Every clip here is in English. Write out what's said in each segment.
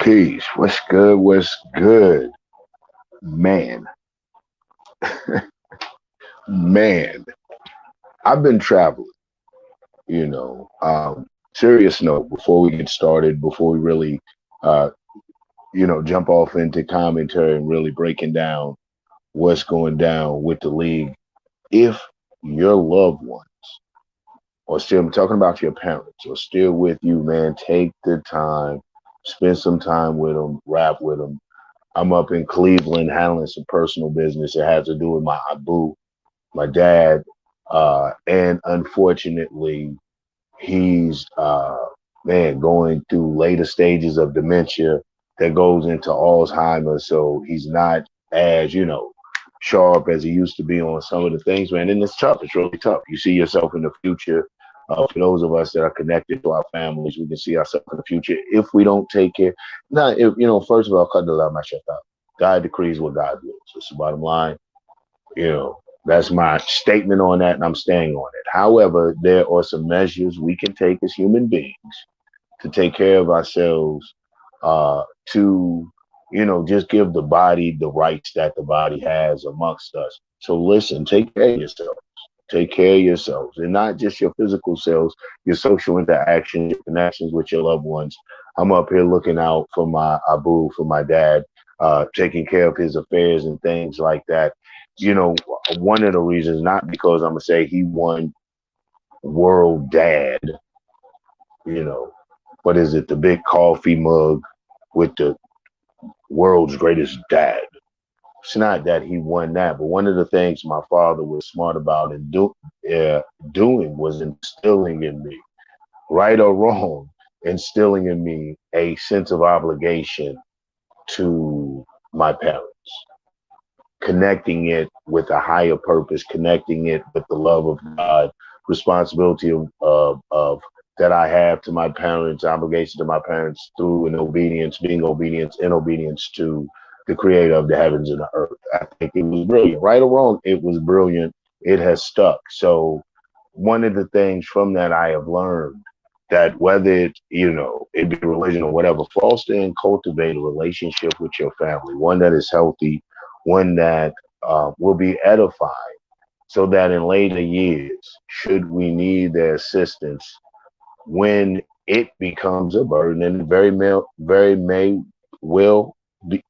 Peace. What's good? What's good? Man, man, I've been traveling, you know. Serious note, before we get started, before we really, uh, jump off into commentary and really breaking down what's going down with the league. If your loved one, or still, I'm talking about your parents, are still with you, man, take the time, spend some time with them, rap with them. I'm up in Cleveland handling some personal business. It has to do with my Abu, my dad, and unfortunately, he's man going through later stages of dementia that goes into Alzheimer's. So he's not as sharp as he used to be on some of the things, man. And it's tough. It's really tough. You see yourself in the future. For those of us that are connected to our families, we can see ourselves in the future if we don't take care. Not if first of all, cut the love my shut up. God decrees what God wills. It's the bottom line. You know, that's my statement on that, and I'm staying on it. However, there are some measures we can take as human beings to take care of ourselves, to, just give the body the rights that the body has amongst us. So listen, take care of yourselves. Take care of yourselves, and not just your physical selves, your social interactions, your connections with your loved ones. I'm up here looking out for my Abu, for my dad, taking care of his affairs and things like that. You know, one of the reasons, not because I'm gonna say he won world dad, you know, what is it, the big coffee mug with the world's greatest dad. It's not that he won that, but one of the things my father was smart about and doing was instilling in me, right or wrong, instilling in me a sense of obligation to my parents, connecting it with a higher purpose, connecting it with the love of God, responsibility of that I have to my parents, obligation to my parents through an obedience, being obedience in obedience to the creator of the heavens and the earth. I think it was brilliant. Right or wrong, it was brilliant. It has stuck. So one of the things from that I have learned that whether it be religion or whatever, foster and cultivate a relationship with your family, one that is healthy, one that will be edifying, so that in later years, should we need their assistance, when it becomes a burden, and very may will be,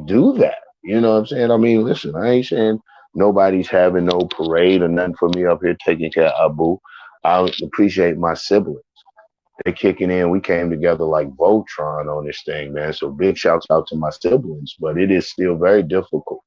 do that. You know what I'm saying? I mean, listen, I ain't saying nobody's having no parade or nothing for me up here taking care of Abu. I appreciate my siblings. They're kicking in. We came together like Voltron on this thing, man. So big shouts out to my siblings, but it is still very difficult.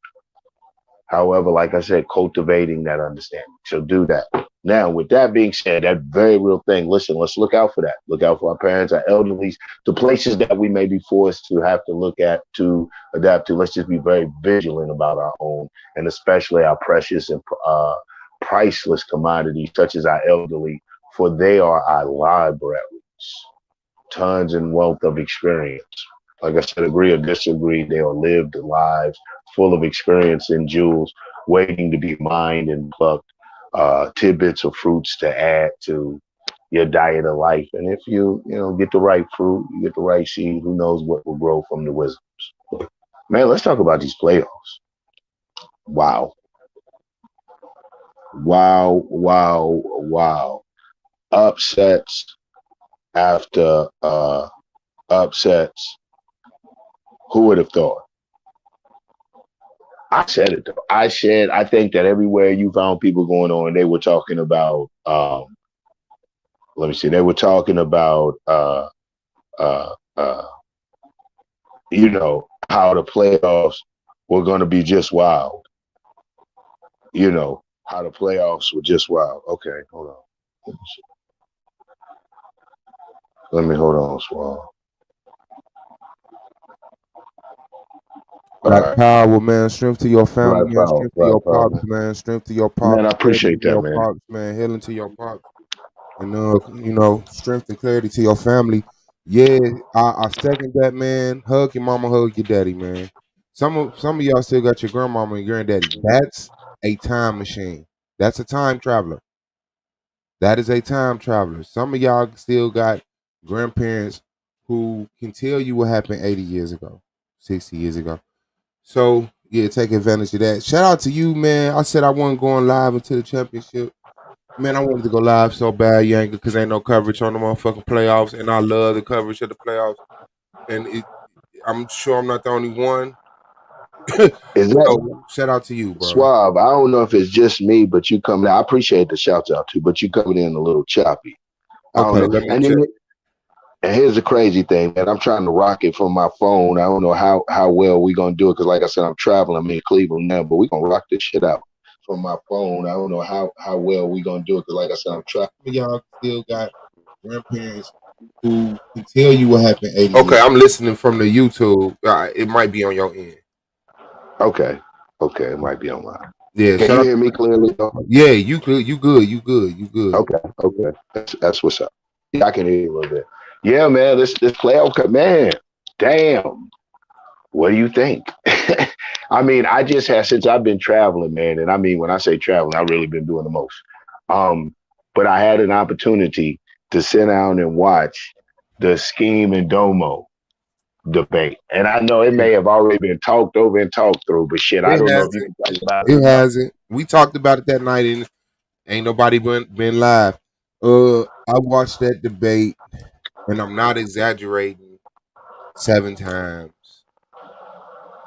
However, like I said, cultivating that understanding. So do that. Now, with that being said, that very real thing, listen, let's look out for that. Look out for our parents, our elderly, the places that we may be forced to have to look at, to adapt to. Let's just be very vigilant about our own, and especially our precious and priceless commodities, such as our elderly, for they are our libraries, tons and wealth of experience. Like I said, agree or disagree, they are lived lives full of experience and jewels waiting to be mined and plucked, tidbits of fruits to add to your diet of life. And if you get the right fruit, you get the right seed, who knows what will grow from the wisdoms. Man, let's talk about these playoffs. Wow. Wow, wow, wow. Upsets after upsets. Who would have thought? I said it though. I think that everywhere you found people going on, they were talking about let me see, they were talking about uh uh how the playoffs were gonna be just wild. How the playoffs were just wild. Okay, hold on. Let me hold on, Swall. All Black right. power, man. Strength to your family, Black man. power, Strength to black your power, pops, man. man. Strength to your Man, pops. I Clarity appreciate to that, your man. pops, man. Healing to your pops. And strength and clarity to your family. Yeah, I second that, man. Hug your mama, hug your daddy, man. Some of y'all still got your grandmama and granddaddy. That's a time machine. That's a time traveler. That is a time traveler. Some of y'all still got grandparents who can tell you what happened 80 years ago, 60 years ago. So yeah, take advantage of that. Shout out to you, man. I said I wasn't going live until the championship. Man, I wanted to go live so bad, Yanka, because ain't no coverage on the motherfucking playoffs, and I love the coverage of the playoffs. And I'm sure I'm not the only one. Is that So shout out to you, bro. Suave? I don't know if it's just me, but you coming. I appreciate the shouts out too, but you coming in a little choppy. I don't Okay, know. let me And check. then, and here's the crazy thing, man. I'm trying to rock it from my phone. I don't know how well we gonna do it because, like I said, I'm traveling. I'm in Cleveland now, but we gonna rock this shit out from my phone. I don't know how well we gonna do it because, like I said, I'm traveling. Y'all still got grandparents who can tell you what happened 80 Okay, years. I'm listening from the YouTube. It might be on your end. okay, okay. It might be online. Yeah, Can shout you out. hear me clearly though? Yeah, you good. You good. You good. You good. Okay, okay. That's what's up. Yeah, I can hear you a little bit. Yeah, man. This playoff cut, man. Damn. What do you think? I mean, I just had since I've been traveling, man, and I mean when I say traveling, I've really been doing the most. Um, but I had an opportunity to sit down and watch the Scheme and Domo debate. And I know it may have already been talked over and talked through, but shit, I It don't know if you hasn't. can talk about it It enough. hasn't. We talked about it that night, and ain't nobody been live. I watched that debate, and I'm not exaggerating. 7 times.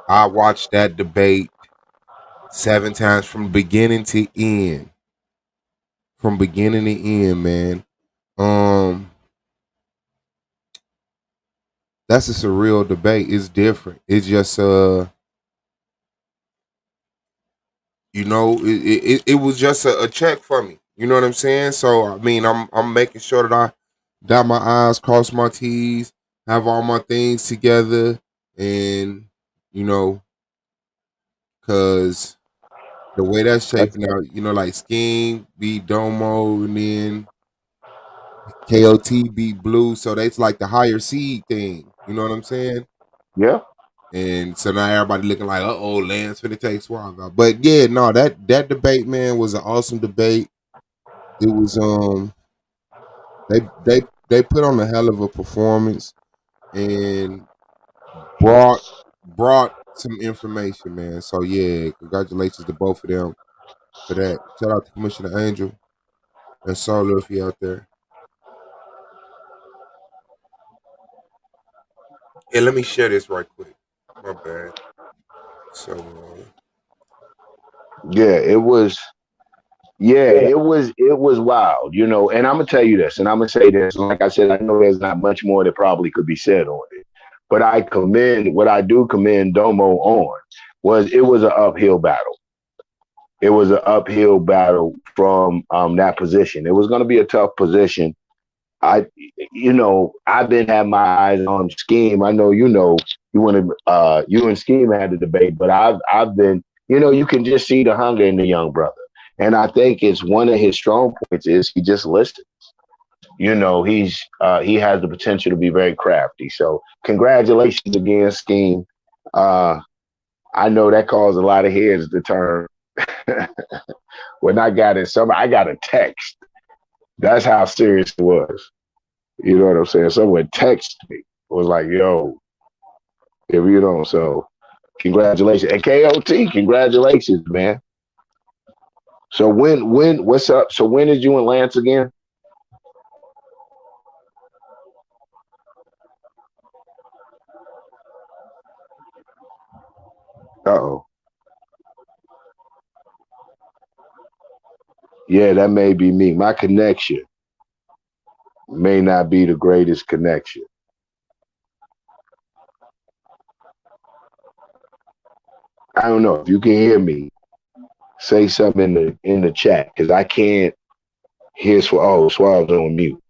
I watched that debate 7 times from beginning to end. From beginning to end, man. That's a surreal debate. It's different. It's just it was just a check for me. You know what I'm saying? So I mean, I'm making sure that I dot my I's, cross my T's, have all my things together, and you know, cause the way that's That's, shaping out, like Scheme beat Domo, and then KOT beat Blue, so that's like the higher seed thing. You know what I'm saying? yeah. And so now everybody looking like, Lance finna take Suave out. But yeah, no, that debate, man, was an awesome debate. It was they put on a hell of a performance and brought some information, man. So yeah, congratulations to both of them for that. Shout out to Commissioner Angel and Solo if you out there. Yeah, let me share this right quick. My bad. So Yeah, it was. Yeah, it was wild, and I'm gonna tell you this, and I'm gonna say this. Like I said, I know there's not much more that probably could be said on it, but what I do commend Domo on was it was an uphill battle. It was an uphill battle from that position. It was going to be a tough position. I, I've been having my eyes on Scheme. I know you and Scheme had the debate, but I've been, you can just see the hunger in the young brother, and I think it's one of his strong points is he just listens. He has the potential to be very crafty. So congratulations again, Scheme. Uh, I know that caused a lot of heads to turn. When I got a text. That's how serious it was. You know what I'm saying? Someone texted me. Was like, yo, if you don't, so congratulations. And KOT, congratulations, man. So what's up? So when is you and Lance again? Uh-oh. Yeah, that may be me. My connection may not be the greatest connection. I don't know. If you can hear me, say something in the chat because I can't hear Suave's on mute.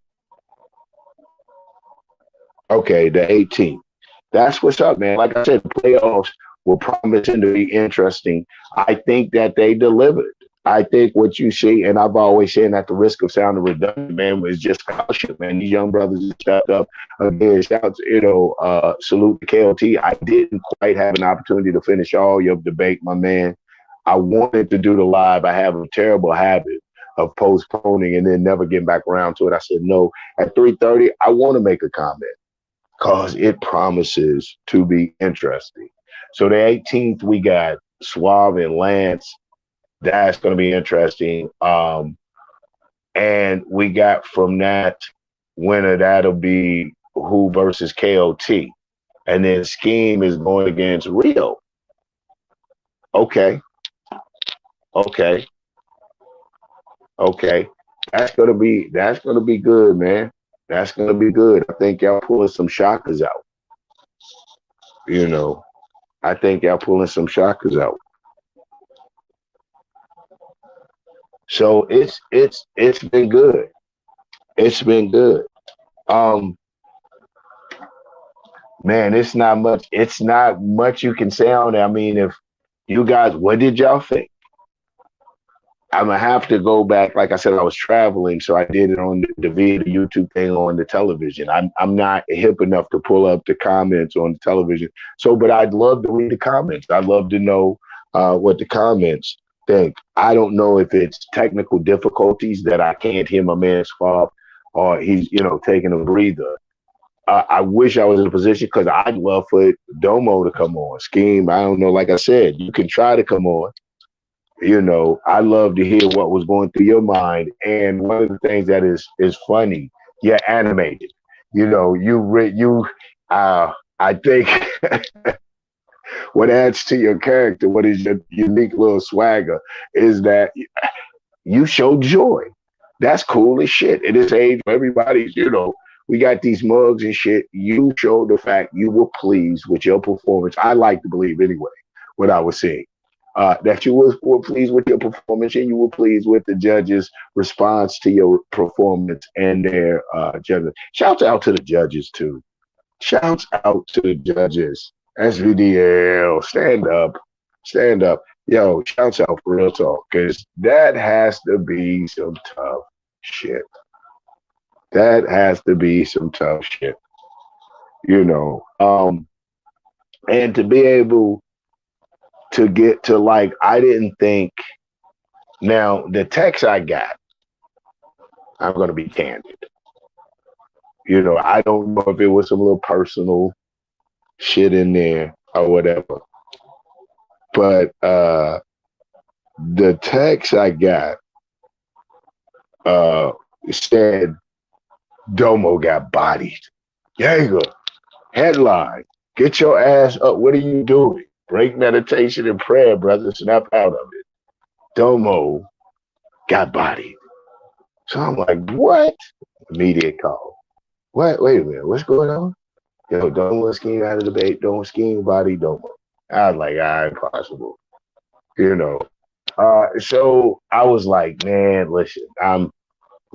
Okay, the 18th. That's what's up, man. Like I said, the playoffs were promising to be interesting. I think that they delivered. I think what you see, and I've always said at the risk of sounding redundant, man, was just caution, man. These young brothers stepped up again. Shouts, salute to KLT. I didn't quite have an opportunity to finish all your debate, my man. I wanted to do the live. I have a terrible habit of postponing and then never getting back around to it. I said no. At 3:30, I want to make a comment. because it promises to be interesting. So the 18th, we got Suave and Lance. That's going to be interesting. And we got from that winner, that'll be Who versus KOT. And then Scheme is going against Rio. Okay. Okay. Okay. That's gonna be good, man. That's gonna be good. I think y'all pulling some shockers out. You know, I think y'all pulling some shockers out. So it's been good. It's been good. Um, man, it's not much you can say on it. I mean, if you guys, what did y'all think? I'm gonna have to go back. Like I said, I was traveling, so I did it on the video YouTube thing on the television. I'm not hip enough to pull up the comments on the television. So, but I'd love to read the comments. I'd love to know what the comments think. I don't know if it's technical difficulties that I can't hear my man's fault, or he's taking a breather. I wish I was in a position because I'd love for Domo to come on. Scheme, I don't know. Like I said, you can try to come on. I love to hear what was going through your mind. And one of the things that is funny, you're animated. I think what adds to your character, what is your unique little swagger, is that you show joy. That's cool as shit. At this age, everybody's, we got these mugs and shit. You showed the fact you were pleased with your performance. I like to believe anyway, what I was seeing. That you were pleased with your performance and you were pleased with the judges' response to your performance and their judgment. Shouts out to the judges too. Shouts out to the judges. SVDL, stand up, stand up. Yo, shouts out for real talk, because that has to be some tough shit. That has to be some tough shit. And to be able to get to, like, I didn't think. Now, the text I got, I'm going to be candid. I don't know if it was some little personal shit in there or whatever. But the text I got said, Domo got bodied. Jaeger, headline, get your ass up. What are you doing? Break meditation and prayer, brother. Snap out of it. Domo got bodied. So I'm like, what? Immediate call. What? Wait a minute. What's going on? Yo, Domo Scheme out of debate. Don't Scheme body Domo. I was like, impossible. So I was like, man, listen, I'm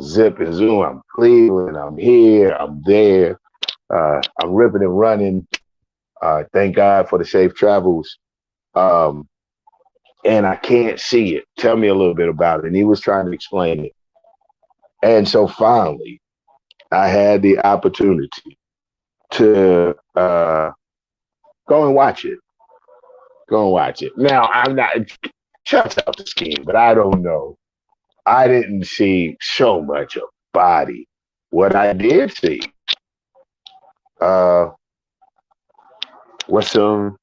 zip and zoom. I'm Cleveland. I'm here. I'm there. I'm ripping and running. Thank God for the safe travels. And I can't see it. Tell me a little bit about it. And he was trying to explain it. And so finally, I had the opportunity to go and watch it. Go and watch it. Now, I'm not, shouts out to Scheme, but I don't know. I didn't see so much of body. What I did see was some,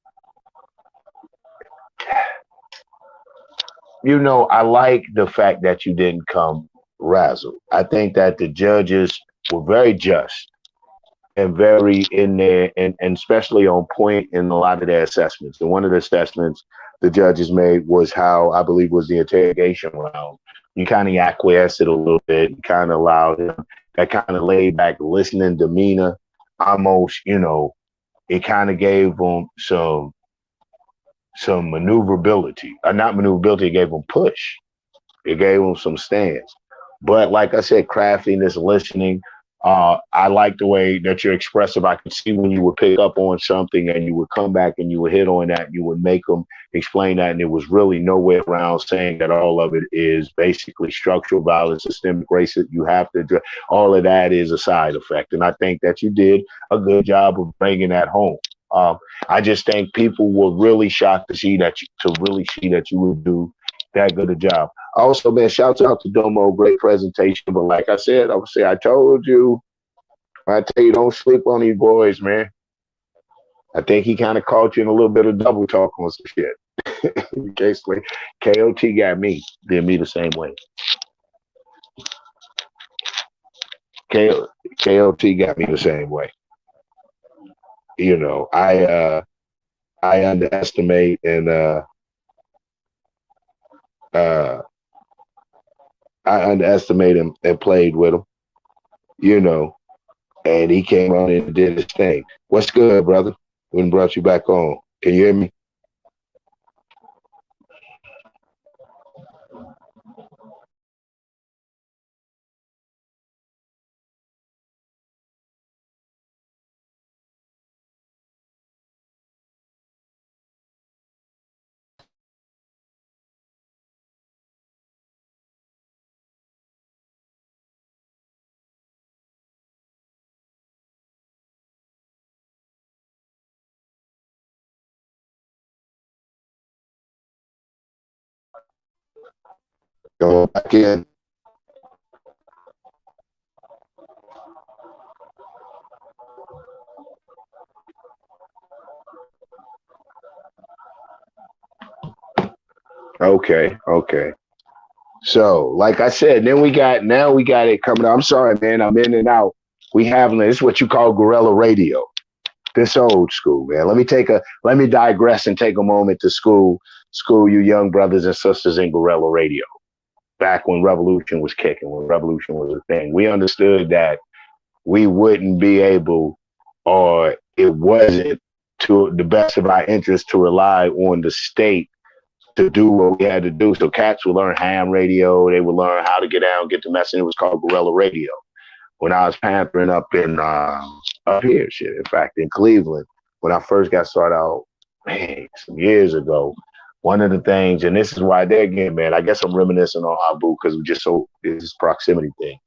I like the fact that you didn't come razzle. I think that the judges were very just and very in there, and especially on point in a lot of their assessments. And one of the assessments the judges made was how, I believe, was the interrogation round. You kind of acquiesced it a little bit. You kind of allowed him that kind of laid back listening demeanor. Almost, it kind of gave them some maneuverability. Not maneuverability, it gave them push. It gave them some stance. But like I said, craftiness, listening. I like the way that you're expressive. I could see when you would pick up on something and you would come back and you would hit on that and you would make them explain that. And it was really no way around saying that all of it is basically structural violence, systemic racism. You have to, all of that is a side effect. And I think that you did a good job of bringing that home. I just think people were really shocked to see that you would do that good a job. Also, man, shouts out to Domo, great presentation. But like I said, I would say I told you I tell you, don't sleep on these boys, man. I think he kind of caught you in a little bit of double talk on some shit. Basically, KOT got me, did me the same way. KOT got me the same way. You know, I underestimate and uh I underestimated him and played with him, you know, and he came on and did his thing. What's good, brother? When brought you back on. Can you hear me? Go back in. Okay, okay. So, like I said, then now we got it coming up. I'm sorry, man. I'm in and out. We having this is what you call guerrilla radio. This old school, man. Let me digress and take a moment to school you young brothers and sisters in guerrilla radio. Back when revolution was kicking, when revolution was a thing, we understood that we wouldn't be able, or it wasn't to the best of our interest to rely on the state to do what we had to do. So cats would learn ham radio. They would learn how to get out, get the message. It was called guerrilla radio. When I was pampering up in up here, shit. In fact, in Cleveland, when I first got started out, man, some years ago, one of the things, and this is why there again, man, I guess I'm reminiscing on Abu because we just so this proximity thing.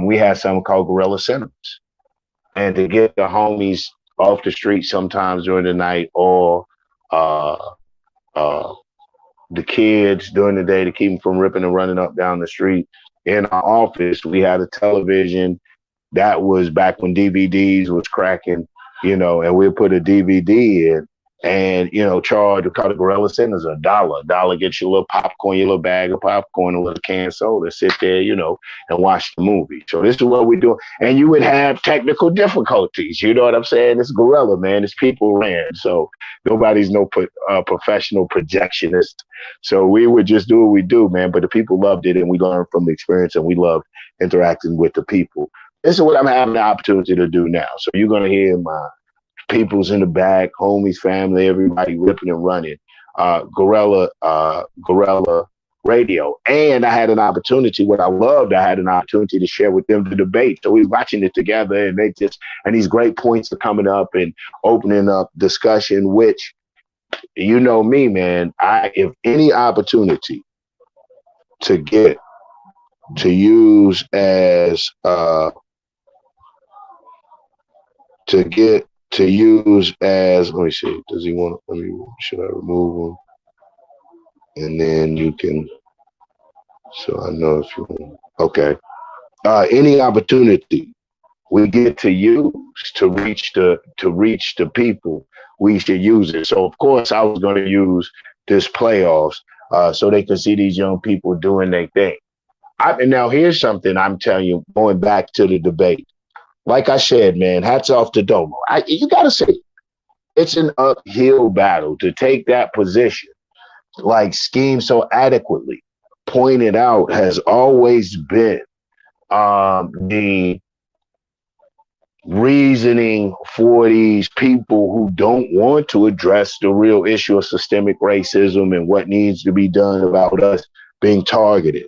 We had something called guerrilla cinemas, and to get the homies off the street sometimes during the night, or uh, uh, the kids during the day to keep them from ripping and running up down the street. In our office, we had a television that was back when DVDs was cracking, you know, and we put a DVD in and, you know, charge, we call it Gorilla Centers, $1. $1 gets you a little popcorn, your little bag of popcorn, a little can of soda, sit there, you know, and watch the movie. So this is what we do. And you would have technical difficulties. You know what I'm saying? It's Gorilla, man. It's people ran. So nobody's no professional projectionist. So we would just do what we do, man. But the people loved it and we learned from the experience and we loved interacting with the people. This is what I'm having the opportunity to do now. So you're going to hear my people's in the back, homies, family, everybody ripping and running. Guerrilla radio. And I had an opportunity, what I loved, I had an opportunity to share with them the debate. So we were watching it together and and these great points are coming up and opening up discussion, which, you know me, man, if any opportunity to get to use as let me see, does he want should I remove him? And then you can, so I know if you want, okay. Any opportunity we get to use to reach the people, we should use it. So of course I was going to use this playoffs so they could see these young people doing their thing. And now here's something I'm telling you, going back to the debate. Like I said, man, hats off to Domo. You got to say, it's an uphill battle to take that position. Like Scheme so adequately pointed out, has always been the reasoning for these people who don't want to address the real issue of systemic racism and what needs to be done about us being targeted.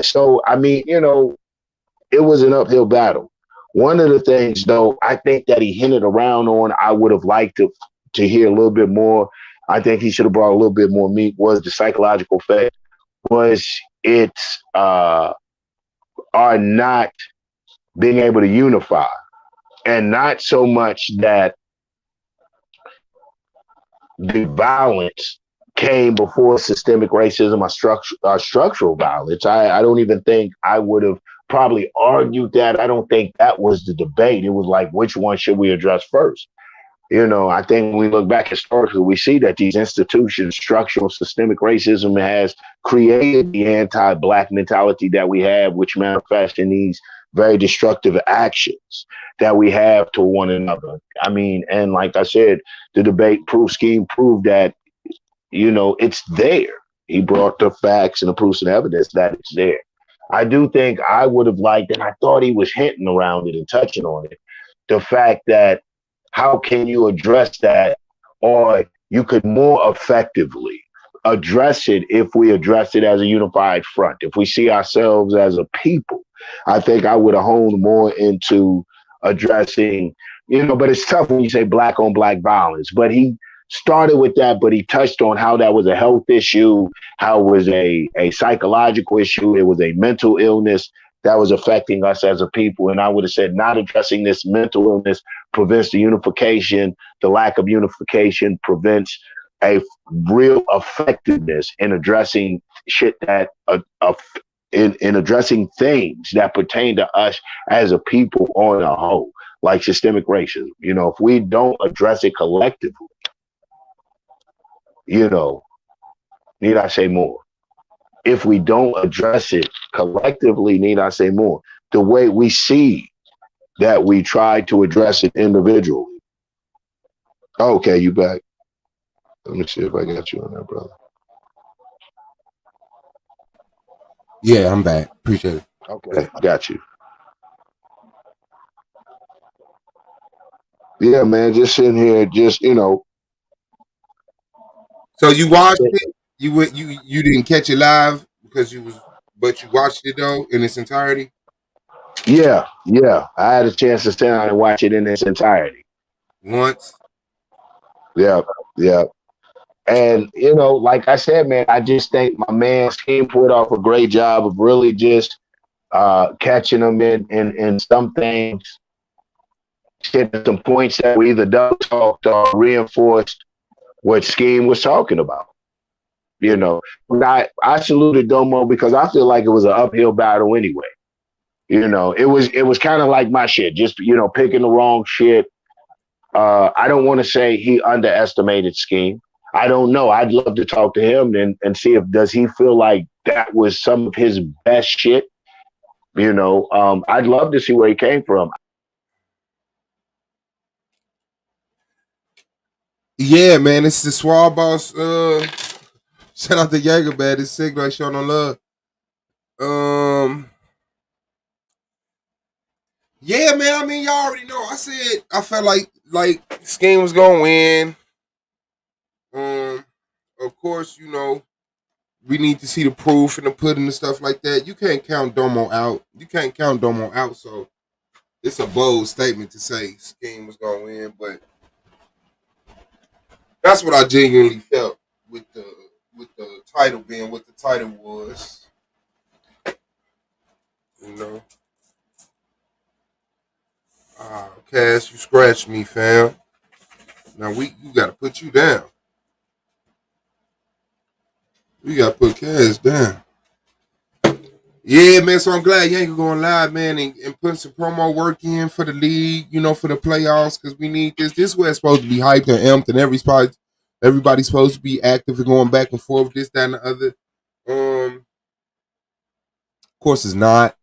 So, I mean, you know, it was an uphill battle. One of the things, though, I think that he hinted around on, I would have liked to hear a little bit more. I think he should have brought a little bit more meat, was the psychological effect, was it's are not being able to unify, and not so much that the violence came before systemic racism or structural violence. I don't even think I would have probably argued that. I don't think that was the debate. It was like, which one should we address first? I think when we look back historically, we see that these institutions, structural systemic racism has created the anti-black mentality that we have, which manifests in these very destructive actions that we have to one another. I mean, and like I said, the debate scheme proved that, it's there. He brought the facts and the proofs and evidence that it's there. I do think I would have liked, and I thought he was hinting around it and touching on it, the fact that how can you address that, or you could more effectively address it if we address it as a unified front, if we see ourselves as a people. I think I would have honed more into addressing, but it's tough when you say black on black violence, but he started with that, but he touched on how that was a health issue, how it was a psychological issue, it was a mental illness that was affecting us as a people. And I would have said not addressing this mental illness prevents the unification. The lack of unification prevents a real effectiveness in addressing shit that in addressing things that pertain to us as a people on a whole, like systemic racism. If we don't address it collectively, need I say more? If we don't address it collectively, need I say more? The way we see that we try to address it individually. Okay, you back. Let me see if I got you on that, brother. Yeah, I'm back. Appreciate it. Okay, got you. Yeah, man, just sitting here, So you watched it? You didn't catch it live because but you watched it though in its entirety. Yeah. I had a chance to sit down and watch it in its entirety. Once. Yeah. And like I said, man, I just think my man Scheme put off a great job of really just catching them in some things, hitting some points that we either double talked or reinforced what Scheme was talking about. I saluted Domo because I feel like it was an uphill battle anyway. It was kind of like my shit, just picking the wrong shit. I don't want to say he underestimated Scheme. I don't know. I'd love to talk to him and see if does he feel like that was some of his best shit. I'd love to see where he came from. Yeah, man, it's the Swab Boss. Shout out to Jaeger, man. It's sick, like showing on love. Yeah, man. I mean, y'all already know. I said I felt like Scheme was gonna win. Of course, we need to see the proof and the pudding and stuff like that. You can't count Domo out. So it's a bold statement to say Scheme was gonna win, but that's what I genuinely felt with the title being what the title was. You know. Cass, you scratched me, fam. Now you gotta put you down. We gotta put Cass down. Yeah, man. So I'm glad Yankee going live, man, and putting some promo work in for the league, for the playoffs, because we need this. This is where it's supposed to be hyped and amped, and everybody's supposed to be active and going back and forth, this, that, and the other. Of course, it's not.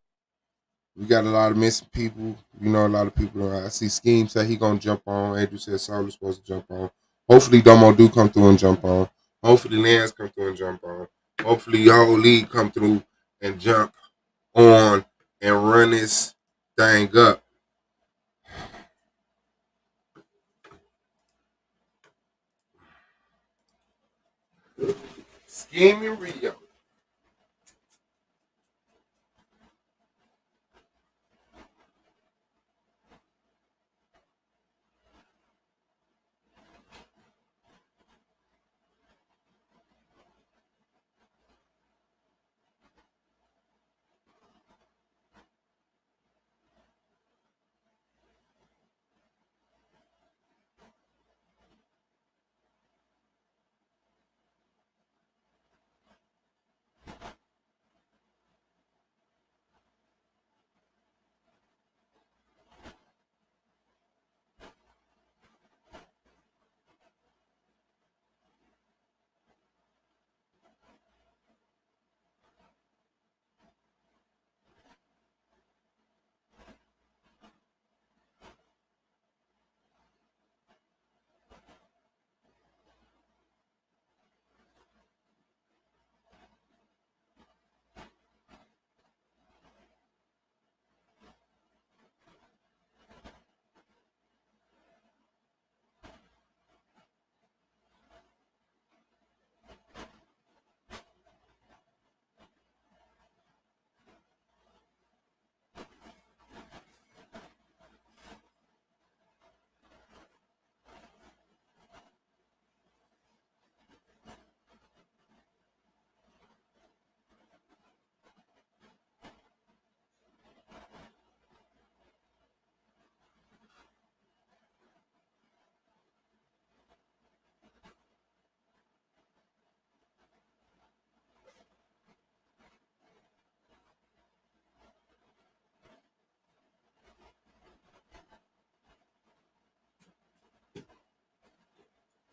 We got a lot of missing people. A lot of people. I see Scheme say he gonna jump on. Andrew said Saul is supposed to jump on. Hopefully, Domo do come through and jump on. Hopefully, Lance come through and jump on. Hopefully, your whole league come through and jump on and run this thing up. Scheme and Rio.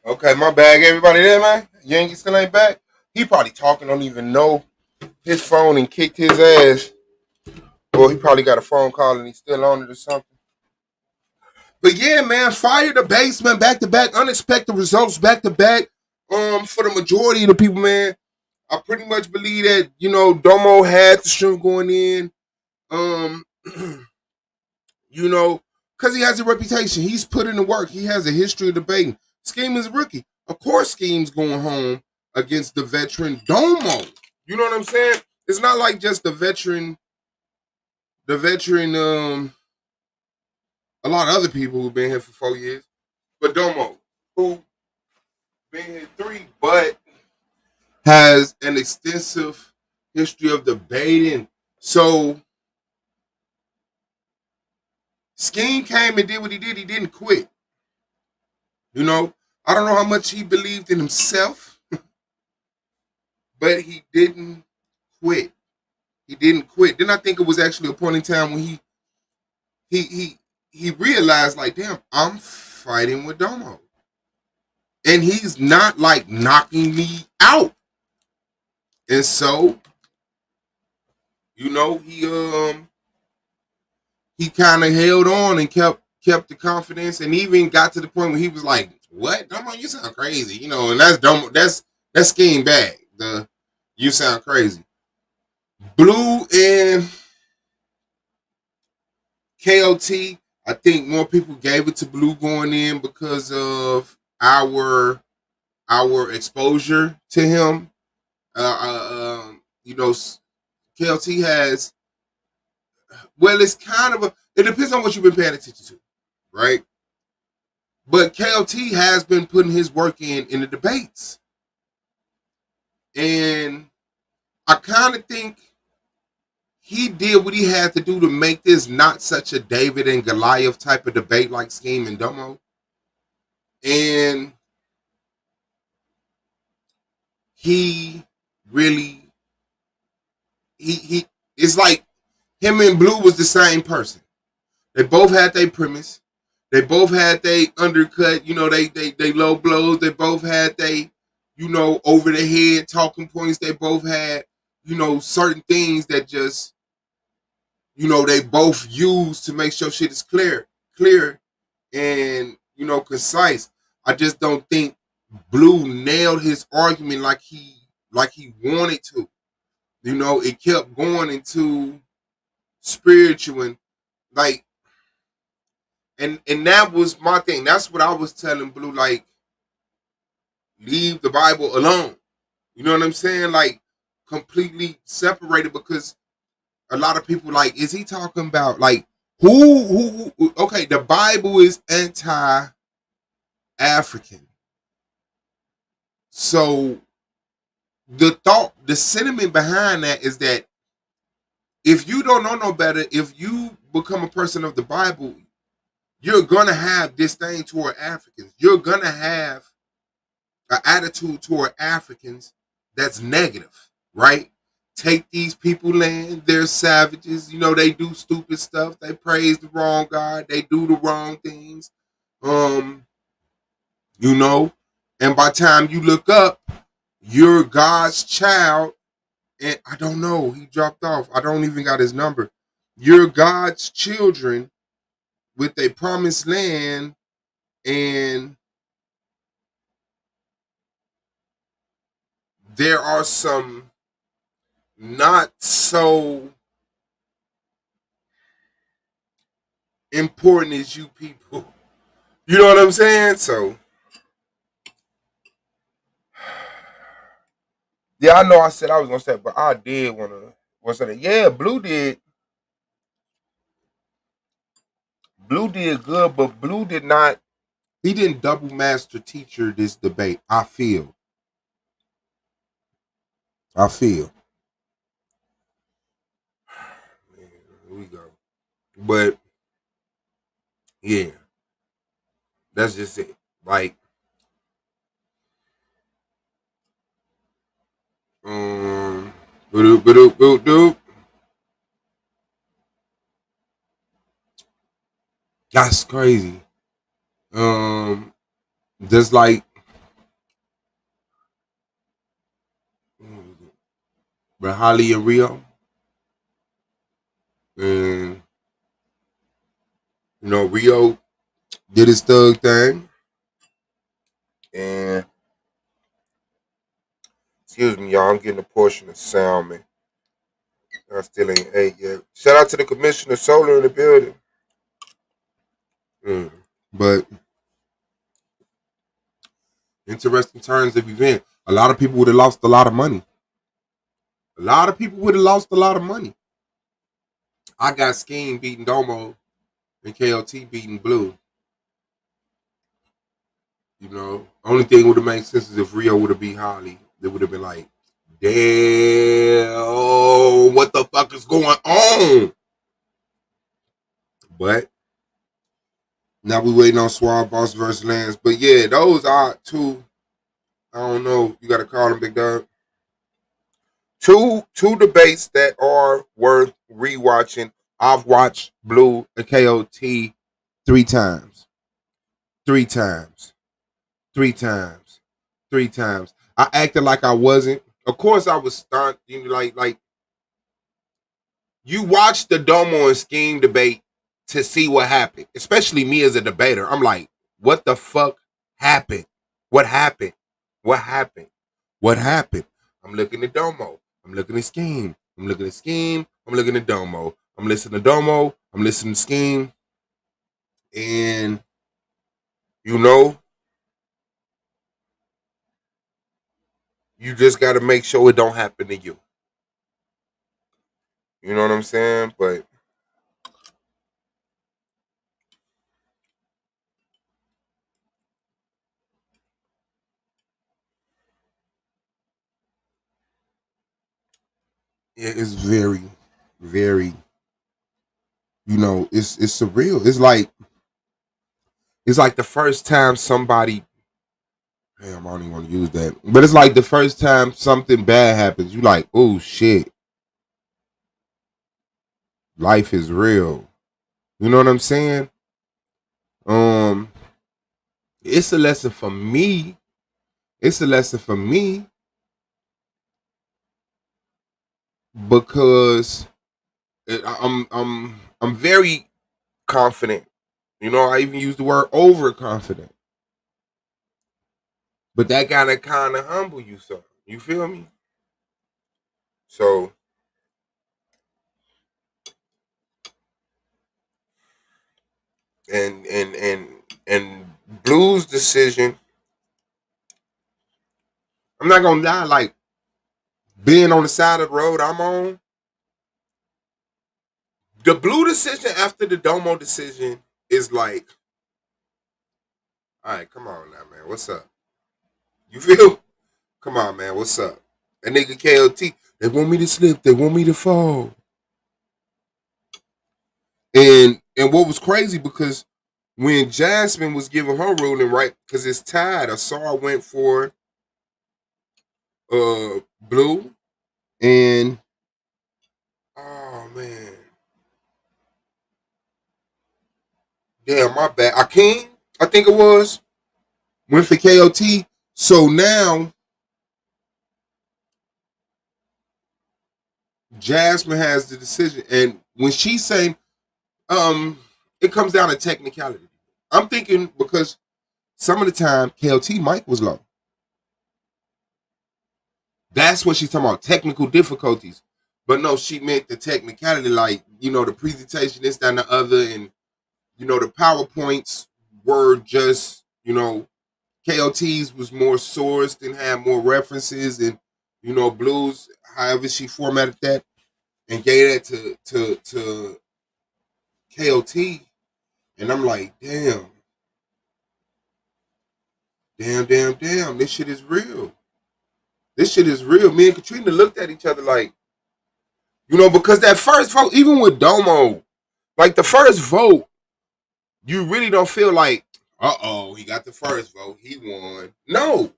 Okay, my bag. Everybody there, man? Yankee still ain't back? He probably talking, don't even know his phone and kicked his ass. Or he probably got a phone call and he's still on it or something. But yeah, man, fire the basement back to back, unexpected results back to back. For the majority of the people, man, I pretty much believe that, Domo had the strength going in. Um, because he has a reputation. He's put in the work. He has a history of debating. Scheme is a rookie. Of course, Scheme's going home against the veteran Domo. You know what I'm saying? It's not like just a lot of other people who've been here for 4 years. But Domo, who been here 3, but has an extensive history of debating. So Scheme came and did what he did. He didn't quit. I don't know how much he believed in himself, but he didn't quit. He didn't quit. Then I think it was actually a point in time when he realized, like, damn, I'm fighting with Domo. And he's not like knocking me out. And so, he kind of held on and kept the confidence, and even got to the point where he was like, "What, Domo? You sound crazy," And that's Domo. That's Scheme bag. You sound crazy. Blue and KOT. I think more people gave it to Blue going in because of our exposure to him. KOT has. Well, it's kind of it depends on what you've been paying attention to, right? But KOT has been putting his work in the debates. And I kind of think he did what he had to do to make this not such a David and Goliath type of debate like Scheme and Domo. And he really he it's like him and Blue was the same person. They both had their premise. They both had their undercut, they low blows. They both had they, over the head talking points. They both had, certain things that just, they both use to make sure shit is clear and, concise. I just don't think Blue nailed his argument like he wanted to. It kept going into spiritual and like and that was my thing. That's what I was telling Blue, like, leave the Bible alone. You know what I'm saying? Like, completely separated, because a lot of people like, is he talking about like who okay, the Bible is anti-African. So the sentiment behind that is that if you don't know no better, if you become a person of the Bible, you're gonna have disdain toward Africans. You're gonna have an attitude toward Africans that's negative, right? Take these people land, they're savages, they do stupid stuff, they praise the wrong God, they do the wrong things. Um, and by the time you look up, you're God's child, and I don't know, he dropped off. I don't even got his number. You're God's children with a promised land, and there are some not so important as you people. You know what I'm saying? So, yeah, I know I said I was gonna say, but I did wanna what's that? Yeah, Blue did. Blue did good, but Blue did not. He didn't double master teacher this debate. I feel. I feel. Man, here we go. But yeah, that's just it. Like, um, boop, boop, boop, boop. That's crazy. Um, just like But Holly and Rio, and Rio did his thug thing, and excuse me, y'all, I'm getting a portion of salmon. I still ain't ate yet. Shout out to the commissioner, Solar in the building. But interesting turns of event. A lot of people would have lost a lot of money. A lot of people would have lost a lot of money. I got Scheme beating Domo and KOT beating Blue. Only thing would have made sense is if Rio would have beat Holly. They would have been like, damn, what the fuck is going on? But now we waiting on Suave Boss versus Lance. But yeah, those are two. I don't know. You got to call them, big dog. Two debates that are worth rewatching. I've watched Blue and KOT 3 times. 3 times. 3 times. 3 times. I acted like I wasn't. Of course, I was stunned. Like you watch the Domo and Scheme debate to see what happened. Especially me as a debater. I'm like, what the fuck happened? What happened? What happened? What happened? I'm looking at Domo. I'm looking at Scheme. I'm looking at Scheme. I'm looking at Domo. I'm listening to Domo. I'm listening to Scheme. And you just got to make sure it don't happen to you. You know what I'm saying? But it is very, very, it's surreal. It's like the first time somebody, damn, I don't even want to use that. But it's like the first time something bad happens, you like, oh shit. Life is real. You know what I'm saying? It's a lesson for me. It's a lesson for me because I'm very confident. I even use the word overconfident. But that gotta kind of humble you, so you feel me? So and Blue's decision, I'm not gonna lie, like being on the side of the road I'm on, the Blue decision after the Domo decision is like, all right, come on now, man. What's up? You feel? Come on, man. What's up? That nigga KOT, they want me to slip. They want me to fall. And what was crazy because when Jasmine was giving her ruling, right, because it's tied, Asar went for Blue. And oh man. Damn, my bad. Akeem, I think it was, went for KOT. So now Jasmine has the decision. And when she's saying, it comes down to technicality. I'm thinking because some of the time KOT mic was low. That's what she's talking about, technical difficulties. But no, she meant the technicality, like, the presentation, this, that, and the other, and, the PowerPoints were just, KOT's was more sourced and had more references, and, Blues, however she formatted that and gave that to KOT. And I'm like, damn, this shit is real. This shit is real. Me and Katrina looked at each other like, because that first vote, even with Domo, like the first vote, you really don't feel like, he got the first vote, he won. No,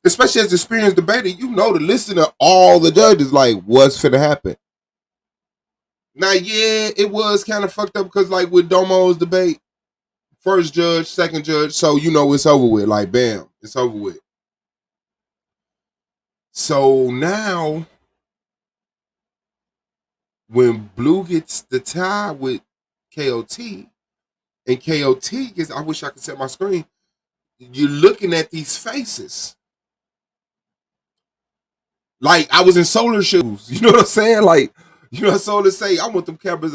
especially as an experienced debater, to listen to all the judges, like, what's finna happen. Now, yeah, it was kind of fucked up because, like, with Domo's debate, first judge, second judge, so it's over with. Like, bam, it's over with. So now when Blue gets the tie with KOT, and KOT gets, I wish I could set my screen. You're looking at these faces. Like I was in Solar shoes. You know what I'm saying? Like, you know what Solar say? I want them cameras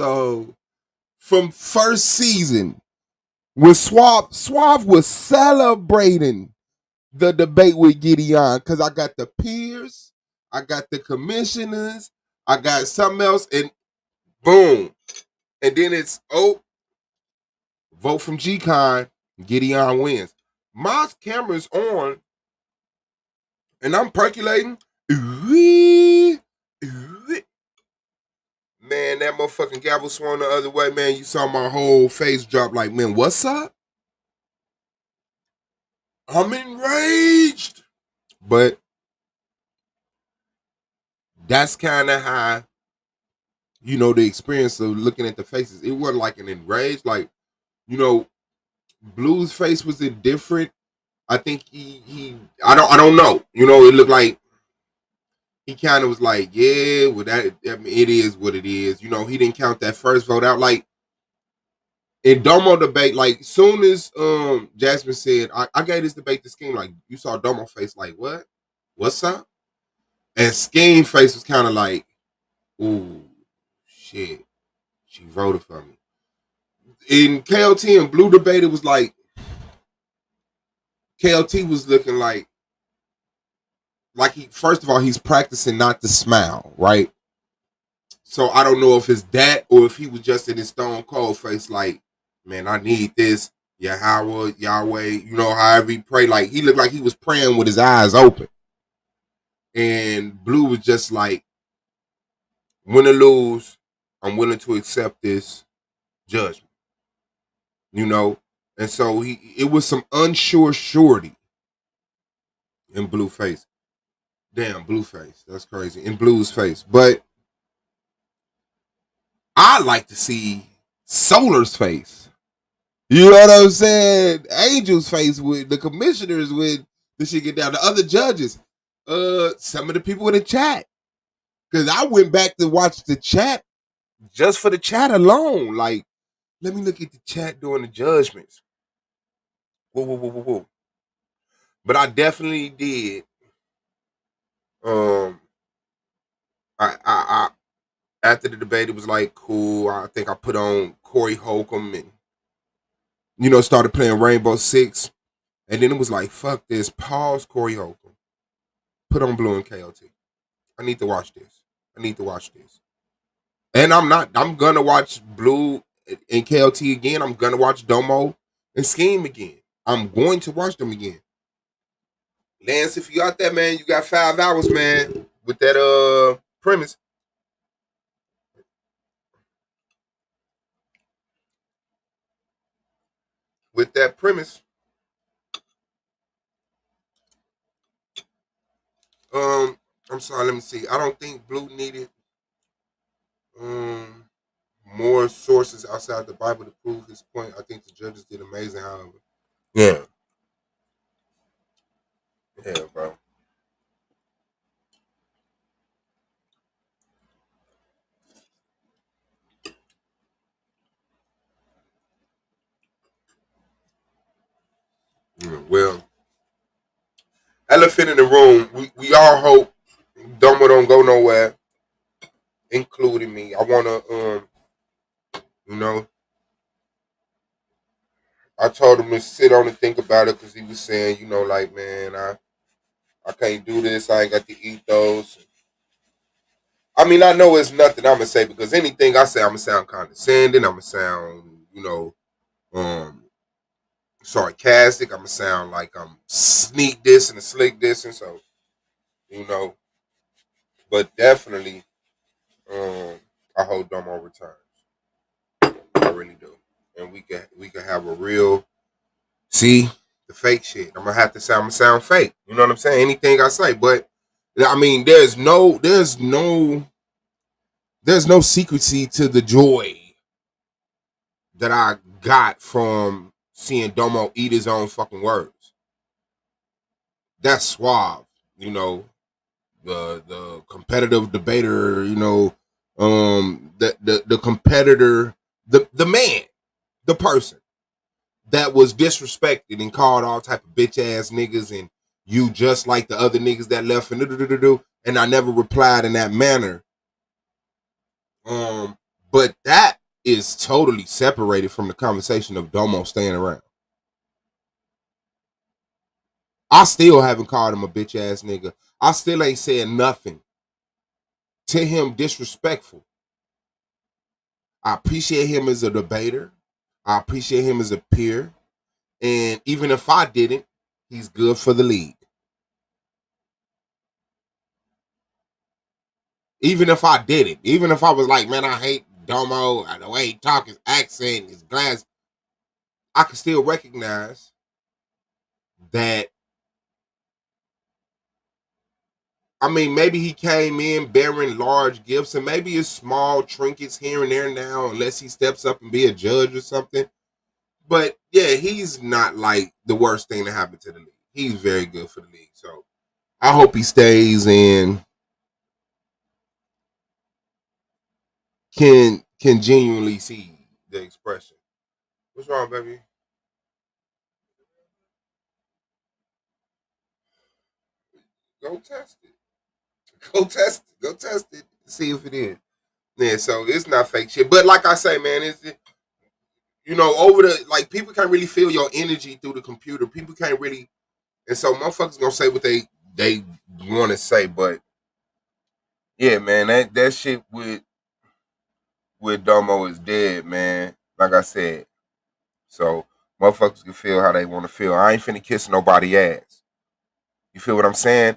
from first season when Suave was celebrating the debate with Gideon because I got the peers, I got the commissioners, I got something else, and boom. And then it's vote from G-Con, Gideon wins. My camera's on, and I'm percolating. Man, that motherfucking gavel swung the other way, man. You saw my whole face drop like, man, what's up? I'm enraged. But that's kind of how, you know, the experience of looking at the faces. It wasn't like an enraged, like, you know, Blue's face was it different. I think I don't know. You know, it looked like he kind of was like, yeah, well I mean, it is what it is. You know, he didn't count that first vote out. Like in Domo debate, like soon as Jasmine said, I gave this debate to Scheme, like you saw Domo face, like what? What's up? And Scheme face was kind of like, ooh, shit. She voted for me. In KLT and Blue debate, it was like KLT was looking like he, first of all, he's practicing not to smile, right? So I don't know if it's that or if he was just in his stone cold face, like, man, I need this. Yahweh, you know, however he prayed, like he looked like he was praying with his eyes open. And Blue was just like, win or lose, I'm willing to accept this judgment. You know? And so it was some unsure surety in Blue face. Damn, Blue face. That's crazy. In Blue's face. But I like to see Solar's face. You know what I'm saying? Angel's face with the commissioners with the shit get down. The other judges. Some of the people in the chat. Because I went back to watch the chat just for the chat alone. Like, let me look at the chat during the judgments. Whoa. But I definitely did. I after the debate, it was like cool. I think I put on Corey Holcomb and, you know, started playing Rainbow Six. And then it was like, fuck this. Pause Corey Holcomb. Put on Blue and KOT. I need to watch this. And I'm gonna watch Blue and KLT again. I'm gonna watch Domo and Scheme again. I'm going to watch them again. Lance, if you got that, man, you got 5 hours, man, with that premise. With that premise. I'm sorry, let me see. I don't think Blue needed more sources outside the Bible to prove his point. I think the judges did amazing, however. Yeah. Yeah, bro. Yeah, well, elephant in the room. We all hope Domo don't go nowhere, including me. I wanna you know, I told him to sit on and think about it because he was saying, you know, like, man, I can't do this. I ain't got to eat those. I mean, I know it's nothing I'm gonna say because anything I say, I'm gonna sound condescending. I'm gonna sound, you know, sarcastic. I'm gonna sound like I'm sneak this and slick this, and so, you know, but definitely, I hope Domo returns. I really do, and we can have a real see the fake shit. I'm gonna have to sound fake. You know what I'm saying? Anything I say, but I mean, there's no secrecy to the joy that I got from seeing Domo eat his own fucking words. That's suave, you know. The competitive debater, you know, The competitor, the man, the person that was disrespected and called all type of bitch ass niggas and you just like the other niggas that left and I never replied in that manner. But that is totally separated from the conversation of Domo staying around. I still haven't called him a bitch ass nigga. I still ain't saying nothing to him disrespectful. I appreciate him as a debater. I appreciate him as a peer. And even if I didn't, he's good for the league. Even if I didn't, even if I was like, man, I hate Domo, the way he talk, his accent, his glass, I can still recognize that. I mean, maybe he came in bearing large gifts and maybe it's small trinkets here and there now, unless he steps up and be a judge or something. But yeah, he's not like the worst thing to happen to the league. He's very good for the league. So I hope he stays and can genuinely see the expression. What's wrong, baby? Go test it. Go test it. Go test it. See if it is. Yeah, so it's not fake shit. But like I say, man, it's over the like people can't really feel your energy through the computer. People can't really, and so motherfuckers gonna say what they want to say. But yeah, man, that shit with Domo is dead, man. Like I said, so motherfuckers can feel how they want to feel. I ain't finna kiss nobody ass. You feel what I'm saying?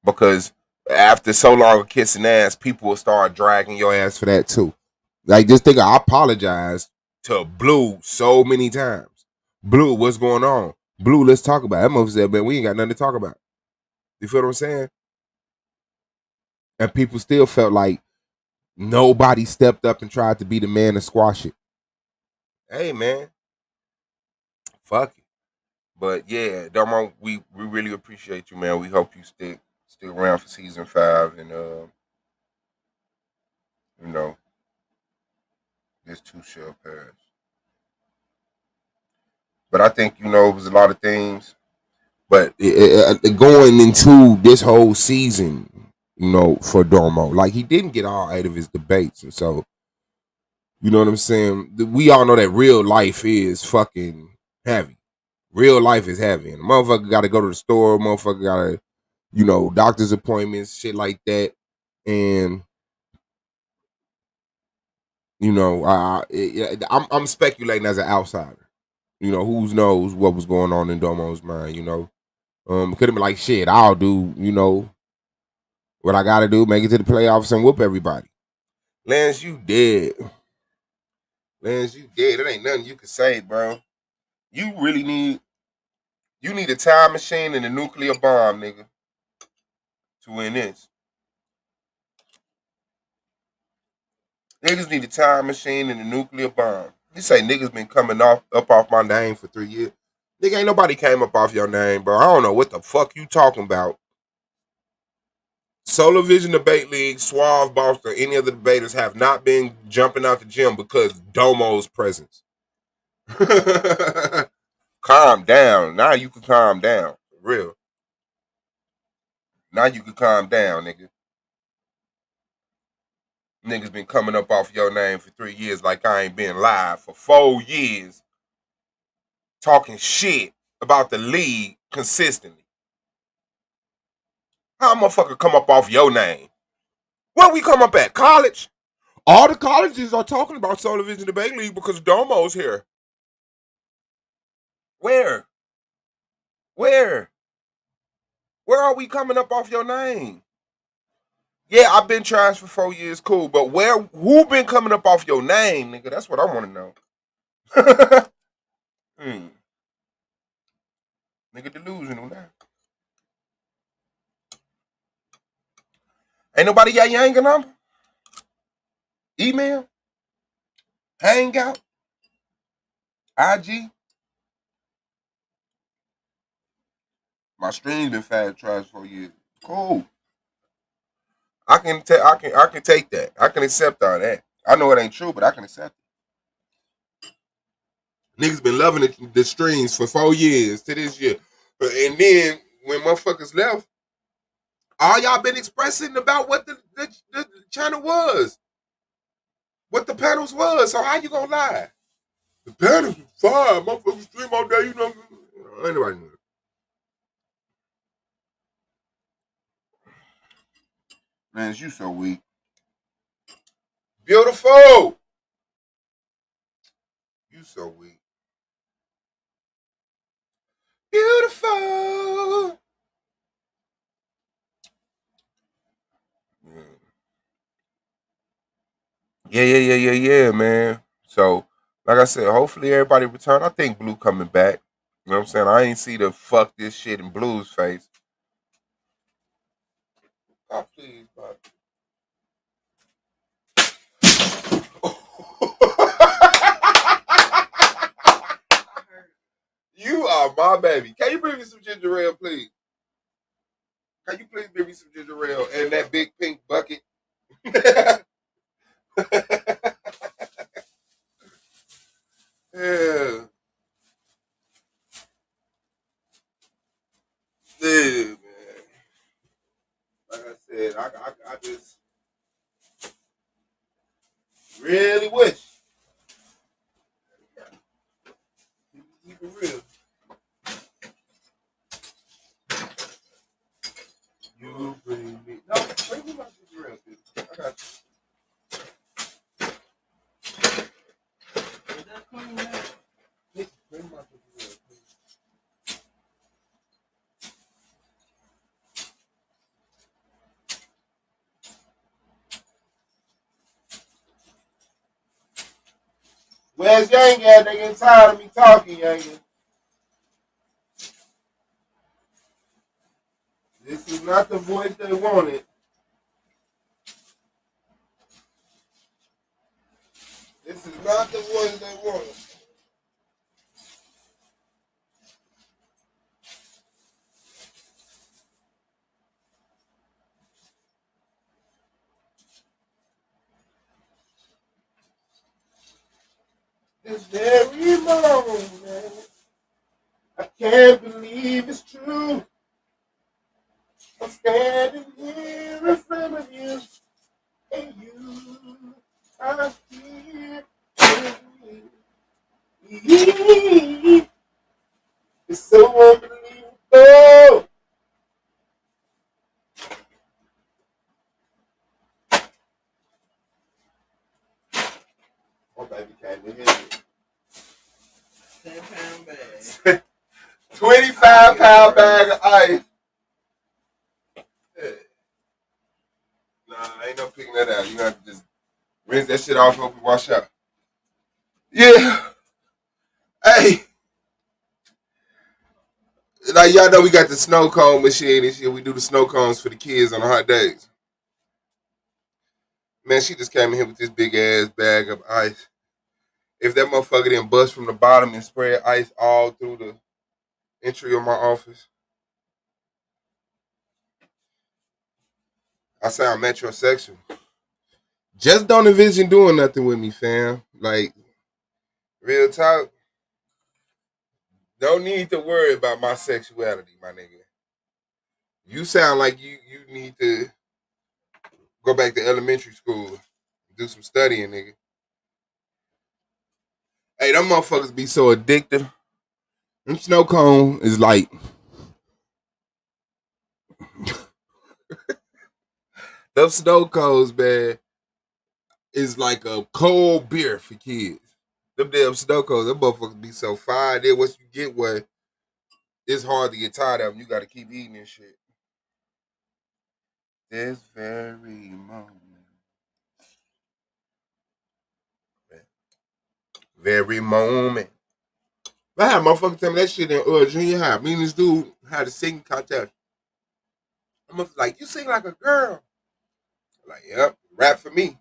Because after so long of kissing ass, people will start dragging your ass for that too. Like just think, I apologized to Blue so many times. Blue, what's going on? Blue, let's talk about it. That mother said, man, we ain't got nothing to talk about. You feel what I'm saying? And people still felt like nobody stepped up and tried to be the man to squash it. Hey, man, fuck it. But yeah, Domo, we really appreciate you, man. We hope you stick around for season 5, and you know, this too shall pass. But I think it was a lot of things. But going into this whole season, for Domo, like he didn't get all 8 of his debates, and so you know what I'm saying. We all know that real life is fucking heavy. Real life is heavy, and the motherfucker got to go to the store. Motherfucker got to, doctor's appointments, shit like that, and I'm speculating as an outsider. Who knows what was going on in Domo's mind. It could have been like, shit, I'll do, what I gotta do, make it to the playoffs and whoop everybody. Lance, you dead. Lance, you dead. It ain't nothing you can say, bro. You really need a time machine and a nuclear bomb, nigga, to win this. Niggas need a time machine and a nuclear bomb. You say niggas been coming up off my name for 3 years. Nigga, ain't nobody came up off your name, bro. I don't know what the fuck you talking about. Solar Vision Debate League, Suave Boss, or any of the debaters have not been jumping out the gym because Domo's presence. Calm down. Now you can calm down. For real. Now you can calm down, nigga. Niggas been coming up off your name for 3 years like I ain't been live for 4 years talking shit about the league consistently. How a motherfucker come up off your name? Where we come up at? College? All the colleges are talking about Solar Vision Debate League because Domo's here. Where? Where? Where are we coming up off your name? Yeah, I've been trash for 4 years, cool. But who been coming up off your name, nigga? That's what I want to know. Nigga delusional now. Ain't nobody got your anger number? Email? Hangout? IG? My stream's been fast trash for years. Cool. I can take that. I can accept all that. I know it ain't true, but I can accept it. Niggas been loving the streams for 4 years to this year. And then when motherfuckers left, all y'all been expressing about what the channel was. What the panels was. So how you gonna lie? The panels was fire. Motherfuckers stream all day, you know. Anybody know. Man, you so weak. Beautiful. You so weak. Beautiful. Yeah, man. So, like I said, hopefully everybody return. I think Blue coming back. You know what I'm saying? I ain't see the fuck this shit in Blue's face. Oh, please, bro. You are my baby. Can you bring me some ginger ale, please? Can you please bring me some ginger ale and that big pink bucket? Yeah. Yeah, man. Like I said, I just really wish. Keep it real. You bring me. No, bring me my ginger ale, please. I got you. Is that clean, man? Bring my ginger ale, please. Where's Yang at? They getting tired of me talking, Yang. This is not the voice they wanted. This is not the voice they wanted. This very moment, I can't believe it's true. I'm standing here in front of you, and you are here with me. It's so unbelievable. Oh, baby came in here. 10-pound bag. 25-pound bag of ice. Yeah. Nah, ain't no picking that out. You have to just rinse that shit off, hope and wash out. Yeah. Hey. Like y'all know we got the snow cone machine and shit. We do the snow cones for the kids on the hot days. Man, she just came in here with this big ass bag of ice. If that motherfucker didn't bust from the bottom and spread ice all through the entry of my office, I sound metrosexual. Just don't envision doing nothing with me, fam. Like, real talk. Don't need to worry about my sexuality, my nigga. You sound like you need to go back to elementary school, do some studying, nigga. Hey, them motherfuckers be so addictive. Them snow cone is like them snow cones, man, is like a cold beer for kids. Them damn snow cones, them motherfuckers be so fine. Then once you get one, it's hard to get tired of them. You got to keep eating this shit. This very moment. Very moment. I had motherfuckers tell me that shit in junior high. Me and this dude had a singing contest. I'm like, you sing like a girl. I'm like, yep, rap for me.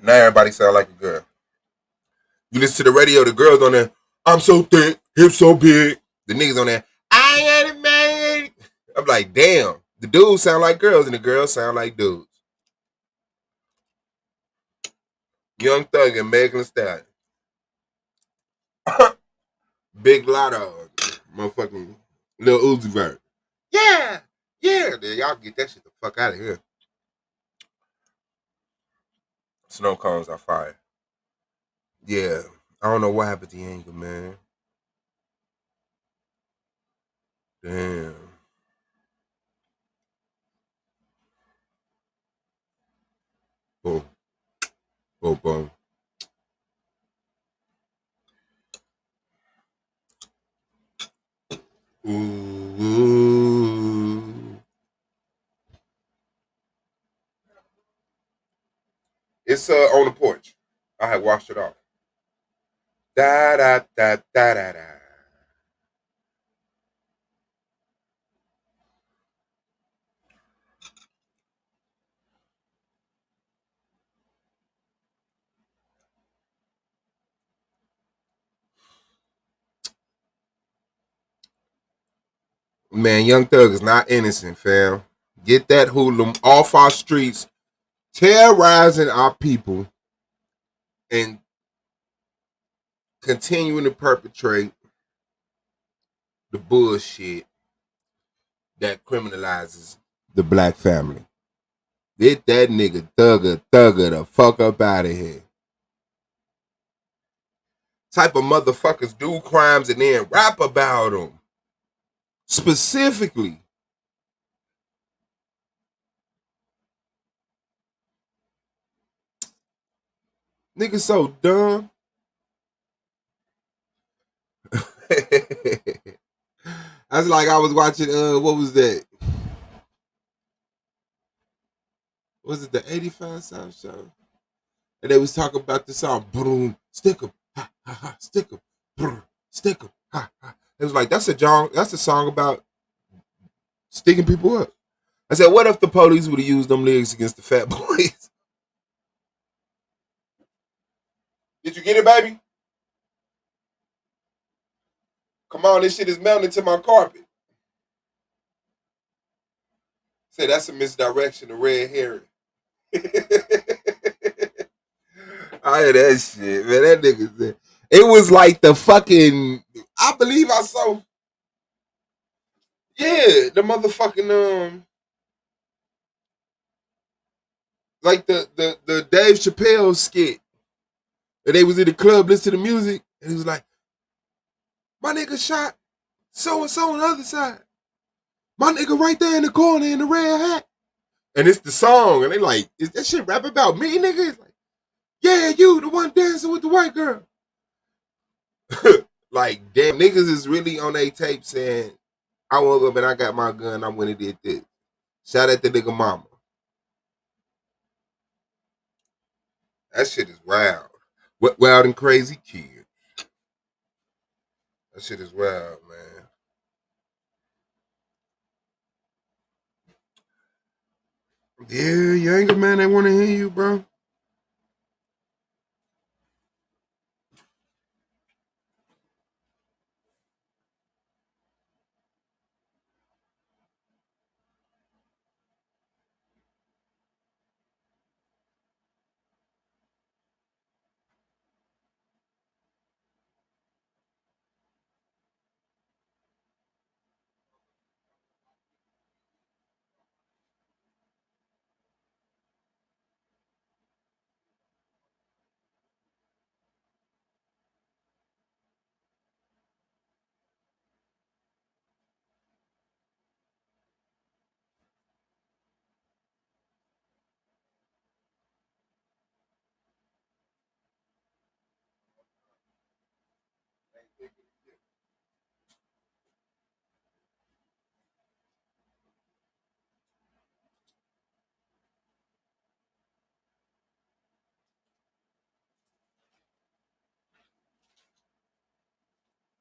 Now everybody sound like a girl. You listen to the radio, the girls on there, I'm so thick, Hips so big. The niggas on there, I ain't it, man. I'm like, damn. The dudes sound like girls and the girls sound like dudes. Young Thug and Megan Thee Stallion. Big Lotto. Motherfucking Lil Uzi Vert. Yeah. Yeah. Y'all get that shit the fuck out of here. Snow cones are fire. Yeah. I don't know what happened to Yanga, man. Damn. Boom. Boom, boom. Ooh. It's on the porch. I had washed it off. Da da da da da da. Man, Young Thug is not innocent, fam. Get that hoodlum off our streets, terrorizing our people, and continuing to perpetrate the bullshit that criminalizes the black family. Get that nigga thugger the fuck up out of here. Type of motherfuckers do crimes and then rap about them. Specifically. Nigga so dumb. That's like I was watching, what was that? Was it the 85 South Show? And they was talking about the song, boom, stick 'em, ha, ha, ha, stick 'em, brr, stick 'em, ha, ha. It was like, that's a song about sticking people up. I said, what if the police would have used them lyrics against the fat boys? Did you get it, baby? Come on, this shit is melting to my carpet. Say that's a misdirection of red herring. I hear that shit, man. That nigga said it was like the fucking. I believe I saw. Yeah, the motherfucking like the Dave Chappelle skit. And they was in the club listening to music, and he was like, "My nigga shot so and so on the other side. My nigga right there in the corner in the red hat." And it's the song, and they like, "Is that shit rap about me, nigga?" It's like, "Yeah, you the one dancing with the white girl." Like, damn, niggas is really on a tape saying, "I woke up and I got my gun. I went and did this." Shout out to nigga mama. That shit is wild. Wild and crazy kid. That shit is wild, man. Yeah, younger man, they want to hear you, bro.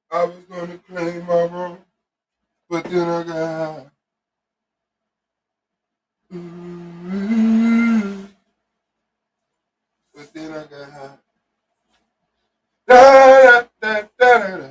I was gonna claim my wrong, but then I got high. But then I got high. Da, da, da, da, da, da.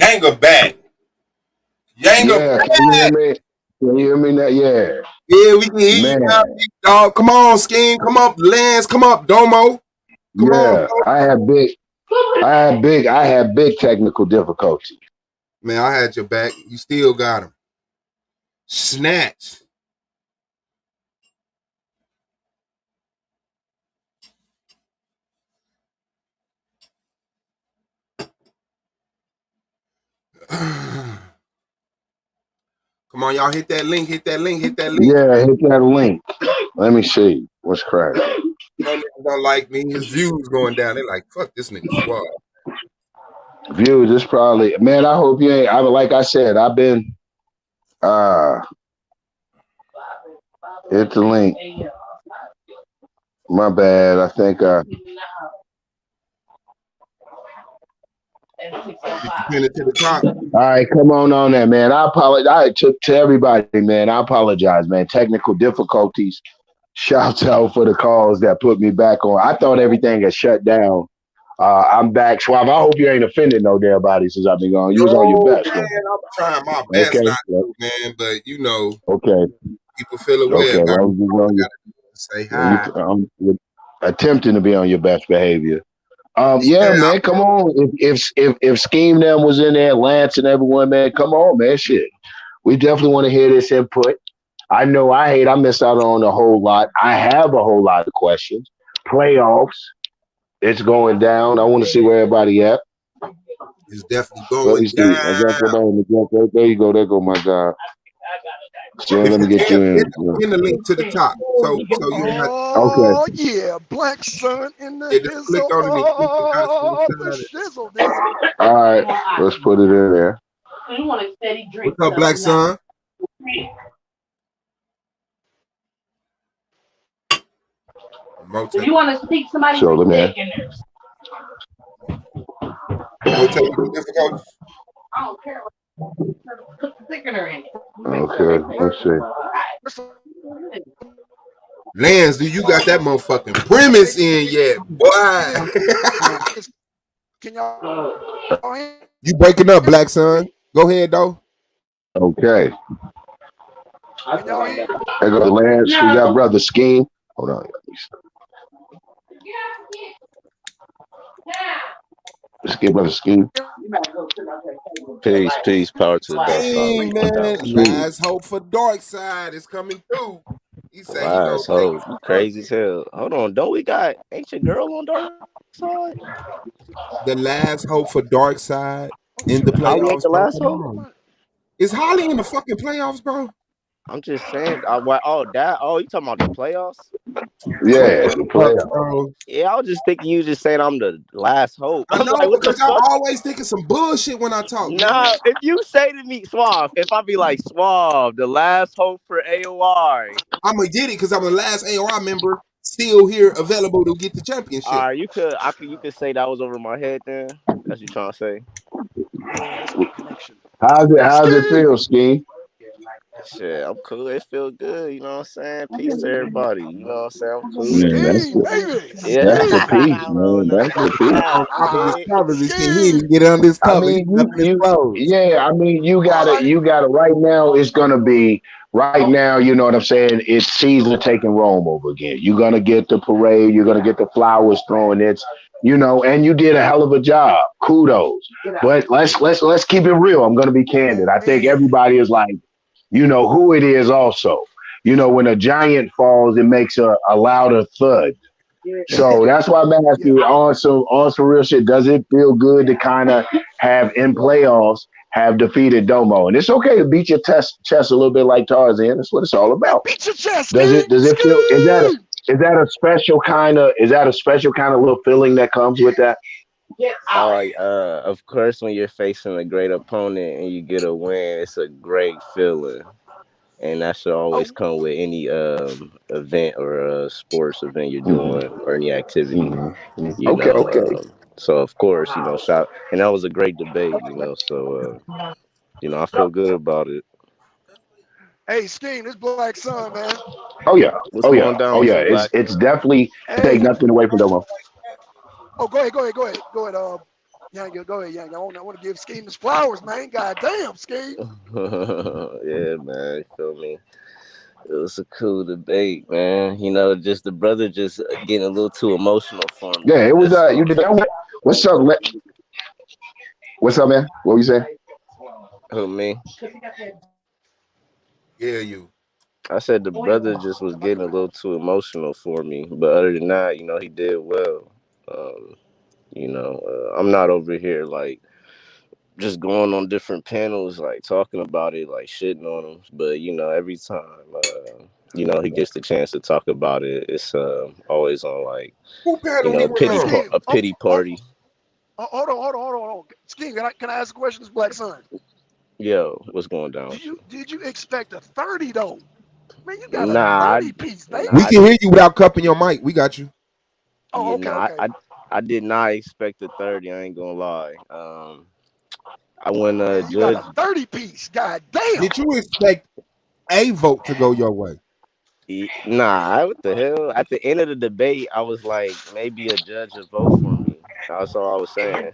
Yanga back. Yanga Yeah, back. can you hear me? Can you hear me now? Yeah, Yeah, we can hear you now, man. big dog. Come on, Scheme. Come up, Lance. Come up, Domo. Come on, Yeah, I had big technical difficulty. man. I had your back. You still got him. Snatch. Come on, y'all. Hit that link. Hit that link. Hit that link. Yeah, hit that link. Let me see what's cracking. No niggas don't like me. His views going down. They like, fuck this nigga squad. Views is probably man. I hope you ain't. I like I said. I've been hit the link. My bad. I think Did you pin it to the top? all right, come on there, man. I apologize to everybody, man. I apologize, man. Technical difficulties. Shouts out for the calls that put me back on. I thought everything had shut down. I'm back, Schwab. I hope you ain't offended no damn body since I've been gone. You was on your No, best, man. man. I'm trying my best Okay. not to, man. But you know, Okay. people feel away Okay. about Well, it. you All on I your, gotta do is say hi. you're attempting to be on your best behavior. Yeah, Yeah, man. Come on. If Scheme them was in there, Lance and everyone, man, come on, man. Shit. We definitely want to hear this input. I know I missed out on a whole lot. I have a whole lot of questions. Playoffs. It's going down. I want to see where everybody at. it's definitely Let me going see. I got down. the name. There you go. There go my guy. So If let me you get can, you in. pin the link to the top. So you don't have to, Okay. Oh yeah, black sun in the yeah, just click hizzle. on it and click the dots on the Oh, the side. shizzle dizzle. All right. Let's put it in there. What's up, Black Son? So let me. No technical difficulties. Okay. Let's see. Lance, do you got that motherfucking premise in yet, boy? Can y'all hear You breaking up, me? Black Son. Go ahead, though. Okay. Can y'all hear There goes Lance. We got brother Scheme. Hold on. Let's get brother Scheme. Peace, power to the dark side. Hey, What's going down man. with y'all? Scheme. Last hope for dark side is coming through. He said he gonna Lies, take ho. You crazy as hell. Hold on. Don't we got ain't your girl on dark side? the last hope for dark side Oh in the shoot, Holly ain't playoffs, the bro. last Come hope? on. what? Is Holly in the fucking playoffs, bro? I'm just saying. You talking about the playoffs? What Yeah. the Play fuck, out. bro? Yeah, I was just thinking you just saying I'm the last hope. I I'm know like, what the because y'all fuck? always thinking some bullshit when I talk, man. Nah, if you say to me, Suave, if I be like, Suave, the last hope for AOR, I'm gonna get it because I'm the last AOR member still here available to get the championship. you could say that was over my head then. That's what you trying to say. Yeah, that's my connection. How's it Ski. feel, Scheme? Shit, I'm cool. It feel good. You know what I'm saying? Peace to everybody. You know what I'm saying? I'm cool. Man, Ski, baby. that's the Ski. piece, man. That's the piece. On You top of his dig? covers and shit. He Ski. didn't get under his I cover. He mean, up in his clothes. yeah. I mean, What? you gotta. Right now, it's gonna be. Right now, you know what I'm saying. It's Caesar taking Rome over again. You're gonna get the parade. You're gonna get the flowers thrown. And you did a hell of a job. Kudos. But let's keep it real. I'm gonna be candid. I think Man. everybody is like, who it is. Also, when a giant falls, it makes a louder thud. So that's why I'm asking Yeah. you on some real shit. Does it feel good to kind of have in playoffs have defeated Domo? And it's okay to beat your chest a little bit like Tarzan. That's what it's all Man, about. beat your chest, Does Ski. it does it feel Ski. is that a special kind of little feeling that comes with that? Of course, when you're facing a great opponent and you get a win, it's a great feeling. And that should always Oh, come with any event or sports event you're Mm-hmm, doing or any activity. mm-hmm. You Okay, know, okay. so of course, shout, and that was a great debate. So I feel good about it. hey, Scheme, this black sun, man. Oh yeah, What's oh yeah, going down oh with yeah. you, It's Black? it's definitely to take Hey. nothing away from Domo. Oh, go ahead. Go ahead. Yang, go ahead, Yang. I want to give Scheme his flowers, man. God damn, Scheme. Yeah, man. You feel me? It was a cool debate, man. You know, just the brother just getting a little too emotional for me. Yeah, it was. That's You all. did that. What's up? What's up, man? What were you saying? Who, me? Yeah, you. I said the brother just was getting a little too emotional for me. But other than that, you know, he did well. Um, I'm not over here like just going on different panels, like talking about it, like shitting on him. But you know, every time he gets the chance to talk about it, it's always on like Who panel he went Hey, on? Scheme. a pity party. Hold on. Scheme, can I ask a question? This Black Son. Yo, what's going down with you? Did you expect a 30 though? Man, you got a Nah, 30 piece, baby. We can hear you without cupping your mic. We got you. Oh, yeah, okay, nah, okay. I did not expect the 30. I ain't gonna lie. I went Man, you got judge. a 30 piece. God damn. Did you expect a vote to go your way? Nah, what the hell? At the end of the debate, I was like, maybe a judge will vote for me. That's all I was saying.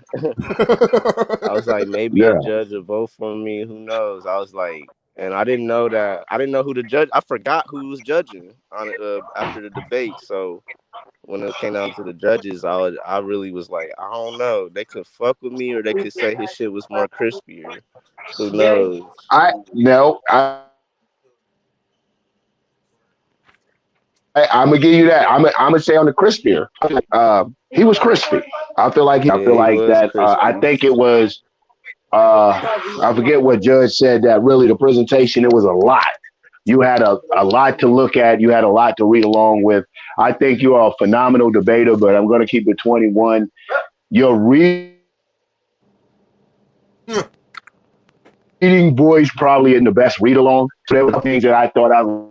I was like, maybe a Yeah. judge will vote for me. Who knows? I was like, and I didn't know that. I didn't know who the judge. I forgot who was judging on after the debate. So when it came down to the judges, I really was like, I don't know. They could fuck with me, or they could say his shit was more crispier. Who knows? I no. I'm gonna give you that. I'm gonna say on the crispier. He was crispy. I Yeah, feel he like was that. I crispy. think it was. I forget what judge said that. Really, the presentation, it was a lot. You had a lot to look at. You had a lot to read along with. I think you are a phenomenal debater, but I'm going to keep it 21. Your reading voice probably in the best read along. So there were things that I thought I was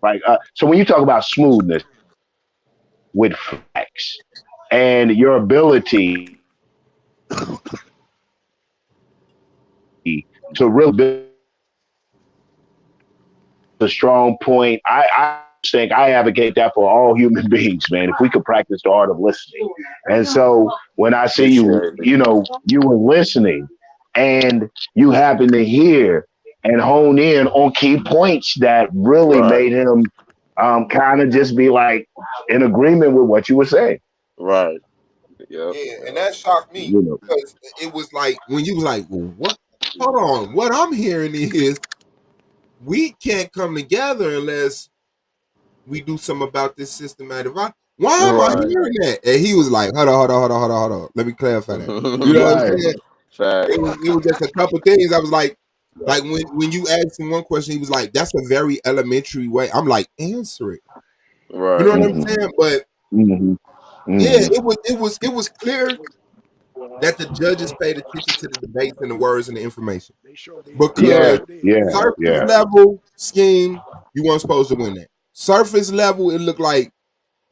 like. So when you talk about smoothness with facts and your ability to really build a strong point, I think I advocate that for all human beings, man. If we could practice the art of listening. And so when I see you, Appreciate it. you were listening and you happen to hear and hone in on key points that really Right, made him kind of just be like in agreement with what you were saying. right. Yep. Yeah, and Yep. that shocked me You know, because it was like when you was like, well, "What? Hold on." What I'm hearing is we can't come together unless we do something about this systematic violence. Why am I Right. hearing that? And he was like, hold on. Let me clarify that. You know what I'm right. saying? Fact. It was just a couple things. I was like when you asked him one question, he was like, "That's a very elementary way." I'm like, answer it. You know Right. what I'm Mm-hmm, saying? But mm-hmm, yeah, mm-hmm. it was clear that the judges paid attention to the debates and the words and the information They sure did. They because Yeah, sure did. yeah, surface yeah. level scheme, you weren't supposed to win that. Surface level, it looked like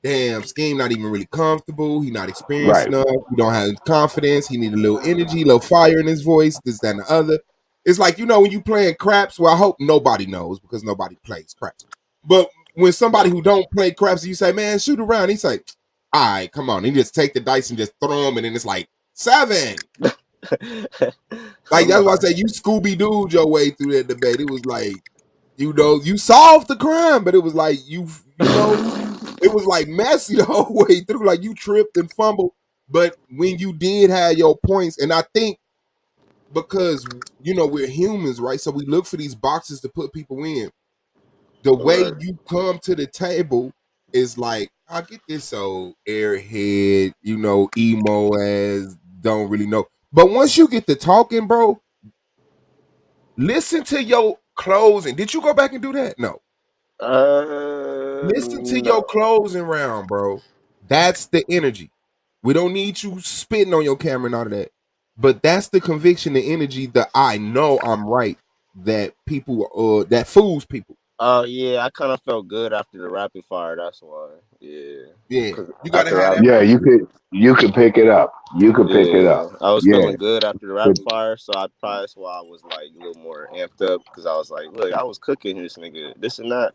damn scheme not even really comfortable. He not experienced Right. enough. He don't have confidence. He need a little energy, a little fire in his voice. This, that, and the other. It's like when you playing craps. Well, I hope nobody knows because nobody plays craps. But when somebody who don't play craps, you say, "Man, shoot around." He's like, "All right, come on." He just take the dice and just throw them, and then it's like 7. Like Come that's why I on. say you Scooby Dooed your way through that debate. It was like, you solved the crime, but it was like it was like messy the whole way through. Like you tripped and fumbled, but when you did have your points, and I think because we're humans, right? So we look for these boxes to put people in. The way Right. you come to the table is like, I get this old airhead, emo as don't really know. But once you get to talking, bro, listen to your closing. Did you go back and do that? No. Listen to your No. closing round, bro. That's the energy. We don't need you spitting on your camera and all of that. But that's the conviction, the energy that I know I'm right. That people, that fools people. Oh yeah, I kind of felt good after the rapid fire. That's why. Yeah. Yeah, Cause you gotta after have I, that Yeah, focus. you could pick it up. You could pick it yeah, up. I was Yeah. feeling good after the But rapid fire, so I probably that's why I was like a little more amped up because I was like, look, I was cooking this nigga, this and that.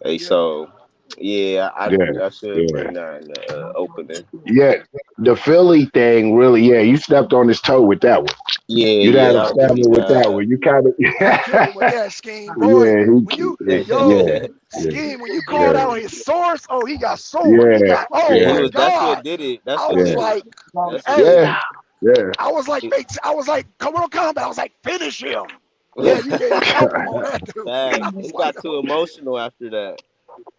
Hey, Yeah. so Yeah, Yeah, I should yeah, bring that in the opening. yeah. The Philly thing, really, yeah. You stepped on his toe with that one. Yeah, You'd yeah, had a that was really stamina with that bad. one. You kind of, You killed him with yeah, that scheme, boy. When you, yo, yeah, yeah, scheme, when you called yeah, out his source, oh, he got sore. He yeah, got, oh Yeah, he my yeah, was. That's God. what did it. That's I what was yeah, did it. like, That's what hey, did it. yeah, yeah. I was like, come on, combat. I was like, finish him. Yeah, you killed him on that, dude. I Facts. was He like, got too oh, emotional after that.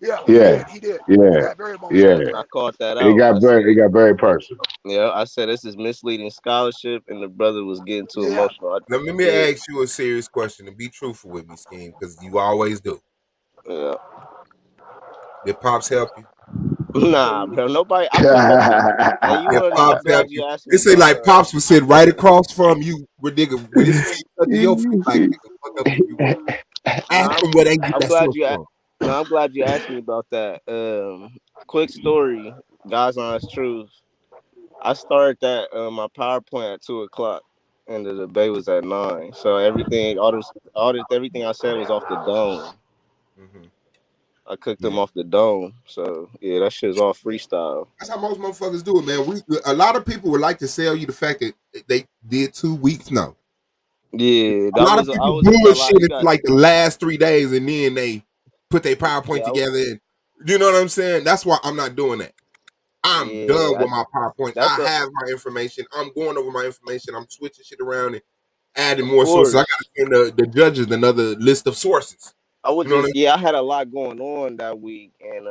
yeah, he Yeah, did. He did. He yeah, got very emotional yeah. after I that. called that out. It got very personal. Yeah, I said this is misleading scholarship, and the brother was getting too Yeah. emotional. Let me Yeah, ask you a serious question and be truthful with me, Scheme, because you always do. yeah. Did Pops help you? Nah, bro. Nobody. I pretty much. Hey, you Did want to know? I'm Pops help glad you? you asked me It say about. like Pops would sit right across from you with nigga with his feet touching your feet like nigga, fuck up if you want. Ask Nah, them where they get I'm that glad source you. from. No, I'm glad you asked me about that. Quick story, God's honest truth. I started that my PowerPoint at 2 o'clock, and the debate was at 9. So everything I said was off the dome. Mm-hmm. I cooked Yeah. them off the dome. So yeah, that shit's all freestyle. That's how most motherfuckers do it, man. A lot of people would like to sell you the fact that they did 2 weeks. No, Yeah, a that lot of was I people was a bullshit lot. You into got like the last 3 days, and then they put their PowerPoint yeah, together. And you know what I'm saying? That's why I'm not doing that. I'm done yeah. with my PowerPoint. That's I a have my information. I'm going over my information. I'm switching shit around and adding of more sources. I got course. to send the judges another list of sources. I was You know what I just yeah, I had a lot going on that week, and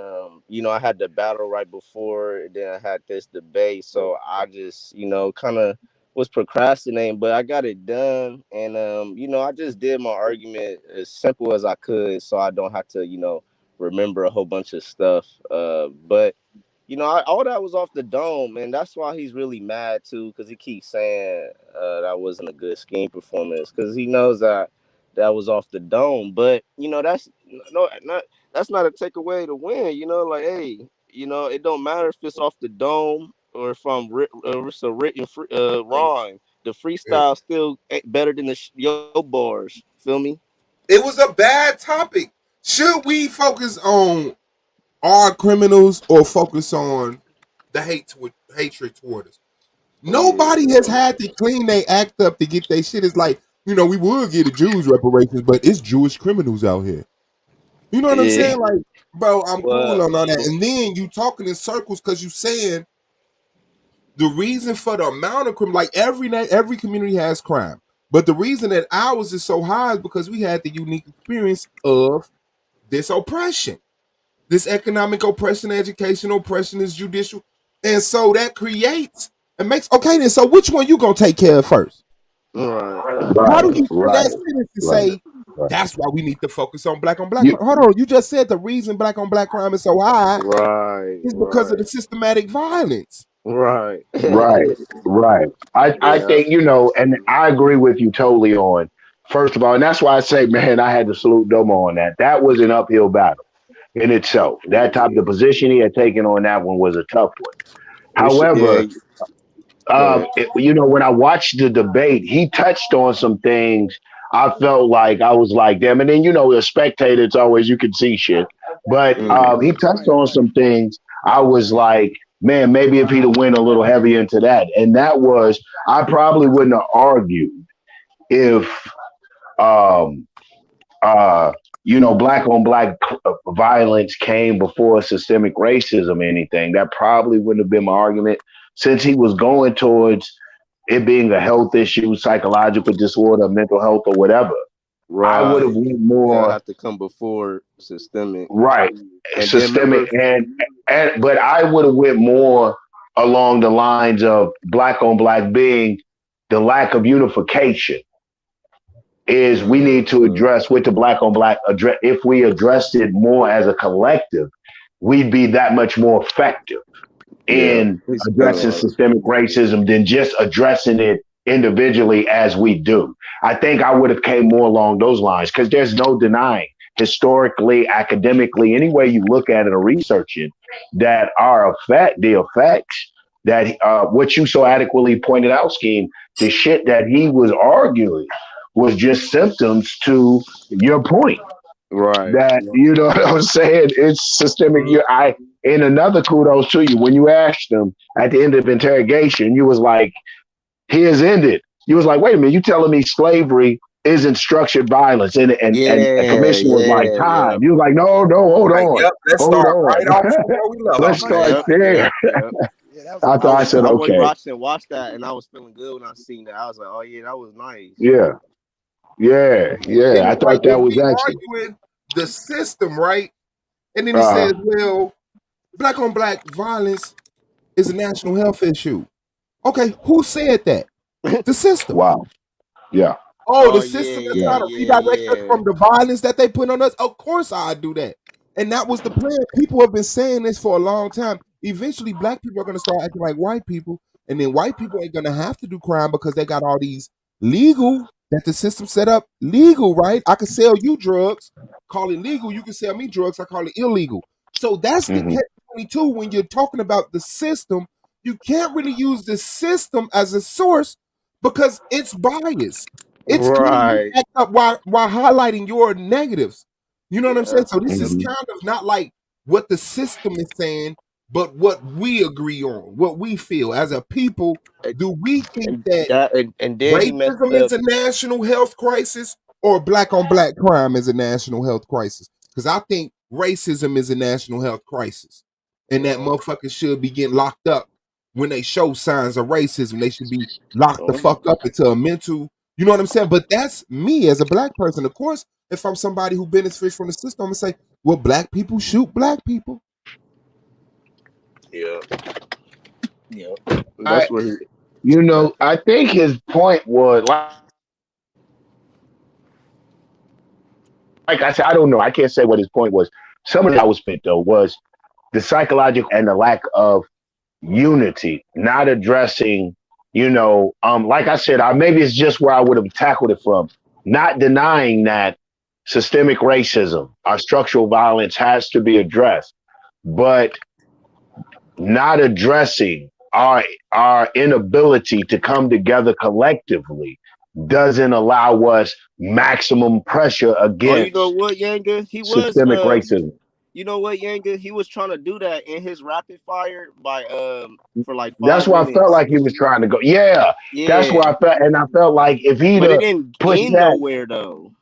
I had the battle right before, then I had this debate, so I just kind of was procrastinating, but I got it done, and I just did my argument as simple as I could, so I don't have to remember a whole bunch of stuff. But all that was off the dome, and that's why he's really mad too, because he keeps saying that wasn't a good scheme performance, because he knows that was off the dome. But that's not that's not a takeaway to win. Like hey, it don't matter if it's off the dome or or it's a written rhyme. The mean? freestyle still ain't better than your bars. Feel me? It was a bad topic. Should we focus on our criminals or focus on the hatred toward us? Nobody has Yeah, had to clean their act up to get their shit. It's like, we would get the Jews reparations, but it's Jewish criminals out here. You know what I'm yeah. saying? Like, bro, I'm cool Well, on all that. And then you talking in circles because you saying the reason for the amount of crime, like every community has crime. But the reason that ours is so high is because we had the unique experience of this oppression, this economic oppression, educational oppression, is judicial. And so that creates and makes okay then. So which one you gonna take care of first? right. How do Right, you turn that right, sentence to right, say right. that's why we need to focus on black You crime? Hold on, you just said the reason black on black crime is so high Right, is because of right, the systematic violence. right. right, right. I Yeah. think, and I agree with you totally on, first of all, and that's why I say, man, I had to salute Domo on that. That was an uphill battle in itself. That type, the position he had taken on that one was a tough one. We should. Yeah. However, Go ahead. when I watched the debate, he touched on some things. I felt like I was like, damn. And then, as a spectator, it's always you can see shit. But Mhm. he touched Right. on some things. I was like, man, maybe if he'd have went a little heavy into that. And that was, I probably wouldn't have argued if um, uh, black on black violence came before systemic racism or anything. That probably wouldn't have been my argument since he was going towards it being a health issue, psychological disorder, mental health, or whatever. I would have Right. went It'll more have to come before systemic, right, and then systemic, remember. and but I would have went more along the lines of black on black being the lack of unification is we need to Mhm. address with the black on black address. If we addressed it more as a collective, we'd be that much more effective Yeah. in He's spinning addressing right. systemic racism than just addressing it individually as we do. I think I would have came more along those lines because there's no denying historically, academically, any way you look at it or research it, that the effects that what you so adequately pointed out, Scheme, the shit that he was arguing was just symptoms to your point. Right. That, you know what I'm saying? It's systemic. And another kudos to you when you asked them at the end of interrogation, you was like, "Here's ended." You was like, "Wait a minute, you telling me slavery isn't structured violence?" And a Yeah, commissioner was like, yeah, "Time." yep. You was like, "No, no, Like, yep, let's hold start on, right off from where we left let's off. Man, start Yep, there." yep, yep. yeah, that was a I thought I nice said, My one. boy okay, Roxton watched that, and I was feeling good when I seen that. I was like, "Oh yeah, that was nice." yeah, yeah, Then yeah. I it's like thought that if was we excellent. arguing the system, right? And then he Uh, says, well, black on black violence is a national health issue. Okay, who said that? The system. wow, yeah, Oh, Oh the yeah, system is yeah. trying yeah, to yeah, redirect us yeah. from the violence that they put on us. Of course, I do that. And that was the plan. People have been saying this for a long time. Eventually, black people are going to start acting like white people, and then white people ain't going to have to do crime because they got all these legal that the system set up legal, right? I can sell you drugs, call it legal. You can sell me drugs, I call it illegal. So that's the Hmm. catch 22 when you're talking about the system. You can't really use the system as a source because it's biased. It's clearly you Right. act up while highlighting your negatives. You know what I'm Yeah. saying? So this is Hmm. kind of not like what the system is saying, but what we agree on, what we feel as a people. Do we think And that that, and then he messed racism is up. a national health crisis or black on black crime is a national health crisis? Because I think racism is a national health crisis. And that motherfucker should be getting locked up when they show signs of racism. They should be locked the fuck up into a mental, you know what I'm saying? But that's me as a black person. Of course, if I'm somebody who benefits from the system, I'm gonna say, well, black people shoot black people. Yeah, yeah. I, That's where he. I think his point was like I said, I don't know. I can't say what his point was. Some of that was spent though was the psychological and the lack of unity, not addressing, like I said, maybe it's just where I would have tackled it from, not denying that systemic racism, our structural violence has to be addressed, but not addressing our inability to come together collectively doesn't allow us maximum pressure Oh, you know against what, Yanga? He was systemic racism. You know what, Yanga? He was trying to do that in his rapid fire by for like That's five why I felt minutes. like he was trying to go. Yeah, that's why Yeah, I felt, and I felt like if he'd but it have didn't pushed end that, nowhere though.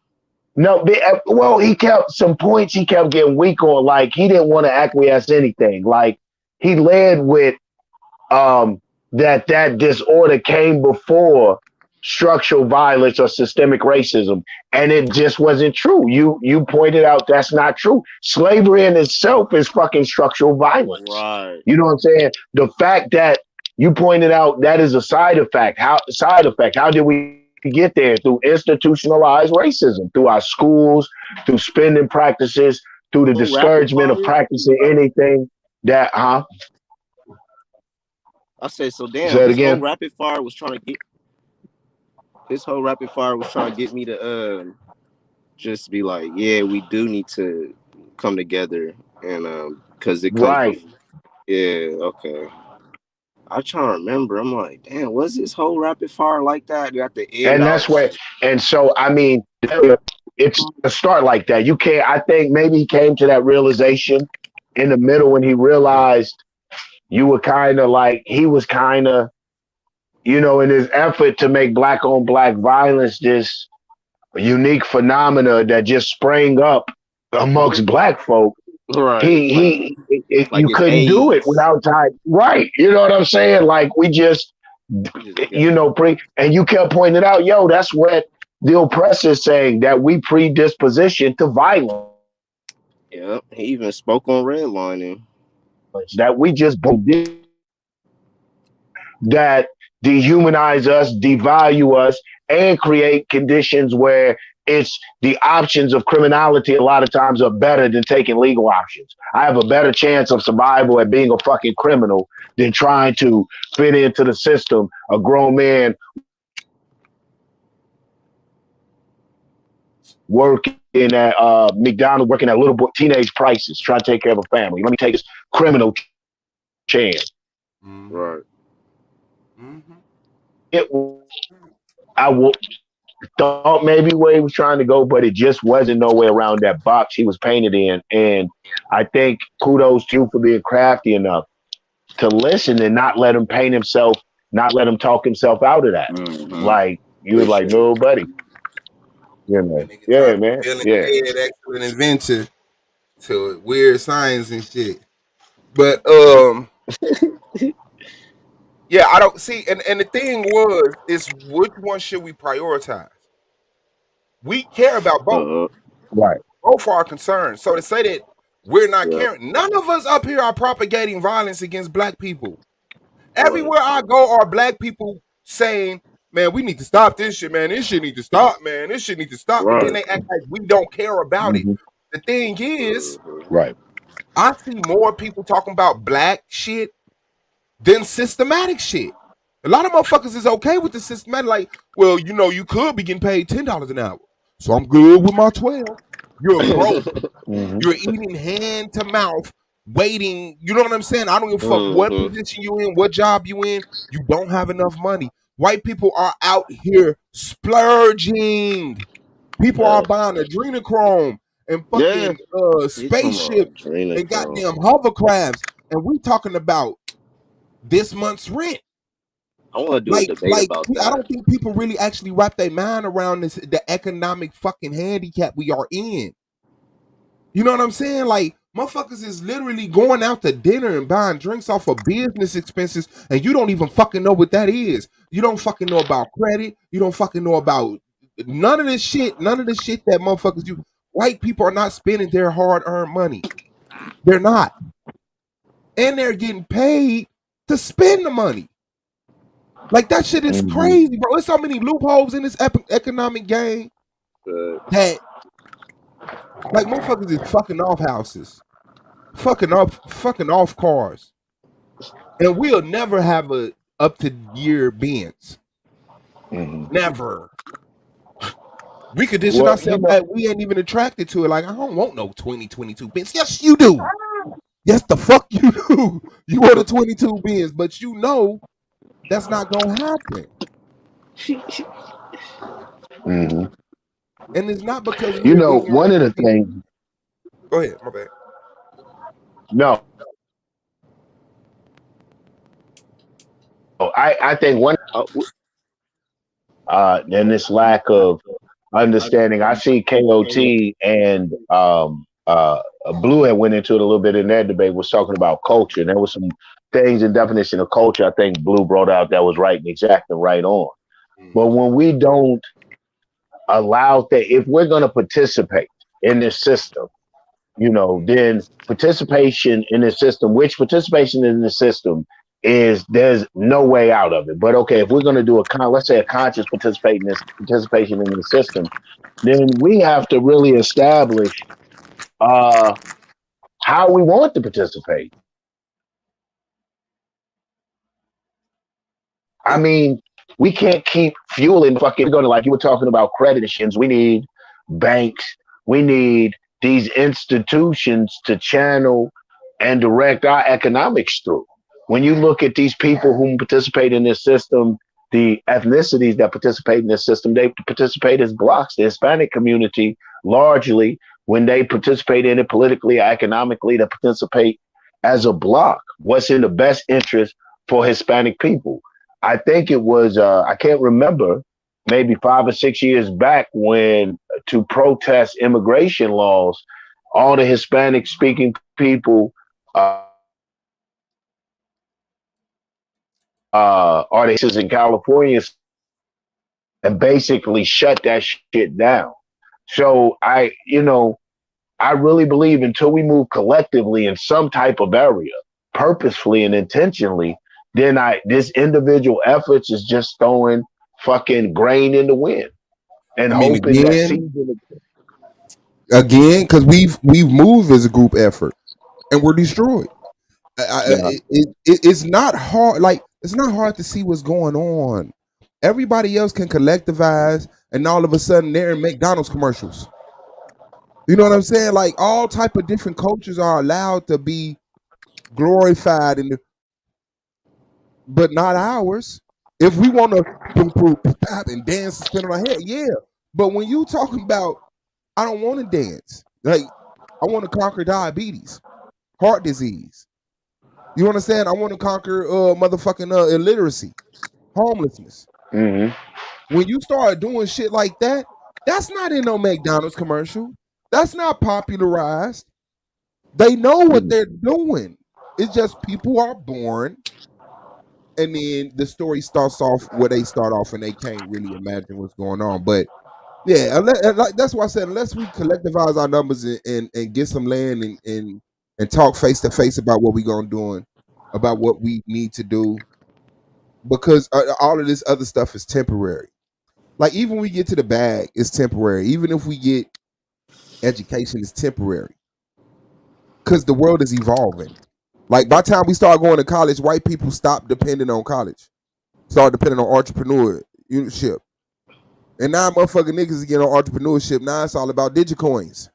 no, well, he kept some points. He kept getting weak on. Like he didn't want to acquiesce anything. Like he led with that disorder came before structural violence or systemic racism, and it just wasn't true. You pointed out that's not true. Slavery in itself is fucking structural violence. Right. You know what I'm saying? The fact that you pointed out that is a side effect. How did we get there? Through institutionalized racism, through our schools, through spending practices, through the Oh, rapid discouragement of fire. practicing anything that I said so. Damn, say it again. his whole rapid fire was trying to get me to just be like, yeah, we do need to come together and because it comes Right. before. Yeah, okay. I trying to remember. I'm like, damn, was this whole rapid fire like that? At the end, And I was that's where, and so, I mean, it's a start like that. You can't, I think maybe he came to that realization in the middle when he realized you were kind of like, he was kind of, in his effort to make black on black violence this unique phenomena that just sprang up amongst black folk. right, You it's couldn't do it AIDS. without time. Right. You know what I'm saying? Like we just, We just got and you kept pointing out, yo, that's what the oppressor is saying, that we predisposition to violence, yeah. He even spoke on redlining. that we just that dehumanize us, devalue us, and create conditions where it's the options of criminality a lot of times are better than taking legal options. I have a better chance of survival at being a fucking criminal than trying to fit into the system, a grown man working at McDonald's, working at little boy, teenage prices, trying to take care of a family. Let me take this criminal chance. Mm-hmm. Right. Mm-hmm. It, I will. thought maybe where he was trying to go, but it just wasn't nowhere around that box he was painted in. And I think kudos to you for being crafty enough to listen and not let him paint himself, not let him talk himself out of that. Like you was like, no, buddy. You know, nigga yeah, turned man, Bill and yeah. Ted Excellent Invention to weird science and shit. But yeah, I don't see. And the thing is which one should we prioritize? We care about both. Right. Both are concerned. So to say that we're not caring, none of us up here are propagating violence against black people. Everywhere I go are black people saying, man, we need to stop this shit, man. This shit need to stop, man. This shit need to stop. But then they act like we don't care about it. Mm-hmm. The thing is, Right. I see more people talking about black shit than systematic shit. A lot of motherfuckers is okay with the systematic, like, well, you know, you could be getting paid $10 an hour. So I'm good with my 12. You're broke. Mm-hmm. You're eating hand to mouth, waiting. You know what I'm saying? I don't give a fuck what position you in, what job you in. You don't have enough money. White people are out here splurging. People are buying adrenochrome and fucking spaceships and goddamn hovercrafts. And we talking about this month's rent. I want to do a debate about that. I don't think people really actually wrap their mind around the economic fucking handicap we are in. You know what I'm saying? Like, motherfuckers is literally going out to dinner and buying drinks off of business expenses, and you don't even fucking know what that is. You don't fucking know about credit. You don't fucking know about none of this shit. None of the shit that motherfuckers do. White people are not spending their hard-earned money. They're not. And they're getting paid to spend the money. Like, that shit is crazy, bro. There's so many loopholes in this economic game that, like, motherfuckers is fucking off houses, fucking off cars, and we'll never have a up to year Benz. Never. We condition ourselves that we ain't even attracted to it. Like, I don't want no 2022 Benz. Yes, you do. Yes, the fuck you do. You want a 22 Benz, but you know that's not gonna happen. And it's not because you know, one of the things. Go ahead, my bad. No, I think one. Then this lack of understanding. I see KOT and Blue had went into it a little bit in their debate. Was talking about culture. And there was some things in definition of culture. I think Blue brought out that was right and exact and right on. But when we don't allow that, if we're going to participate in this system, you know, then participation in the system, which participation in the system is, there's no way out of it. But okay, if we're going to do let's say a conscious participation in the system, then we have to really establish how we want to participate. I mean, we can't keep fueling fucking going to, like you were talking about credit machines. We need banks. We need these institutions to channel and direct our economics through. When you look at these people who participate in this system, the ethnicities that participate in this system, they participate as blocks. The Hispanic community, largely, when they participate in it politically or economically, they participate as a block. What's in the best interest for Hispanic people? I think it was, I can't remember, maybe 5 or 6 years back when, to protest immigration laws, all the Hispanic speaking people are they in California and basically shut that shit down. So I really believe until we move collectively in some type of area, purposefully and intentionally, then this individual efforts is just throwing fucking grain in the wind and hoping that season again, because we've moved as a group effort and we're destroyed. It's not hard. Like, it's not hard to see what's going on. Everybody else can collectivize, and all of a sudden they're in McDonald's commercials. You know what I'm saying? Like, all type of different cultures are allowed to be glorified, but not ours. If we want to pop and dance and spin on our head, yeah. But when you talking about, I don't want to dance. Like, I want to conquer diabetes, heart disease. You understand? I want to conquer motherfucking illiteracy, homelessness. Mm-hmm. When you start doing shit like that, that's not in no McDonald's commercial. That's not popularized. They know what they're doing. It's just people are born, and then the story starts off where they start off, and they can't really imagine what's going on. But yeah, that's why I said unless we collectivize our numbers and get some land and talk face to face about what we're gonna do, about what we need to do, because all of this other stuff is temporary. Like even when we get to the bag, it's temporary. Even if we get education, it's temporary because the world is evolving. Like by the time we start going to college, white people stop depending on college, start depending on entrepreneurship. And now motherfucking niggas is getting on entrepreneurship. Now it's all about digicoins.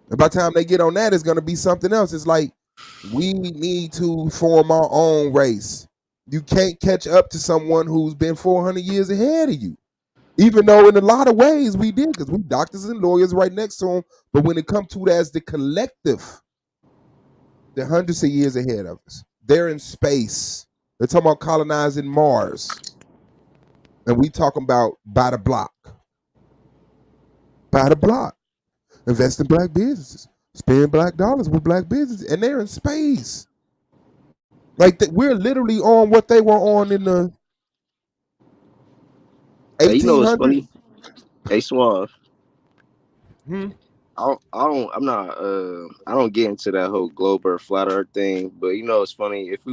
And by the time they get on that, it's gonna be something else. It's like we need to form our own race. You can't catch up to someone who's been 400 years ahead of you. Even though in a lot of ways we did, because we doctors and lawyers right next to them. But when it comes to it as the collective, they're hundreds of years ahead of us. They're in space. They're talking about colonizing Mars. And we talking about by the block. By the block. Invest in black businesses. Spend black dollars with black businesses. And they're in space. Like we're literally on what they were on in the Hey, you know what's 1800s. funny? Hey, Suave. Hmm? I don't get into that whole globe or flat earth thing, but you know it's funny if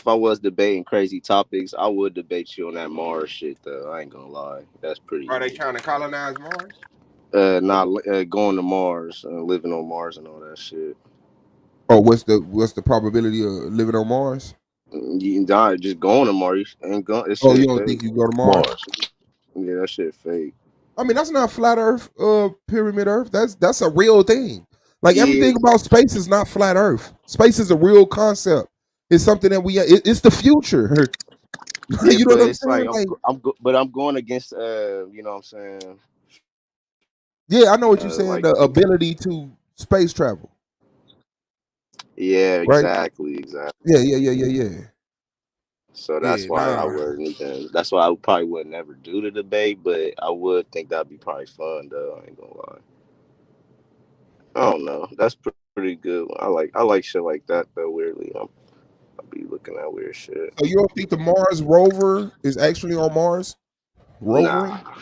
I was debating crazy topics, I would debate you on that Mars shit though. I ain't gonna lie, that's pretty. Are they trying to colonize Mars? Not going to Mars, living on Mars and all that shit. Oh, what's the probability of living on Mars? You die just going to Mars and go. This Oh, you shit don't fake. think you go to Mars? Mars. Yeah, that shit fake. I mean, that's not flat Earth, pyramid Earth. That's a real thing. Like Yeah, everything about space is not flat Earth. Space is a real concept. It's something that it's the future. yeah, You know but what I'm it's like saying? Like, but I'm going against you know what I'm saying. yeah, I know what you're saying. Like The ability to space travel, yeah, right? exactly. Yeah. So that's Yeah, why I nah. wouldn't even. That's why I probably would never do the debate, but I would think that'd be probably fun though. I ain't gonna lie. I don't know. That's pretty good. I like shit like that though. Weirdly, I'll be looking at weird shit. So you don't think the Mars rover is actually on Mars? Rovering? Nah.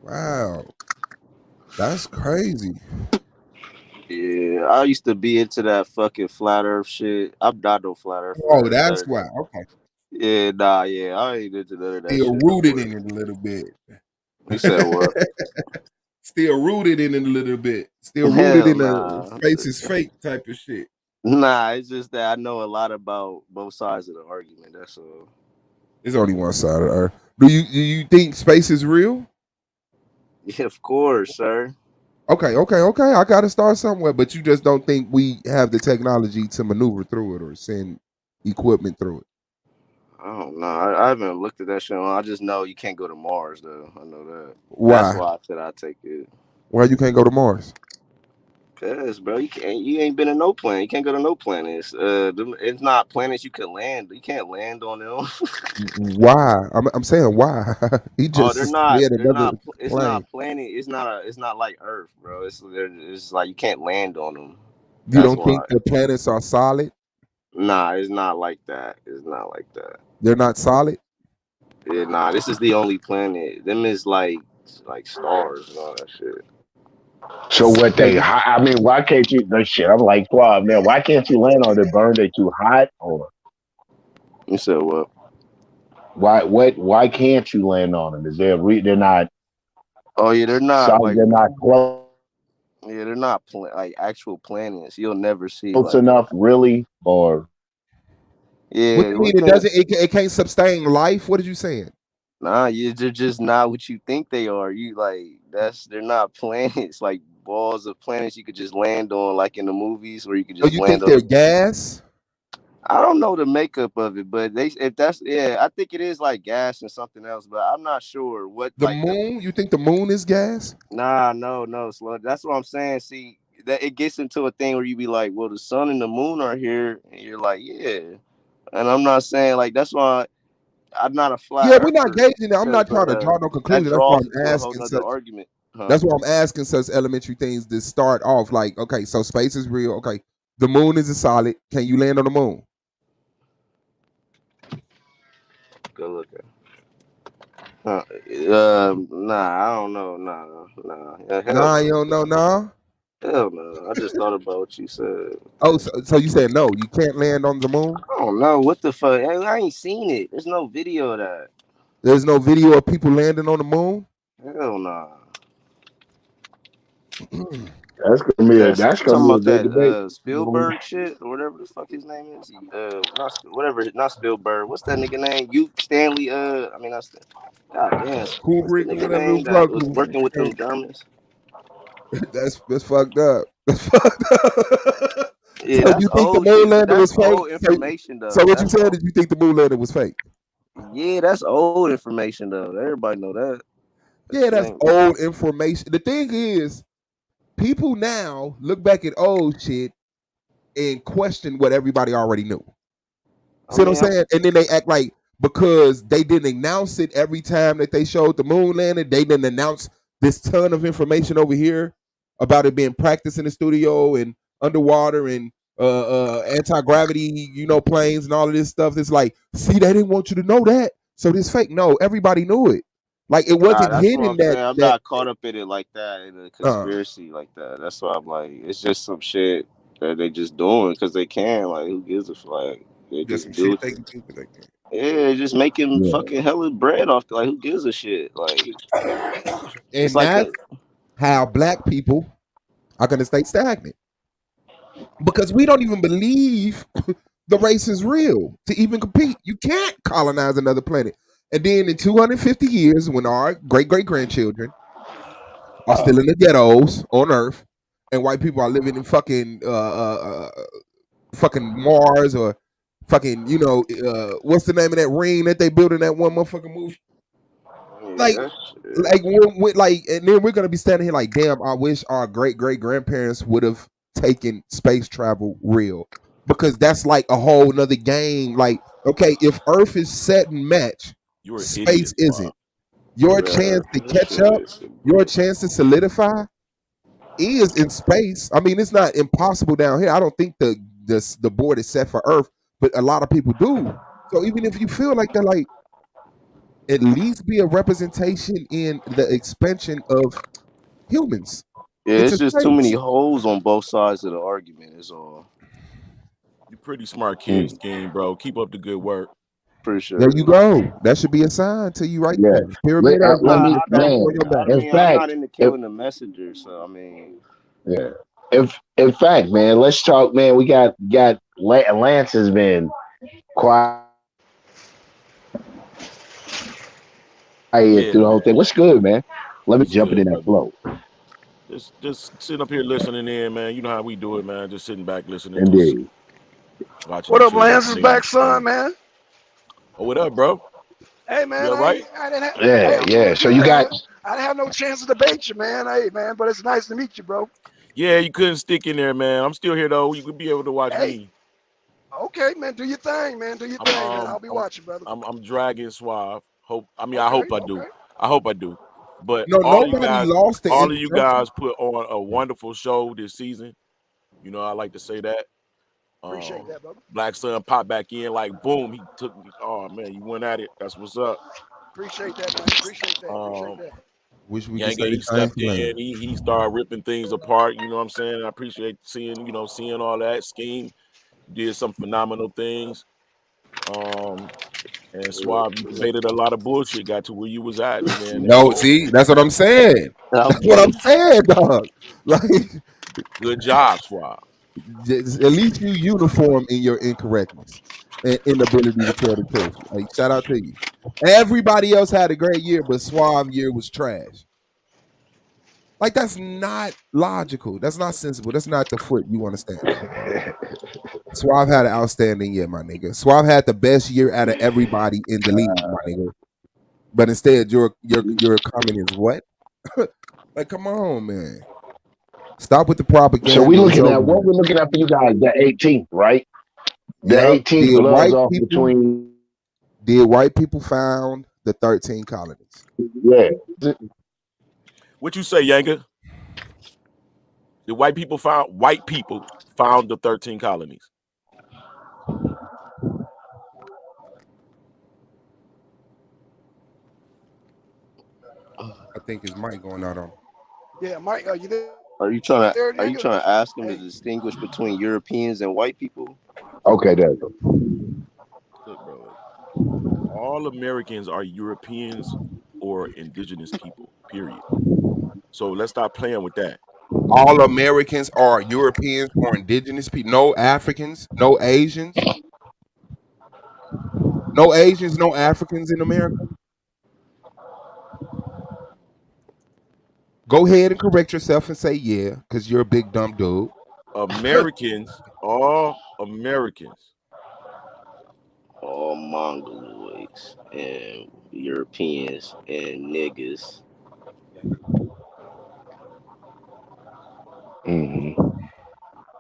Wow, that's crazy. Yeah, I used to be into that fucking flat Earth shit. I'm not no flat Oh, Earther. that's why. Okay. Yeah, nah, yeah, I ain't into none of that Still shit no rooted more. in it a little bit. You said what? Still rooted in it a little bit. Still rooted Hell in the nah. space is fake type of shit. Nah, it's just that I know a lot about both sides of the argument. That's all. There's only one side of the Earth. Do you think space is real? Yeah, of course, sir. Okay. I got to start somewhere, but you just don't think we have the technology to maneuver through it or send equipment through it. I don't know. I haven't looked at that shit. I just know you can't go to Mars, though. I know that. That's Why? why I said I take it. Why you can't go to Mars? Cause, bro, you can't. You ain't been to no planet. You can't go to no planets. It's not planets you can land. You can't land on them. Why? I'm saying why. He Oh, just they're not. said They're another not. It's plane. not planet. It's not a. It's not like Earth, bro. It's like you can't land on them. You That's don't think why. the planets are solid? Nah, it's not like that. It's not like that. They're not solid. Yeah, nah. This is the only planet. Them is like stars and all that shit. So what they? I mean, why can't you? The shit. I'm like, wow, man. Why can't you land on the burn? They too hot, or You said what? why? What? Why can't you land on them? Is there? They're not Oh yeah, they're not solid. like They're not close yeah, they're not like actual planets. You'll never see like enough, really, or What yeah. you What mean? It can doesn't. It can't sustain life. What did you saying? nah? They're just not what you think they are. You like they're not planets like balls of planets you could just land on like in the movies where you could Oh, just you land think on. they're gas? I don't know the makeup of it, but if that's I think it is like gas and something else, but I'm not sure what The like moon? You think the moon is gas? Nah, no, slow. That's what I'm saying. See, that it gets into a thing where you be like, well, the sun and the moon are here, and you're like, yeah. And I'm not saying like that's why I'm not a flat Yeah, we're not earther gauging it. I'm because not trying to draw no that conclusion. That's why draws I'm into a whole asking nother such. argument, huh? That's why I'm asking such elementary things to start off. Like, okay, so space is real. Okay, the moon is a solid. Can you land on the moon? Go look at. Nah, I don't know. Nah. Hell Nah, no. you don't know, nah. Hell no. I just thought about what you said. Oh, so you said no, you can't land on the moon? I don't know what the fuck. I ain't seen it. There's no video of that. There's no video of people landing on the moon? Hell nah. That's That's you gonna talking be a about good that debate. Spielberg shit or whatever the fuck his name is. Not Spielberg. What's that nigga name? You Stanley. I mean not Stanley. God damn. What's the Kubrick or nigga whatever name the that fuck. was working with them Germans? That's fucked up. That's fucked up. Yeah, So that's you think the old moon shit, but landing that's was fake? old information So though. what you said is you think the moon landing was fake? Yeah, that's old information though. Everybody know that. That Yeah, shit that's ain't. old information. The thing is, people now look back at old shit and question what everybody already knew. I See what I'm mean, saying? And then they act like because they didn't announce it every time that they showed the moon landing, they didn't announce this ton of information over here about it being practiced in the studio and underwater and anti-gravity, planes and all of this stuff. It's like, see, they didn't want you to know that. So this fake. No, everybody knew it. Like it wasn't that's what I'm hidden that saying. I'm that not caught up in it like that in a uh conspiracy like that. That's why I'm like, it's just some shit that they just doing because they can. Like, who gives a fuck? They there's just some do shit it. they can do that they Yeah, just making Yeah. fucking hella bread off. Like, who gives a shit? Like, can. it's And like that's how black people are gonna stay stagnant. Because we don't even believe the race is real to even compete. You can't colonize another planet. And then in 250 years, when our great great grandchildren are still in the ghettos on Earth, and white people are living in fucking Mars or fucking what's the name of that ring that they built in that one motherfucking movie? yeah, Like that shit. and then we're gonna be standing here like, damn, I wish our great great grandparents would have taken space travel real, because that's like a whole nother game. Like, okay, if Earth is set and match, You're an space idiot, isn't. Swab. Your Bruh, chance to that catch shit up, is some your bullshit. chance to solidify is in space. I mean, it's not impossible down here. I don't think the board is set for Earth, but a lot of people do. So even if you feel like they're like, at least be a representation in the expansion of humans Yeah, into it's just too many space. holes on both sides of the argument. Is all. You pretty smart kid, Mm. Scheme, bro. Keep up the good work. Pretty There sure. you go. That should be a sign to you right Yeah. there. Pyramid I'm Earth, Let that not. me, means I thank don't. you man. on your back. I In mean, I'm not fact, into if killing the messenger. So I mean, yeah, if in fact, man, let's talk, man. We got Lance has been quiet through Yeah, the whole thing. man. What's good, man? Let me What's jumping in good, that brother? flow. Just sitting up here listening in, man. You know how we do it, man. Just sitting back, listening, just Indeed. watching what the up, children Lance is play and back, stuff. son, man. Oh, what up, bro? Hey, You man, all right? I didn't have. Hey, Yeah, I'm yeah. doing So good. you got I didn't have no chance to debate you, man. Hey, man, but it's nice to meet you, bro. Yeah, you couldn't stick in there, man. I'm still here though. You could be able to watch Hey, me. okay, man, do your thing, man. Do your I'm thing, man. I'll be watching, brother. I'm dragging Suave. I Okay, hope I do. okay. I hope I do. But No, nobody lost the all of you introduction. guys put on a wonderful show this season. You know, I like to say that. Appreciate that, brother. Black Sun popped back in like boom. He took me. Oh man, you went at it. That's what's up. Appreciate that, man. Appreciate that. Appreciate Um, that. Wish we could Yang say the he same stepped for in. Lance. He started ripping things apart. You know what I'm saying? I appreciate seeing all that scheme. Did some phenomenal things. And Suave, you debated a lot of bullshit. Got to where you was at, nigga. And No, see, that's what I'm saying. I'm That's what I'm kidding. saying, dog. Like, good job, Suave. at least you uniform in your incorrectness and inability to tell the truth. Like, shout out to you. Everybody else had a great year, but Suave year was trash. Like, that's not logical. That's not sensible. That's not the foot you want to stand on, bro. Suave had an outstanding year, my nigga. Suave had the best year out of everybody in the league, my nigga. But instead, your comment is what? Like, come on, man. Stop with the So we propaganda. It's looking over at what with. we're looking at for you guys, the 18th, right? The Yep. 18th gloves off between. Did white people found the 13 colonies? Yeah. What you say, Yanga? The white people found the 13 colonies. I think his mic going out on. Yeah, Mike, are you there? Are you trying There, to nigga? ask him to distinguish between Europeans and white people? Okay, there you go. Look, bro. All Americans are Europeans or indigenous people, period. So let's stop playing with that. All Americans are Europeans or indigenous people. No Africans, no Asians. No Asians, no Africans in America. Go ahead and correct yourself and say yeah, because you're a big dumb dude. Americans, all Americans. All Mongoloids and Europeans and niggas.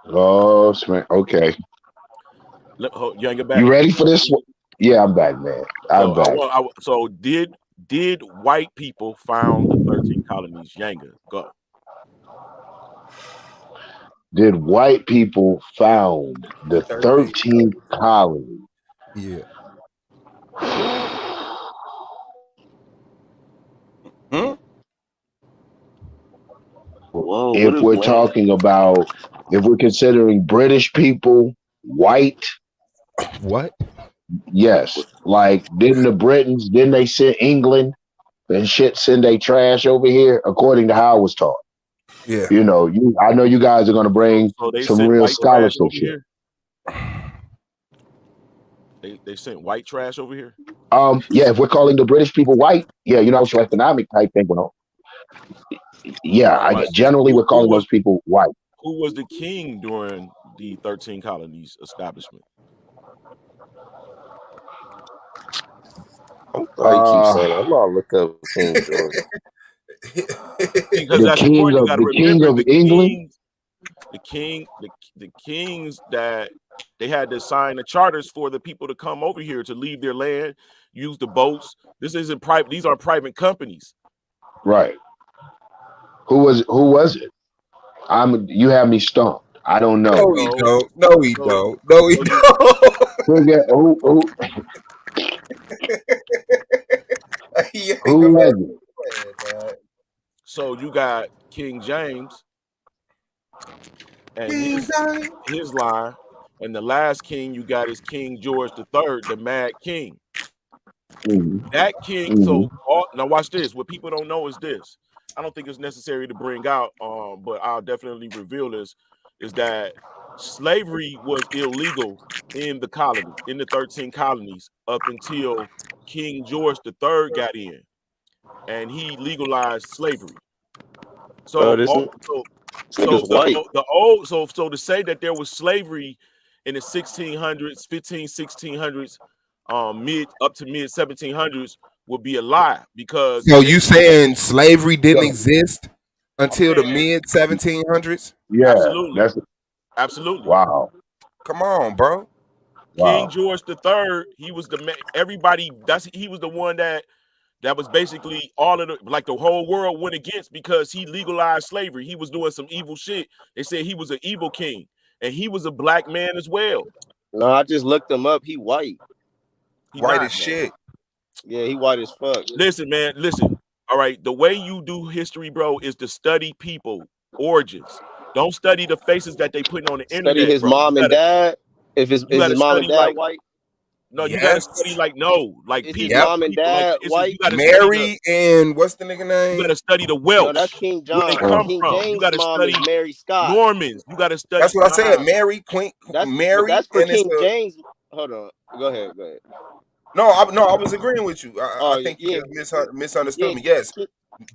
Oh, okay. You ain't get back. You ready for this one? Yeah, I'm back, man. I'm back. So did white people found the 13 colonies? Yanga, go. Did white people found the 13th colony? Yeah. Whoa, If we're talking about, if we're considering British people white, what? Yes. Like, didn't they send England and shit, send they trash over here, according to how I was taught? Yeah. You know, I know you guys are gonna bring they some sent real white trash scholarship over shit. Here? They sent white trash over here? Yeah, if we're calling the British people white, yeah, social economic type thing, yeah, Right. generally we're calling those people white. Who was the king during the 13 colonies establishment? Why you keep saying that? I'm gonna look up King George. Because that's important. You got to remember the kings that they had to sign the charters for the people to come over here to leave their land, use the boats. This isn't private. These are private companies. Right. Who was it? You have me stumped. I don't know. No, he don't. No, he don't. No, he don't. Who was it? So you got King James and his line, and the last king you got is King George III, the Mad King. That king. So now watch this. What people don't know is this. I don't think it's necessary to bring out, but I'll definitely reveal this, is that slavery was illegal in the colony, in the 13 colonies, up until King George III got in and he legalized slavery. So, so to say that there was slavery in the 1600s, 1600s, mid to mid 1700s would be a lie, because so you saying slavery didn't exist until the mid 1700s? Yeah, absolutely. Wow. Come on, bro. King George III, he was the man. He was the one that was basically all of the whole world went against, because he legalized slavery. He was doing some evil shit. They said he was an evil king, and he was a black man as well. No, I just looked him up. He white. He white as shit. Yeah, he white as fuck. Listen, man, listen. All right, the way you do history, bro, is to study people origins. Don't study the faces that they putting on the internet. Study his mom and dad. If his mom and dad white. No, you gotta study is his mom and dad white? Mary and what's the nigga name? You gotta study the Welsh. No, that's King John. Where they come King from. James' You gotta mom study is Mary Scott. Normans. You gotta study. That's what I said. Mary, Queen, Mary. That's for King James. Hold on. Go ahead. No, I was agreeing with you. I think you just misunderstood me. Yes,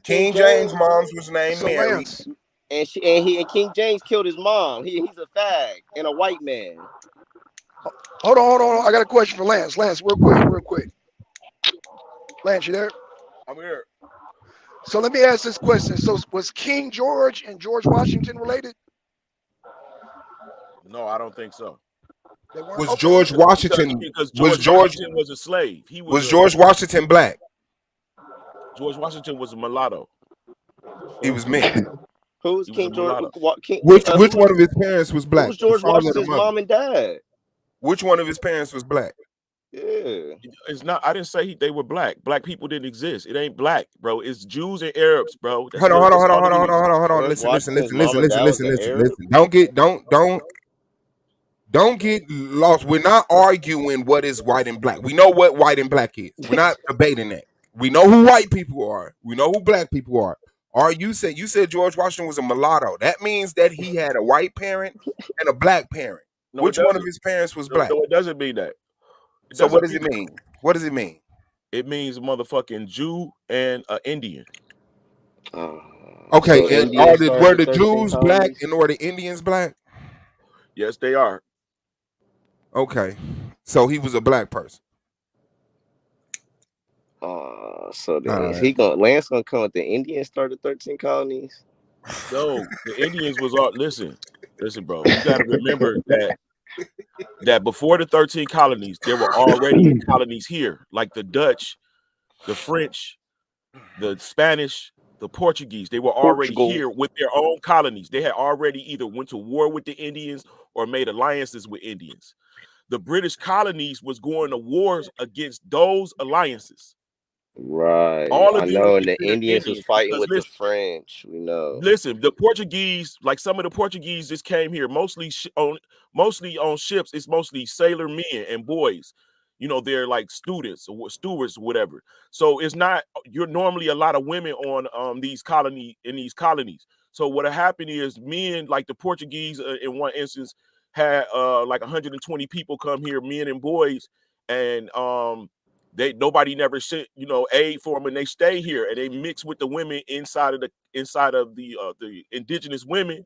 King James' mom's was named Mary, and King James killed his mom. He's a fag and a white man. Hold on. I got a question for Lance. Lance, real quick. Lance, you there? I'm here. So let me ask this question. So was King George and George Washington related? No, I don't think so. They weren't. Was Okay. George Washington Because was George Washington was a slave. He was George Washington black? George Washington was a mulatto. He was mixed. Who's He was a King George? mulatto. Which one of his parents was black? Who's George The father or the Washington's mother? mom and dad? Which one of his parents was black? Yeah. It's not. I didn't say they were black. Black people didn't exist. It ain't black, bro. It's Jews and Arabs, bro. Hold on. George Listen. Washington's mom and dad was an Arab? Don't get lost. We're not arguing what is white and black. We know what white and black is. We're not debating that. We know who white people are. We know who black people are. You said George Washington was a mulatto. That means that he had a white parent and a black parent. No, Which one of his parents was black? No, it doesn't mean that. So what does it mean? What does it mean? It means a motherfucking Jew and an Indian. Okay, So and were the Jews black and were the Indians black? Yes, they are. Okay, so he was a black person. So then is he Lance gonna come with the Indians started 13 colonies? No, the Indians was all listen, bro. You got to remember that before the 13 colonies, there were already colonies here, like the Dutch, the French, the Spanish, the Portuguese. They were already here with their own colonies. They had already either went to war with the Indians or made alliances with Indians. The British colonies was going to wars against those alliances. Right. All of I these know, and the Indians was fighting with the French. We know. Listen, the Portuguese, like some of the Portuguese just came here, mostly on ships. It's mostly sailor men and boys. You know, they're like students or stewards, whatever. So it's not. You're normally a lot of women on these colonies. So what happened is men like the Portuguese in one instance had like 120 people come here, men and boys, and nobody never sent aid for them, and they stay here and they mix with the women inside of the indigenous women,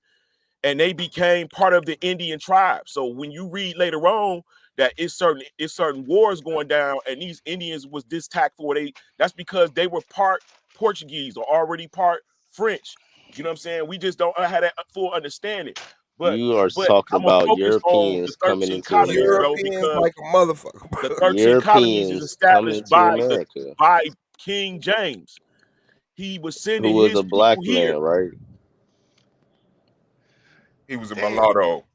and they became part of the Indian tribe. So when you read later on that it's certain wars going down and these Indians was this tactful, that's because they were part Portuguese or already part French. You know what I'm saying? We just don't have that full understanding. But you are but talking I'm gonna about focus on Europeans the coming 13 into colonies, America. bro, because like a motherfucker. the 13 colonies is established by King James. He was sending who was his a black people man, here. right? He was a mulatto.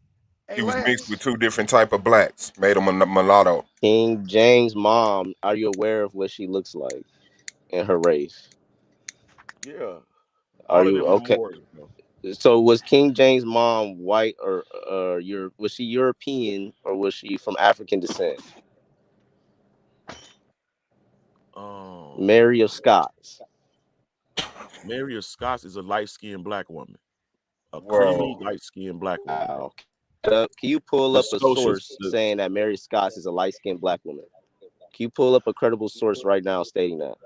He was mixed with two different type of blacks, made him a mulatto. King James' mom, are you aware of what she looks like and her race? Yeah. Are you okay? So was King James' mom white or was she European or was she from African descent? Mary of Scots. Mary of Scots is a light-skinned black woman. A creamy, light-skinned black woman. Can you pull up a source saying that Mary Scots is a light-skinned black woman? Can you pull up a credible source right now stating that?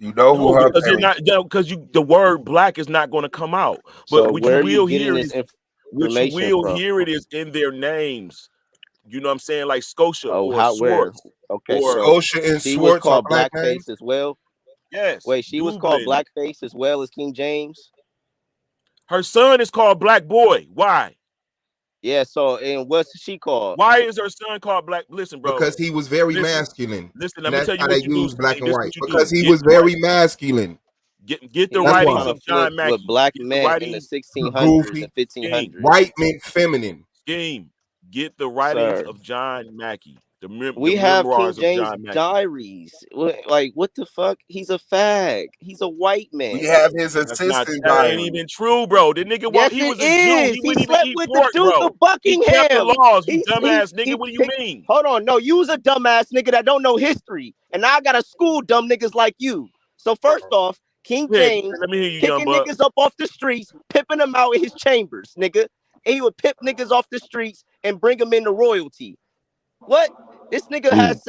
You know who her because you're not, because the word black is not going to come out. But So what where you will are you getting hear this information from? Hear it is in their names. You know what I'm saying? Like Scotia or Swartz. Okay, or Scotia and she Swartz was called blackface blackface as well. Yes. Wait, she was called blackface as well as King James. Her son is called Black Boy. Why? Yeah. So, and what's she called? Why is her son called Black? Listen, bro. Because he was very masculine. Listen, let me tell you what what you use do. black and white. Because he was very masculine. Get the writings of John Mackey. What black men in the 1600s and 1500s. White meant feminine. Scheme. Get the writings of John Mackey. We have King James diaries. Like, what the fuck? He's a fag. He's a white man. We have his assistant that ain't even true, bro. The nigga, he was a Jew. He wouldn't even eat pork, the Duke of Buckingham. He kept the laws, you dumbass nigga. What do you mean? Hold on. No, you was a dumbass nigga that don't know history. And now I got to school dumb niggas like you. So first off, King James let me hear you, picking niggas up off the streets, pipping them out in his chambers, nigga. And he would pip niggas off the streets and bring them into royalty. What? This nigga has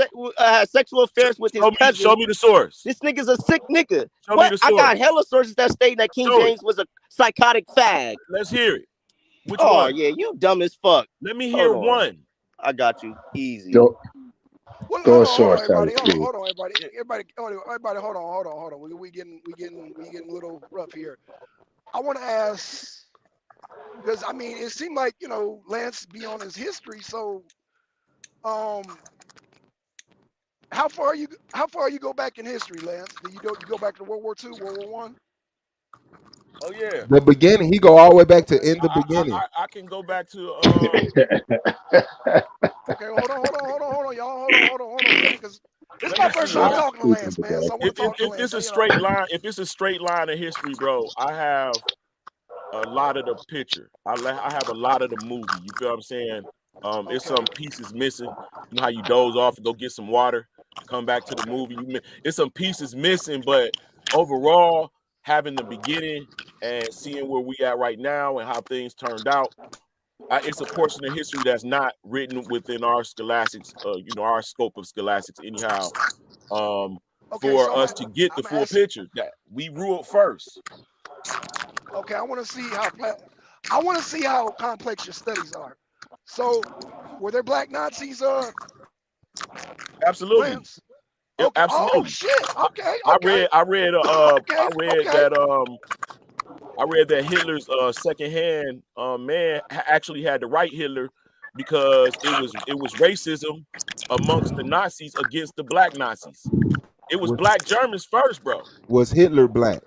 sexual affairs with his cousin. Show me the source. This nigga's a sick nigga. Show me the source. I got hella sources that state that King James was a psychotic fag. Let's hear it. Which one? Oh, yeah, you dumb as fuck. Let me hear one. I got you. Easy. Throw, Well, throw a hold on, source at everybody. it, Hold on, too. hold on, everybody. Everybody, hold on. We getting a little rough here. I want to ask because I mean, it seemed like Lance be on his history. So, how far you go back in history, Lance? Do you go back to World War II, World War One? Oh yeah. The beginning, he go all the way back to Okay. in the beginning. I can go back to Okay. Hold on, y'all. Hold on a minute, because this is let my me first see. time talking to Lance, man. So I want If to talk to if Lance. it's a straight line, if it's a straight line of history, bro, I have a lot of the picture. I have a lot of the movie. You feel what I'm saying? It's Okay. some pieces missing. You know how you doze off and go get some water, come back to the movie. It's some pieces missing, but overall, having the beginning and seeing where we at right now and how things turned out, it's a portion of history that's not written within our scholastics, our scope of scholastics anyhow. Okay. So For us to get the I'm full asking. picture, that we ruled first. Okay. I want to see how complex your studies are. So, were there black Nazis, Absolutely. Lance? Yeah, Okay. Oh absolutely. shit. Okay. I Okay. read I read Okay. Okay. I read that Hitler's secondhand man actually had to write Hitler because it was racism amongst the Nazis against the black Nazis. It was Was, black Germans first, bro. was Hitler black?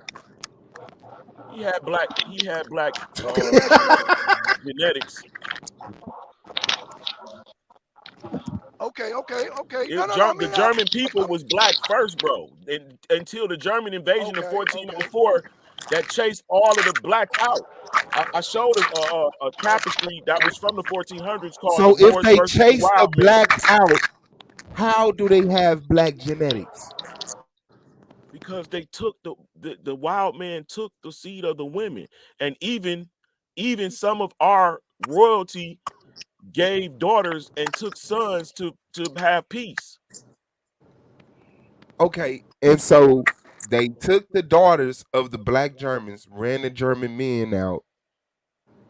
He had black Okay. Let me ask you. genetics. Okay. Okay. Okay. No. No. No. I The mean. German people was black first, bro. Until the German invasion of Okay. Okay. 1404 that chased all of the blacks out. I showed a tapestry that was from the 1400s called "The So if Moors they versus the chase the Wild Men," blacks out, how do they have black genetics? because they took the wild men took the seed of the women, and even some of our royalty gave daughters and took sons to have peace. Okay, and so they took the daughters of the black Germans, ran the German men out,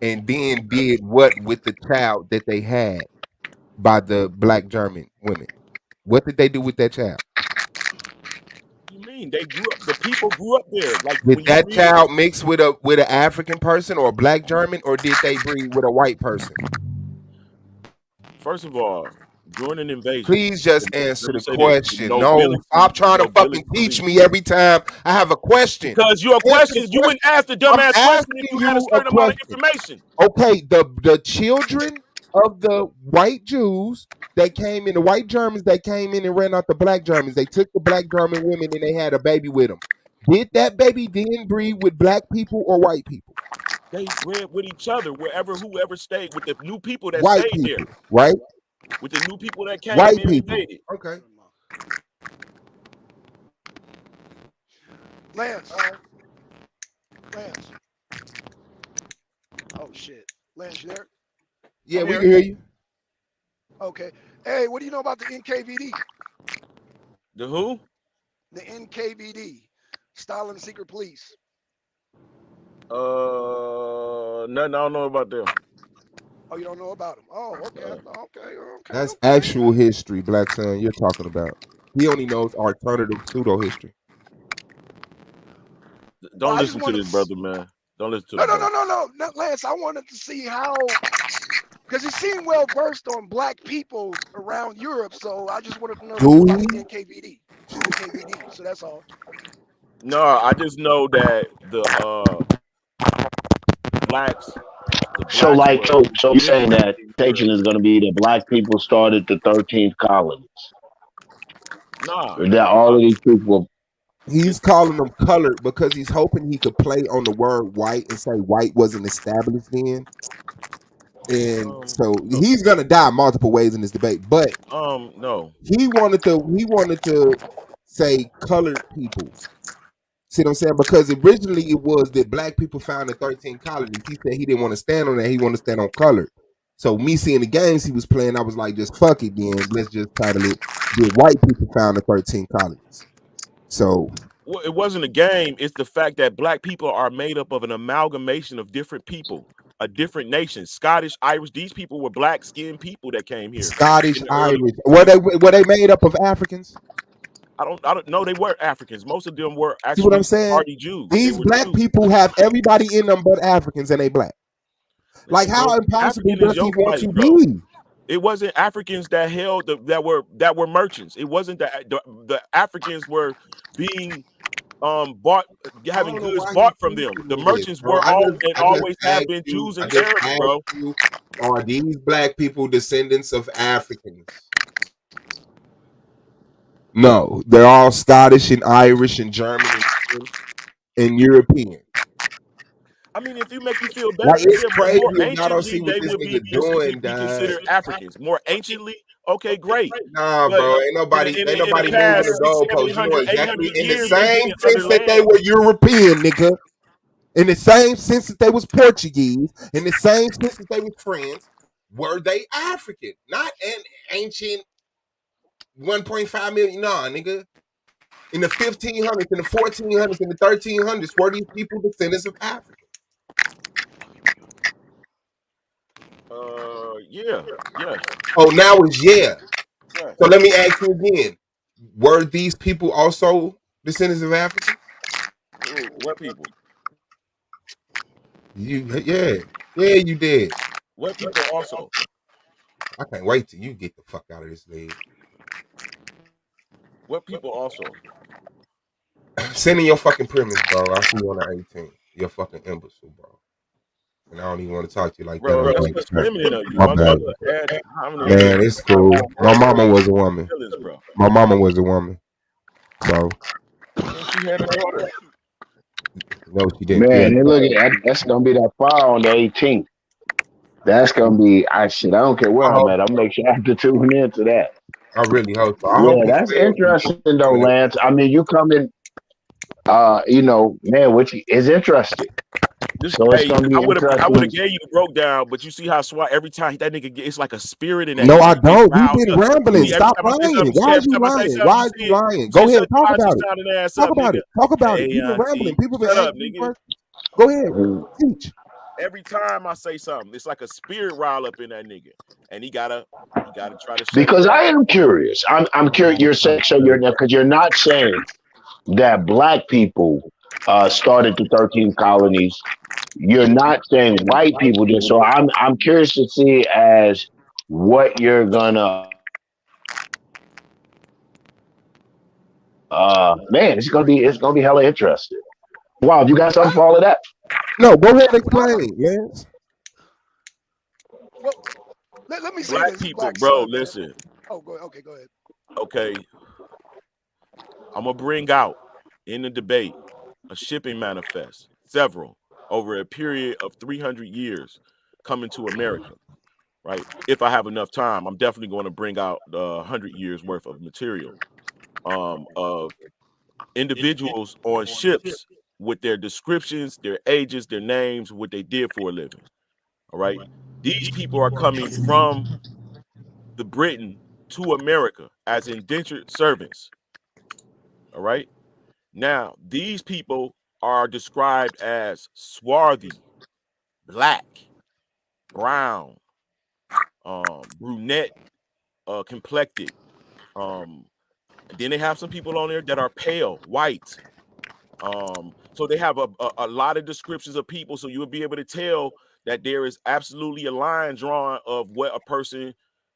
and then did what with the child that they had by the black German women? What did they do with that child? You mean they grew up? The people grew up there. Like Did when you that read, child mix with an African person or a black German, or did they breed with a white person? first of all, during an invasion, Please just let answer me the say this: question. No, stop the trying to fucking nobility teach elite. me every time I have a question. Because you're a Answer the question, you question. wouldn't ask the I'm dumbass question if asking you had a you a certain amount of question. information. Okay, the children of the white Jews that came in, the white Germans that came in and ran out the black Germans, they took the black German women and they had a baby with them. Did that baby then breed with black people or white people? They bred with each other whoever stayed with the new people that White stayed there, people, right? with the new people that came White and people. invaded. Okay. Lance. Lance. Oh shit. Lance, you there? Yeah, I'm we here. can hear you. Okay. Hey, what do you know about the NKVD? The who? The NKVD, Stalin Secret Police. Nothing. I don't know about them. Oh, you don't know about them? Oh, okay. Okay. That's Okay. actual history, Black Son, you're talking about. He only knows alternative pseudo history. Well, Don't I just listen to wanted this to. brother, man. Don't listen to No, the no, brother. no, no, no, not Lance. I wanted to see how, because he seemed well versed on black people around Europe. So I just wanted to know Do about the he? NKVD. NKVD. So that's all. No, I just know that blacks, the So, blacks like, were so you saying different that in Europe. station is going to be that black people started the 13th colonies, Nah, or that all of these people? He's it's calling them colored because he's hoping he could play on the word white and say white wasn't established then. And so no, he's gonna die multiple ways in this debate. But no. he wanted to say colored people. See what I'm saying? Because originally it was that black people founded 13 colonies. He said he didn't want to stand on that. He wanted to stand on colored. So me seeing the games he was playing, I was like, just fuck it then. Let's just title it "Did White People Found the 13 Colonies?" So Well, it wasn't a game. It's the fact that black people are made up of an amalgamation of different people. a different nation. Scottish, Irish. These people were black skinned people that came here. Scottish, In the early, Irish. Were they made up of Africans? I don't know. They were Africans. Most of them were See what I'm actually saying? Sephardi Jews. They These were black Jews. people have everybody in them but Africans, and they black. Like, Listen, how bro, impossible African is does he your want white, to bro. be? It wasn't Africans that held that were merchants. It wasn't that the Africans were being bought, I having don't know goods why you bought from keep them. The doing this, merchants bro. were all and always have been Jews I and just Arabs, asked bro. you, are these black people descendants of Africans? No, they're all Scottish and Irish and German and European. I mean, if you make you feel better, Like, it's yeah, but crazy more if y'all don't see anciently what they this would nigga doing, be dog. considered Africans. More anciently, okay, great. Nah, But bro, ain't nobody in the moving past the 600, goalposts. You know 700, exactly 800 in the years, they been same in other sense that they lands. were European, nigga. In the same sense that they was Portuguese, in the same sense that they was French, were they African? Not an ancient 1.5 million. Nah, nigga. In the 1500s, in the 1400s, in the 1300s, were these people descendants of Africa? Yeah, yes, Oh, now it's yeah. yes. So let me ask you again. Were these people also descendants of Africa? What people? Yeah, you did. What people also? I can't wait till you get the fuck out of this league. What people also? Send in your fucking premise, bro. I'll see you on the 18th. You're fucking imbecile, bro. And I don't even want to talk to you like that. Bro, that's what's feminine of you. My bad. Man, it's cool. My mama was a woman. Feelings, bro. My mama was a woman. So, And she had a daughter. no, she didn't. She Man, had, and look at that. That's gonna be that fire on the 18th. That's gonna be shit. I don't care where I'm at. I'll make sure I have to tune into that. I really hope so. I hope Yeah, you that's fail. interesting though, Lance. I mean, you come in, man, which is interesting. So it's Hey, gonna be I would have interesting. gave you the broke down, but you see how SWAT every time that nigga it's like a spirit in that No, nigga. I He get don't. You've riled been up. rambling. See, every Stop time I say lying. something, you see, Why are every you time I say lying? something, Why you are see you it. lying? You Go see ahead. such Talk why about she it. sounding ass Talk up, about nigga. it. Talk about it. Hey, You've been rambling. auntie, People been shut up, asking you nigga. first. Go ahead. Teach. Every time I say something, it's like a spirit rile up in that nigga, and he gotta try to shut it Because down. I am curious. I'm curious. You're saying so you're because you're not saying that black people started the 13 colonies. You're not saying white people did. So I'm curious to see as what you're gonna man, it's gonna be hella interesting. Wow, you got something for all of that? No, go ahead and explain, Lance. Well, let me say Black this, people, Black bro. Sun, man. Listen, Oh, go ahead. Okay, go ahead. okay. I'm gonna bring out in the debate a shipping manifest, several over a period of 300 years coming to America. Right? If I have enough time, I'm definitely going to bring out the 100 years worth of material of individuals on ships with their descriptions, their ages, their names, what they did for a living. All right. These people are coming from the Britain to America as indentured servants. All right. Now, these people are described as swarthy, black, brown, brunette, complected. Then they have some people on there that are pale, white. So they have a lot of descriptions of people, so you'll be able to tell that there is absolutely a line drawn of what a person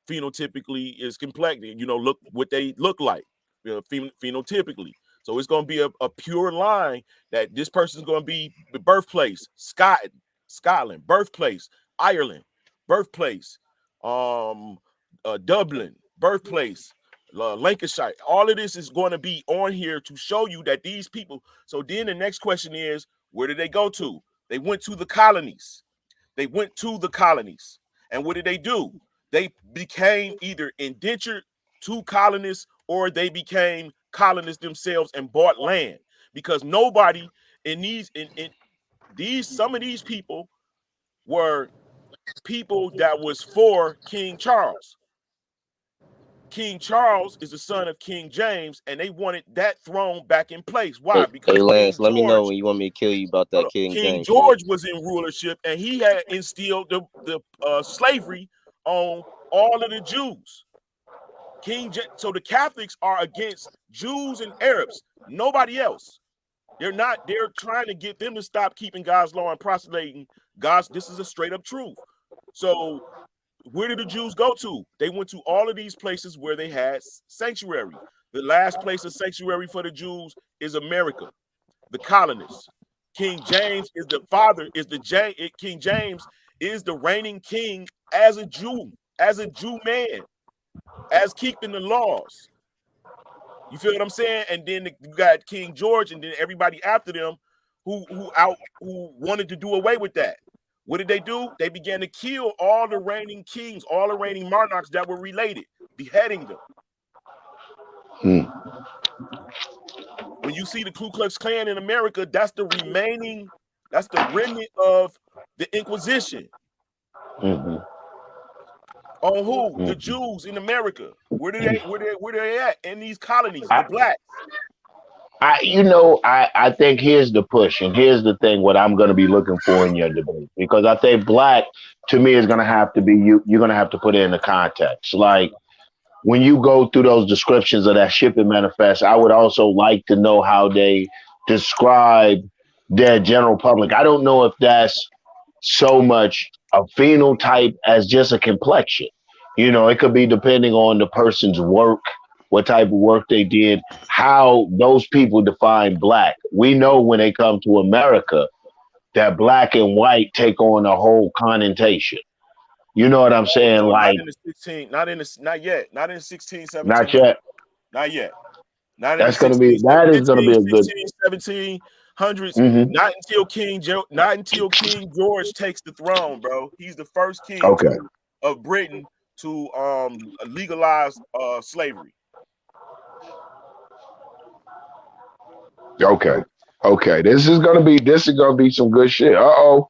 phenotypically is complected. Look what they look like, phenotypically. So it's going to be a pure line that this person's going to be the birthplace, Scotland, birthplace, Ireland, birthplace, Dublin, birthplace, Lancashire. All of this is going to be on here to show you that these people. So then the next question is, where did they go to? They went to the colonies. They went to the colonies. And what did they do? They became either indentured to colonists or they became colonists themselves and bought land, because nobody in these some of these people were people that was for King Charles. King Charles is the son of King James, and they wanted that throne back in place. Why? Because Hey Lance, King let me know George, when you want me to kill you about that King King James shit. George was in rulership, and he had instilled the slavery on all of the Jews. So the Catholics are against Jews and Arabs, nobody else. They're not. They're trying to get them to stop keeping God's law and proselyting God's. This is a straight up truth. So where did the Jews go to? They went to all of these places where they had sanctuary. The last place of sanctuary for the Jews is America, the colonists. King James is the father. King James is the reigning king as a Jew man, as keeping the laws. You feel what I'm saying? And then you got King George, and then everybody after them who wanted to do away with that. What did they do? They began to kill all the reigning kings, all the reigning monarchs that were related, beheading them. When you see the Ku Klux Klan in America, that's the remnant of the Inquisition. On who? The Jews in America. Where they at? In these colonies, the blacks. I think here's the push, and here's the thing. What I'm going to be looking for in your debate, because I think black to me is going to have to be you. You're going to have to put it in the context. Like when you go through those descriptions of that shipping manifest, I would also like to know how they describe their general public. I don't know if that's so much a phenotype as just a complexion. It could be depending on the person's work, what type of work they did, how those people define black. We know when they come to America that black and white take on a whole connotation. You know what I'm saying? No, like, not yet. Not in 16, 17. not yet. Not yet. Not in the That is going 16, to be a good. 1700s. Mm-hmm. Not until King George takes the throne, bro. He's the first king Okay. of Britain to legalize slavery. Okay. This is gonna be some good shit. Uh-oh.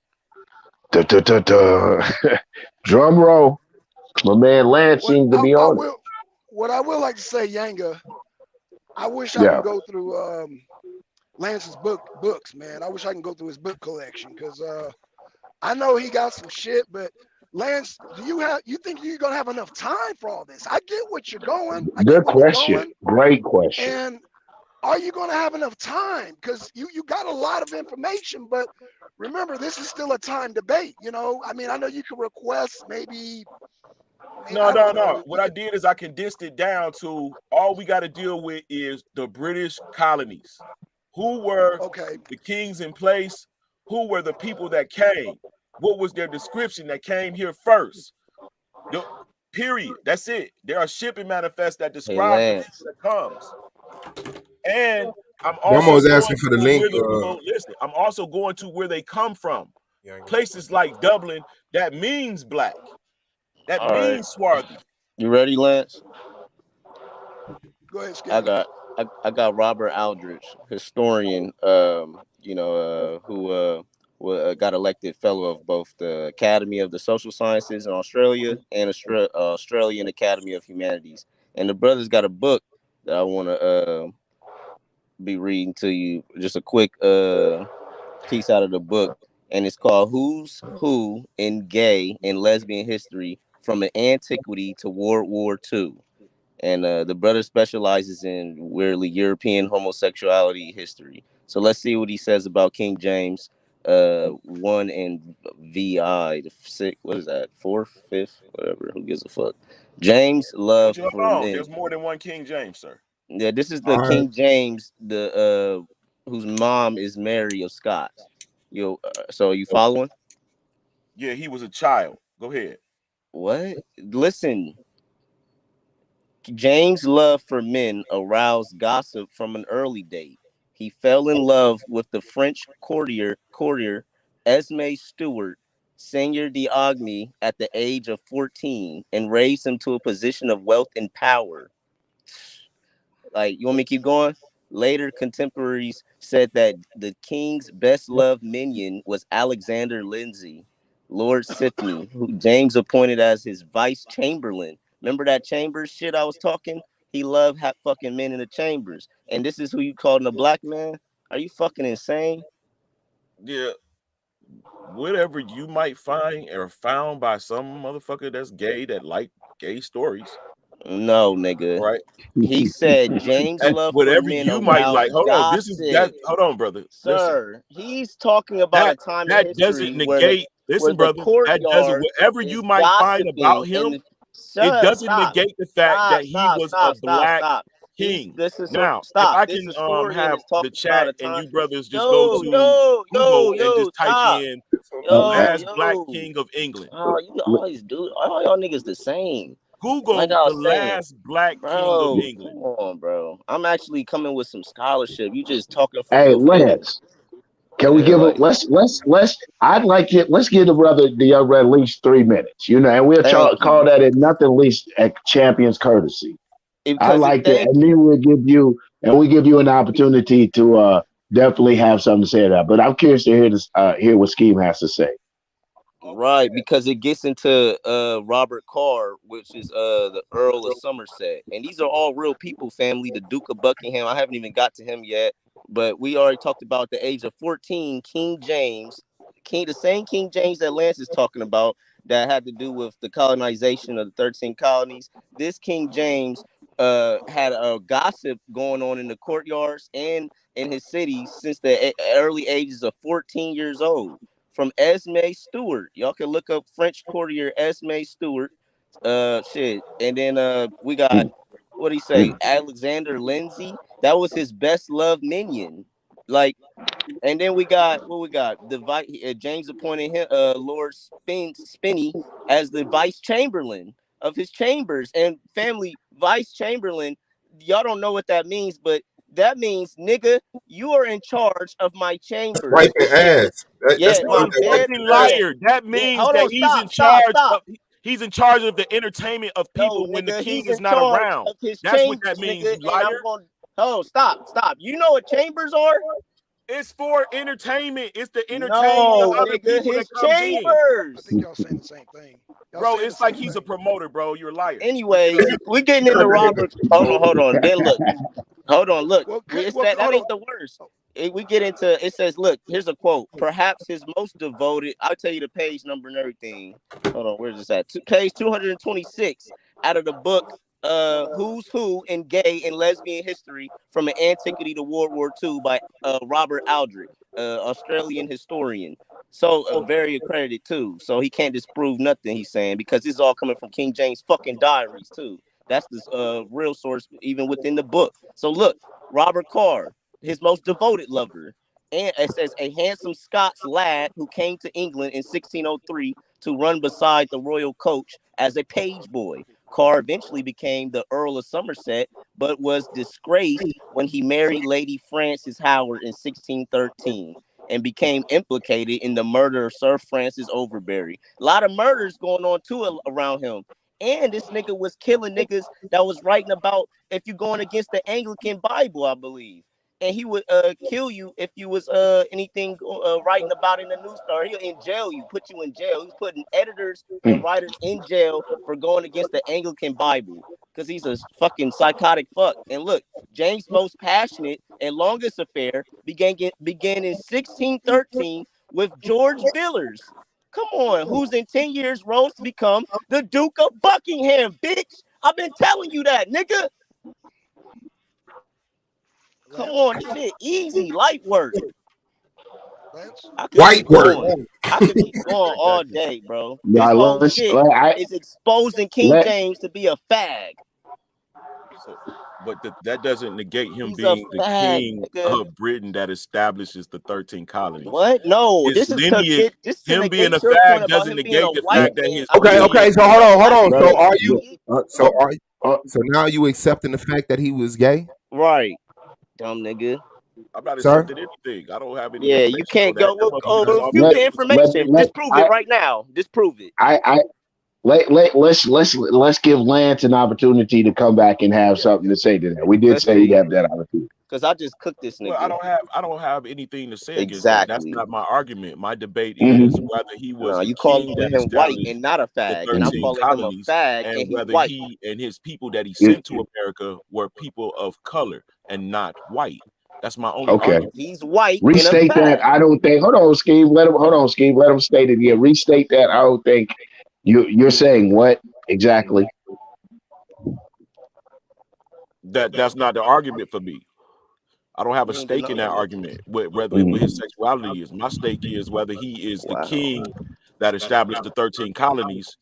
Drum roll. My man Lance seems to be on it. What I will like to say, Yanga, I wish I Yeah. can go through Lance's books, man. I wish I can go through his book collection because I know he got some shit, but Lance, you think you're gonna have enough time for all this? I get what you're going. I get Good where you're question. going. Great question. And are you gonna have enough time? Because you got a lot of information, but remember, this is still a time debate. I mean, I know you can request maybe. No. What I did is I condensed it down to all we got to deal with is the British colonies. Who were the kings in place? Who were the people that came? What was their description that came here first? Period. That's it. There are shipping manifests that describe the people that comes. And I'm also asking for the link. I'm also going to where they come from. Places like Dublin, that means black. That means swarthy. You ready, Lance? Go ahead, Skip. I got Robert Aldrich, historian, who got elected fellow of both the Academy of the Social Sciences in Australia and Australian Academy of Humanities. And the brother's got a book that I want to be reading to you. Just a quick piece out of the book, and it's called "Who's Who in Gay and Lesbian History from Antiquity to World War II." And the brother specializes in weirdly European homosexuality history. So let's see what he says about King James 1 and VI, the sixth, what is that, fourth, fifth, whatever, who gives a fuck. James' love for men. There's more than one King James, sir. Yeah, this is the King James, the whose mom is Mary of Scots. So you following? Yeah, he was a child. Go ahead. What? Listen. James' love for men aroused gossip from an early date. He fell in love with the French courtier Esme Stewart, Seigneur d'Agny, at the age of 14 and raised him to a position of wealth and power. Like, you want me to keep going? Later, contemporaries said that the king's best loved minion was Alexander Lindsay, Lord Sydney, who James appointed as his vice chamberlain. Remember that Chambers shit I was talking? He loved fucking men in the chambers. And this is who you calling a black man? Are you fucking insane? Yeah. Whatever you might find or found by some motherfucker that's gay that like gay stories. No, nigga. Right. He said James' And love for whatever men you might aroused like. Hold on. This is that. gossip. Hold on, brother. Listen. Sir, he's talking about a time in That doesn't history where negate. Listen, the brother. That doesn't. courtyard Whatever you is might find gossiping about and him, the it sir, doesn't stop. negate the fact that he was a black Stop. king. This is Now, if stop. I This can historian have is the talking about chat a and time. you brothers just go to Google and just type Stop. in the last black Yo. king of England. Oh, you always do. All y'all niggas the same. Like Google I the was saying, last black king of England. Come on, bro. I'm actually coming with some scholarship. You just talking for Hey, your feelings. Lance, can we give him? Let's. I'd like it. Let's give the young brother at least 3 minutes. You know, and we'll call that at nothing least at champion's courtesy. I like that, and then we give you an opportunity to definitely have something to say about. But I'm curious to hear what Scheme has to say. Right, because it gets into Robert Carr, which is the Earl of Somerset, and these are all real people, family. The Duke of Buckingham. I haven't even got to him yet, but we already talked about the age of 14. King James, the same King James that Lance is talking about, that had to do with the colonization of the 13 colonies. This King James had a gossip going on in the courtyards and in his city since the early ages of 14 years old. From Esme Stewart. Y'all can look up French courtier Esme Stewart. Shit. And then we got, what do you say? Alexander Lindsay. That was his best loved minion. Like, and then we got James appointed him Lord Spinney as the vice chamberlain of his chambers and family. Vice chamberlain, y'all don't know what that means, but that means, nigga, you are in charge of my chambers. Wipe your ass. Yeah, my bed. Liar. That means that he's in charge of. He's in charge of the entertainment of people when the king is not around. That's what that means, you liar. Stop. You know what chambers are? It's for entertainment. It's the entertainment of other people that comes chambers. I think y'all saying the same thing. Bro, it's like he's a promoter, bro. You're a liar. Anyways, we're getting into Robert. Hold on. Then look. Hold on. Look. That ain't the worst. We get into, it says, look, here's a quote. Perhaps his most devoted, I'll tell you the page number and everything. Hold on, where's this at? Page 226 out of the book Who's Who in Gay and Lesbian History from an Antiquity to World War II by Robert Aldrich, Australian historian. So very accredited too. So he can't disprove nothing he's saying, because this is all coming from King James fucking diaries too. That's the real source even within the book. So look, Robert Carr, his most devoted lover. And it says a handsome Scots lad who came to England in 1603 to run beside the royal coach as a page boy. Carr eventually became the Earl of Somerset, but was disgraced when he married Lady Frances Howard in 1613 and became implicated in the murder of Sir Francis Overbury. A lot of murders going on too around him. And this nigga was killing niggas that was writing about if you're going against the Anglican Bible, I believe. And he would kill you if you was anything writing about in the newspaper. He'll in jail you, put you in jail. He's putting editors and writers in jail for going against the Anglican Bible, because he's a fucking psychotic fuck. And look, James' most passionate and longest affair began in 1613 with George Villiers. Come on, who's in 10 years rose to become the Duke of Buckingham, bitch. I've been telling you that, nigga. Come on, this shit easy, light work. I could keep going all day, bro. This whole shit is exposing King James to be a fag. But that doesn't negate him being the king of Britain that establishes the 13 colonies. What? No, this is lineage. Him being a fag doesn't negate the fact that his okay. So hold on. So are you? So now you accepting the fact that he was gay? Right, dumb nigga. I'm not accepting anything. I don't have any. Yeah, you can't go. If you get information, disprove it right now. Disprove it. Let's give Lance an opportunity to come back and have something to say to that. We did say he'd have that opportunity. Because I just cooked this nigga. Well, I don't have anything to say against that. That's Exactly. not my argument. My debate Mhm. is whether he was No, a you king calling that him white established and not a the fag, and I'm 13 calling him a colonies, fag and and he whether white. he and his people that he sent to America were people of color and not white. That's my only Okay. argument. He's white and a Restate that. fag. I don't think. Hold on, Scheme. Hold on, Scheme. Let him state it again. Restate that. I don't think you're saying what exactly. That's not the argument for me. I don't have a You ain't do stake in nothing that with argument, whether Mhm. what his sexuality is. My stake is whether he is the Wow. king that established the 13 colonies,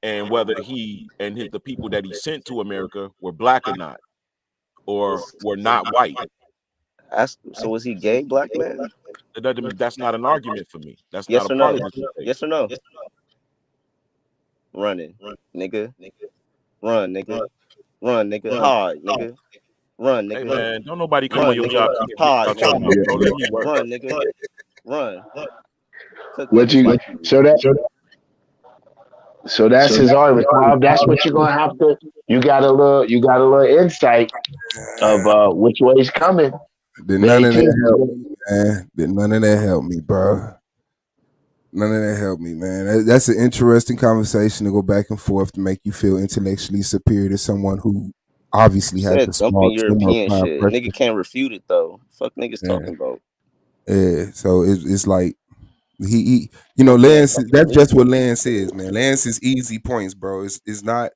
and whether he and the people that he sent to America were black or not, or were not white. So was he gay, black man? That's not an argument for me. That's not Yes a or part no? of this debate. Yes or no? Running, nigga. Run, nigga. Run, nigga. Hard, nigga. Run, Hey nigga. man, don't nobody come on Run, your nigga. job kicking people Hard, out your nigga. mouth, bro. Let me work. Run, nigga. Run. Cook What niggas you? like you. So that's his argument. Bob, that's what you're gonna have to. You got a little insight of which way he's coming. Did The none of that 18th. help me, man? Did none of that help me, bro? None of that helped me, man. That's an interesting conversation to go back and forth to make you feel intellectually superior to someone who obviously has Said a thumping small European time shit. pressure. Nigga can't refute it though. Fuck niggas Yeah. talking about. Yeah, so it's like he you know, Lance. That's just what Lance is, man. Lance is easy points, bro. It's not.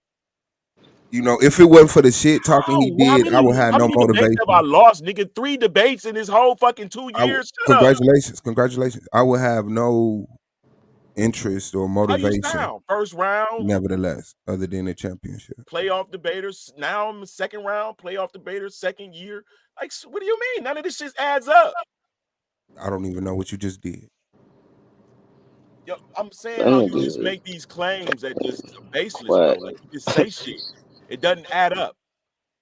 You know, if it wasn't for the shit talking he How did, I would have how no many debates have I motivation. lost, nigga? 3 debates in this whole fucking 2 years. Shut up. Congratulations. I would have no interest or How you motivation, sound? First round, nevertheless, other than the championship. playoff debaters. Now I'm second round, playoff debaters, second year. Like, what do you mean? None of this shit adds up. I don't even know what you just did. Yo, I'm saying how you just make these claims that just baseless, bro. Like you just say shit. It doesn't add up.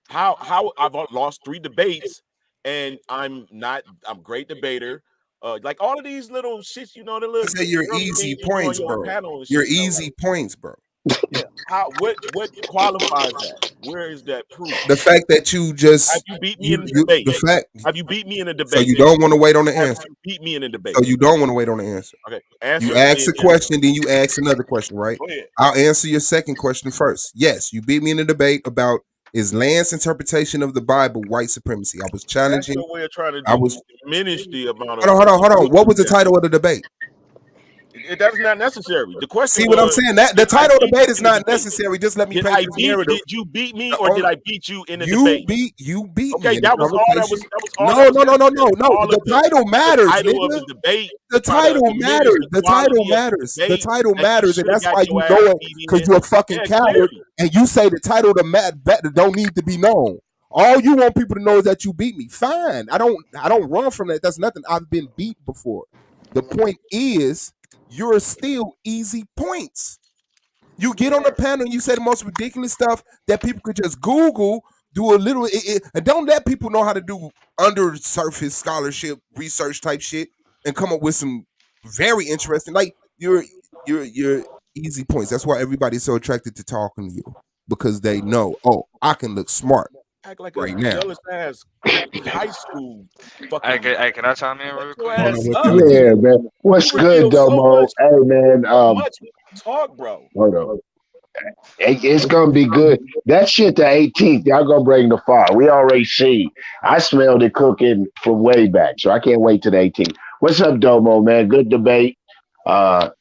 How I've lost 3 debates and I'm great debater. Like all of these little shits, you know, the little I say you're early easy things you do on points, your bro. panel and You're shit, bro. easy points, bro. Yeah. What qualifies that? Where is that proof? The fact that you just have you beat me in a debate? Have you beat me in a debate? So you don't want to wait on the Have answer. you beat me in a debate? So you don't want to wait on the answer. Okay. Answer. You ask a question, then you ask another question, right? Go ahead. I'll answer your second question first. Yes, you beat me in a debate about is Lance's interpretation of the Bible white supremacy. I was challenging. That's your way of trying to diminish the amount of. Hold on. What was the title of the debate? That's not necessary. The question. See what I'm saying? That the title of the debate is not necessary. Just let me paint this narrative. Did you beat me or did I beat you in a debate? You beat okay, me. Okay, that was all. That was all. No. The title matters. The title of the debate. The title matters. The title matters. The title matters, and that's why you know it because you're a fucking coward, and you say the title don't need to be known. All you want people to know is that you beat me. Fine. I don't run from that. That's nothing. I've been beat before. The point is, you're still easy points. You get on the panel and you say the most ridiculous stuff that people could just Google, do a little, and don't let people know how to do under surface scholarship research type shit and come up with some very interesting. Like you're easy points. That's why everybody's so attracted to talking to you because they know, oh, I can look smart. Act like right a now. jealous ass high school fucking. Hey, can I chime in real quick? Yeah, man. What's good, Domo? Hey, man. Much talk, bro. Hold on. It's gonna be good. That shit, the 18th, y'all gonna bring the fire. We already see. I smelled it cooking from way back, so I can't wait to the 18th. What's up, Domo, man? Good debate. A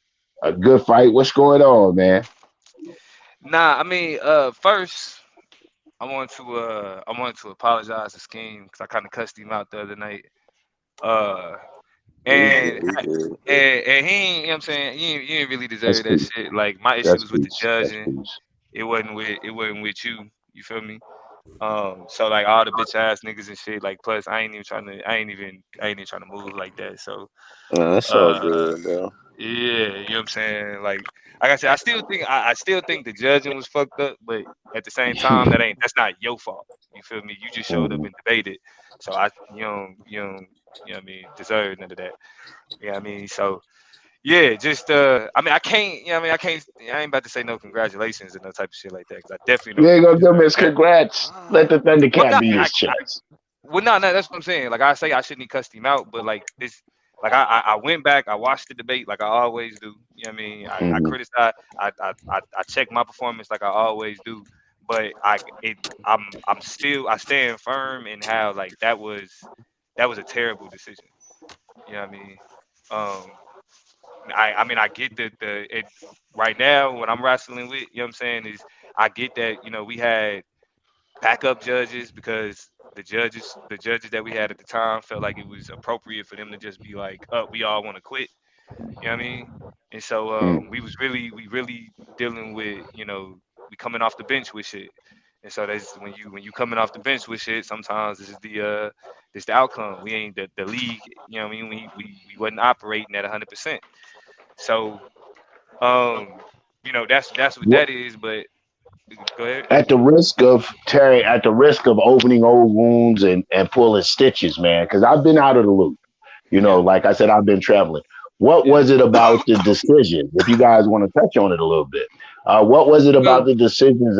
good fight. What's going on, man? Nah, I mean, first. I want to apologize to Scheme because I kind of cussed him out the other night. And he ain't, you know what I'm saying, you ain't really deserve that shit. Like my issue was with the judging. It wasn't with you. You feel me? So like all the bitch ass niggas and shit. Like plus I ain't even trying to move like that. So that's all good, bro. Yeah, you know what I'm saying? Like I said, I still think the judging was fucked up, but at the same time, that's not your fault. You feel me? You just showed up and debated. So you know what I mean, deserve none of that. You know what I mean? So yeah, just I mean I can't, you know what I mean, I ain't about to say no congratulations and no type of shit like that because I definitely You ain't gonna give him his congrats. Let the Thundercat beat his chest. well, no, that's what I'm saying. Like I say, I shouldn't have cussed him out, but like this, like I went back, I watched the debate like I always do. You know what I mean? I Mm-hmm. criticize, I check my performance like I always do, but I stand firm in how like that was a terrible decision. You know what I mean? Um, I mean I get the it right now what I'm wrestling with. You know what I'm saying is I get that we had backup judges because the judges that we had at the time felt like it was appropriate for them to just be like, "Oh, we all want to quit." You know what I mean? And so we really dealing with we coming off the bench with shit. And so that's when you coming off the bench with shit. Sometimes this the outcome. We ain't the league. You know what I mean? We wasn't operating at 100%. So that's what that is. But go ahead. At the risk of Terry, at the risk of opening old wounds and pulling stitches, man, because I've been out of the loop. Yeah, Like I said, I've been traveling. What yeah. was it about the decision? If you guys want to touch on it a little bit, what was it about Well, the decisions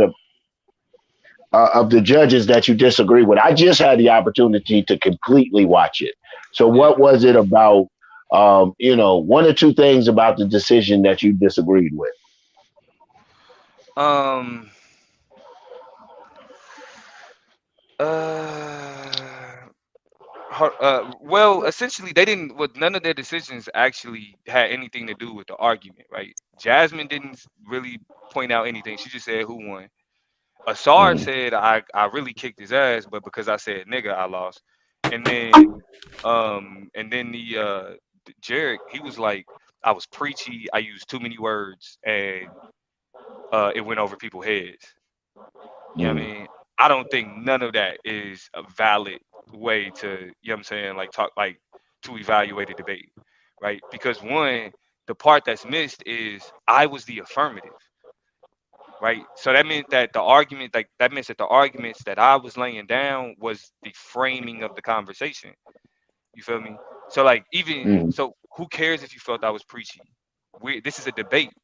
of the judges that you disagree with? I just had the opportunity to completely watch it. So, yeah. what was it about? One or two things about the decision that you disagreed with. Um. Uh. Well, essentially, they didn't. Well, none of their decisions actually had anything to do with the argument, right? Jasmine didn't really point out anything. She just said who won. Asar Mm-hmm. said I really kicked his ass, but because I said nigga, I lost. And then the Jarek, he was like, I was preachy. I used too many words, and it went over people's heads. You know what I Mm-hmm. mean? I don't think none of that is a valid way to, you know what I'm saying, like talk like to evaluate a debate, right? Because one, the part that's missed is I was the affirmative, right? So that meant that the argument, like that means that the arguments that I was laying down was the framing of the conversation. You feel me? So like even Mm-hmm. so, who cares if you felt I was preachy? This is a debate.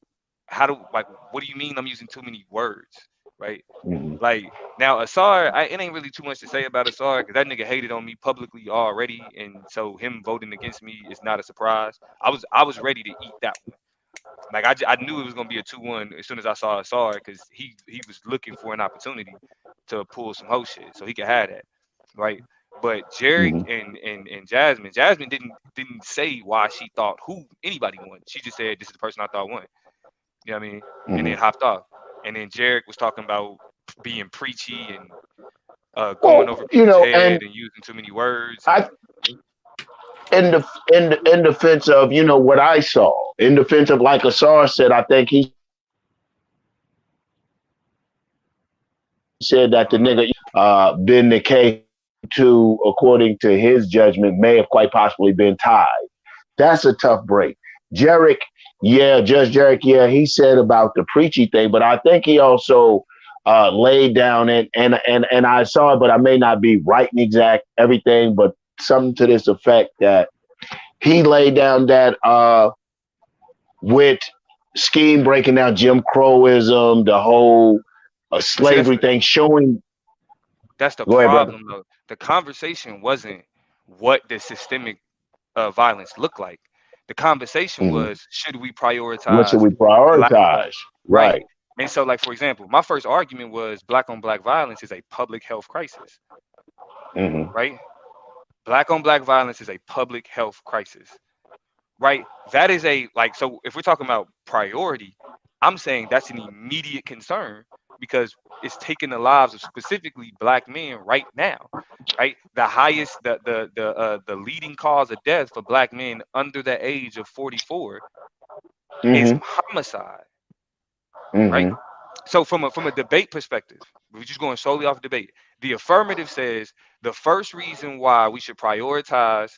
How do like what do you mean I'm using too many words, right? Mm-hmm. Like now, Asar, it ain't really too much to say about Asar because that nigga hated on me publicly already, and so him voting against me is not a surprise. I was ready to eat that one. Like I knew it was gonna be a 2-1 as soon as I saw Asar because he was looking for an opportunity to pull some hoe shit so he could have that, right? But Jarek Mm-hmm. and Jasmine didn't say why she thought who anybody won. She just said this is the person I thought won. You know what I mean? And then Mm-hmm. hopped off. And then Jarek was talking about being preachy and going Well, over people's and head and using too many words and I in defense of what I saw, in defense of like Asar said, I think he said that the uh-huh. nigga been the case to, according to his judgment, may have quite possibly been tied. That's a tough break. Jarek, yeah, Judge Jarek, yeah, he said about the preachy thing, but I think he also laid down and I saw it, but I may not be right and exact everything, but something to this effect that he laid down that with Scheme breaking down Jim Crowism, the whole But see, slavery thing, showing. that's the Go ahead, brother. problem though. The conversation wasn't what the systemic violence looked like. The conversation Mm-hmm. was should we What should prioritize we black on black, prioritize? right? Right. And so, like for example, my first argument was black on black violence is a public health crisis, Mm-hmm. right? Black on black violence is a public health crisis, right? That is a like so if we're talking about priority, I'm saying that's an immediate concern because it's taking the lives of specifically black men right now, right? The highest the leading cause of death for black men under the age of 44 is Mm-hmm. homicide, right? Mm-hmm. So from a debate perspective, we're just going solely off debate. The affirmative says the first reason why we should prioritize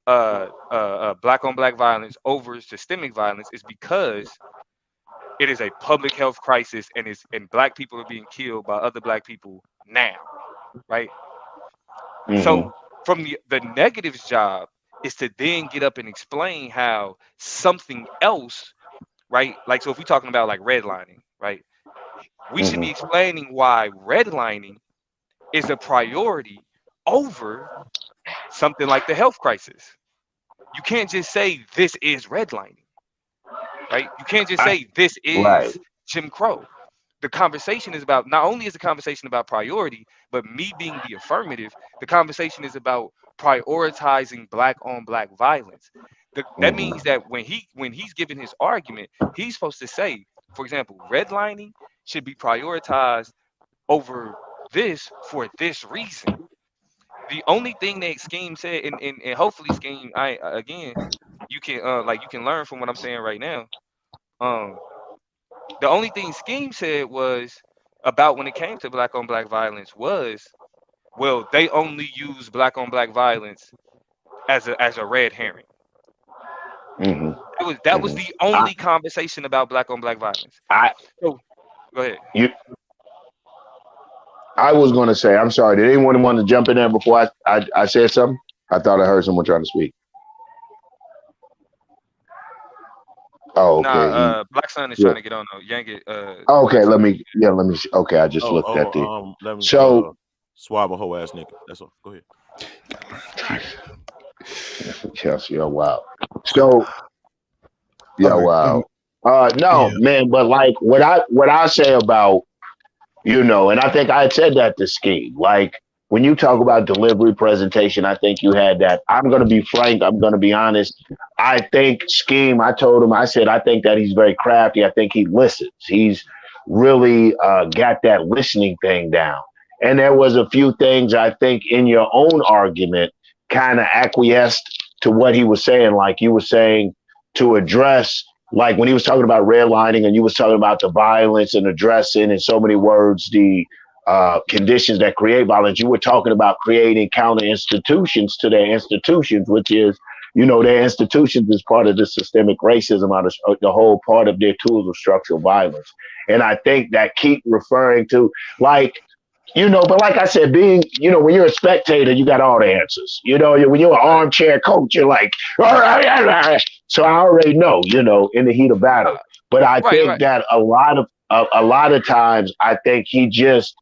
black on black violence over systemic violence is because it is a public health crisis and black people are being killed by other black people now, right? Mm-hmm. So from the negative's job is to then get up and explain how something else, right? Like so if we're talking about like redlining, right? We should be Mm-hmm. explaining why redlining is a priority over something like the health crisis. You can't just say this is redlining, right? You can't just I, say this right. is Jim Crow. The conversation is about, not only is the conversation about priority, but me being the affirmative, the conversation is about prioritizing black on black violence. That Mhm. means that when he's giving his argument, he's supposed to say, for example, redlining should be prioritized over this for this reason. The only thing that Scheme said, and hopefully Scheme, I again, you can like you can learn from what I'm saying right now. Um, the only thing Scheme said was about when it came to black on black violence was, well, they only use black on black violence as a red herring. Mhm. That was Mhm. the I only conversation about black on black violence. I So go ahead. you I was going to say, I'm sorry. Did anyone want to jump in there before I said something? I thought I heard someone trying to speak. Oh, okay. Nah, Black Sun is Yeah. trying to get on though. Yank it, Okay, Black Sun. let me, okay, I just looked at the, Let me so, swab a whole ass nigga. That's all. Go ahead. Chelsea, oh, wow. So, yeah, All right. wow. No, Yeah. man, but like what I say about, and I think I had said that to Ski. Like when you talk about delivery presentation, I think you had that. I'm going to be frank. I'm going to be honest. I think Scheme, I told him, I said, I think that he's very crafty. I think he listens. He's really got that listening thing down. And there was a few things I think in your own argument kind of acquiesced to what he was saying. Like you were saying to address, like when he was talking about redlining and you was talking about the violence and addressing in so many words the conditions that create violence, you were talking about creating counter institutions to their institutions, which is, their institutions is part of the systemic racism, out of the whole part of their tools of structural violence. And I think that keep referring to, like, but like I said, when you're a spectator, you got all the answers. When you're an Right, armchair coach, you're like, all right, all right. So I already know, in the heat of battle. uh, But I right. think that a lot of times, I think he just,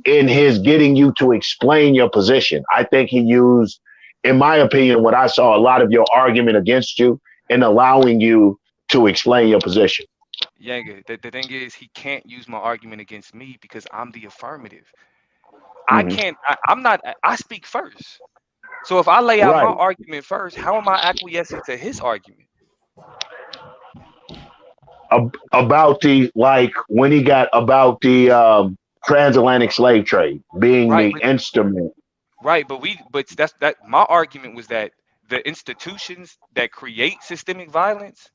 in his getting you to explain your position, I think he used, in my opinion, what I saw, a lot of your argument against you and allowing you to explain your position. Yanga. The thing is, he can't use my argument against me because I'm the affirmative. I Hmm. can't. I'm not. I speak first. So if I lay out my Right. argument first, how am I acquiescing to his argument? About the, like, when he got about the transatlantic slave trade being Right, the instrument. but that's that. My argument was that the institutions that create systemic violence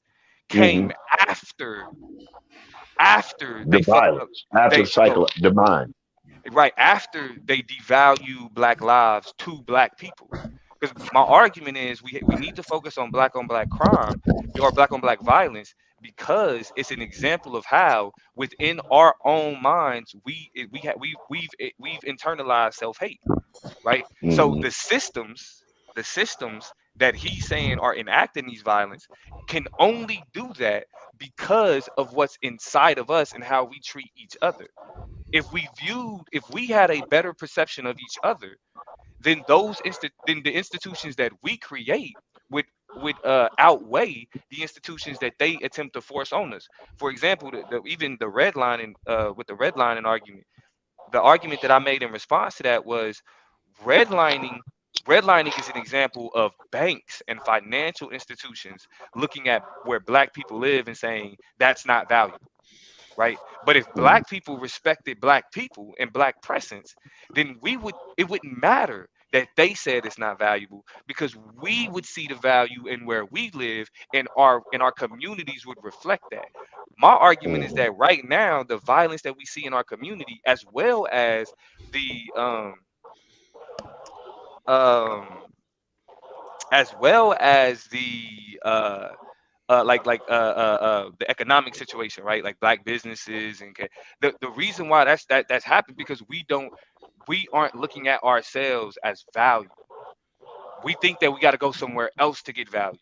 Hmm. came after after The they fucked up. violence after They the no cycle, the mind. right after they devalue black lives to black people. Because my argument is we need to focus on black crime or black on black violence because it's an example of how within our own minds we've internalized self hate, right? So Hmm. the systems that he's saying are enacting these violence can only do that because of what's inside of us and how we treat each other. If we had a better perception of each other, then then the institutions that we create would outweigh the institutions that they attempt to force on us. For example, even the redlining with the redlining argument, the argument that I made in response to that was redlining. Redlining is an example of banks and financial institutions looking at where black people live and saying that's not valuable, right? But if Hmm. black people respected black people and black presence, then it wouldn't matter that they said it's not valuable because we would see the value in where we live and our communities would reflect that. My argument is Hmm. that right now the violence that we see in our community the um as well as the economic situation, right? Like black businesses the reason why that's happened because we aren't looking at ourselves as value. We think that we got to go somewhere else to get value.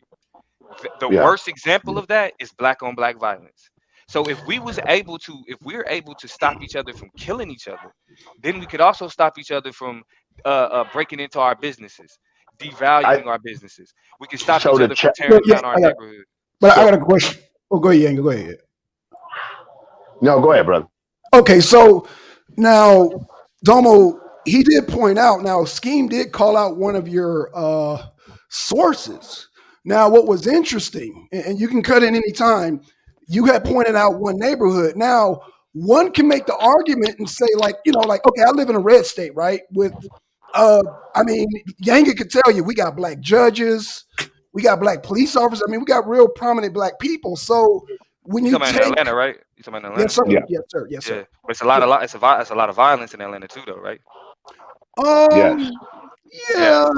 The Yeah. worst example of that is black on black violence. So if we're able to stop each other from killing each other, then we could also stop each other from breaking into our businesses, I devaluing our businesses. We can stop so each the other from chat. So, tearing yeah, down our neighborhood. but I So got a question. Oh, go ahead, Yanga, go ahead. no, go ahead, brother. Okay, so now Domo, he did point out. Now, Scheme did call out one of your sources. Now, what was interesting, and you can cut in any time, you had pointed out one neighborhood. Now, one can make the argument and say, like, like, okay, I live in a red state, right? With, uh, I mean, Yanga could tell you, we got black judges, we got black police officers. I mean, we got real prominent black people. So when You you talking about in take, Atlanta, right? You talking about in yes, Atlanta? sir, Yeah, yes, sir, yes, Yeah, sir. but it's So, it's a lot of violence in Atlanta too, though, right? yes. Um, Yeah, yeah.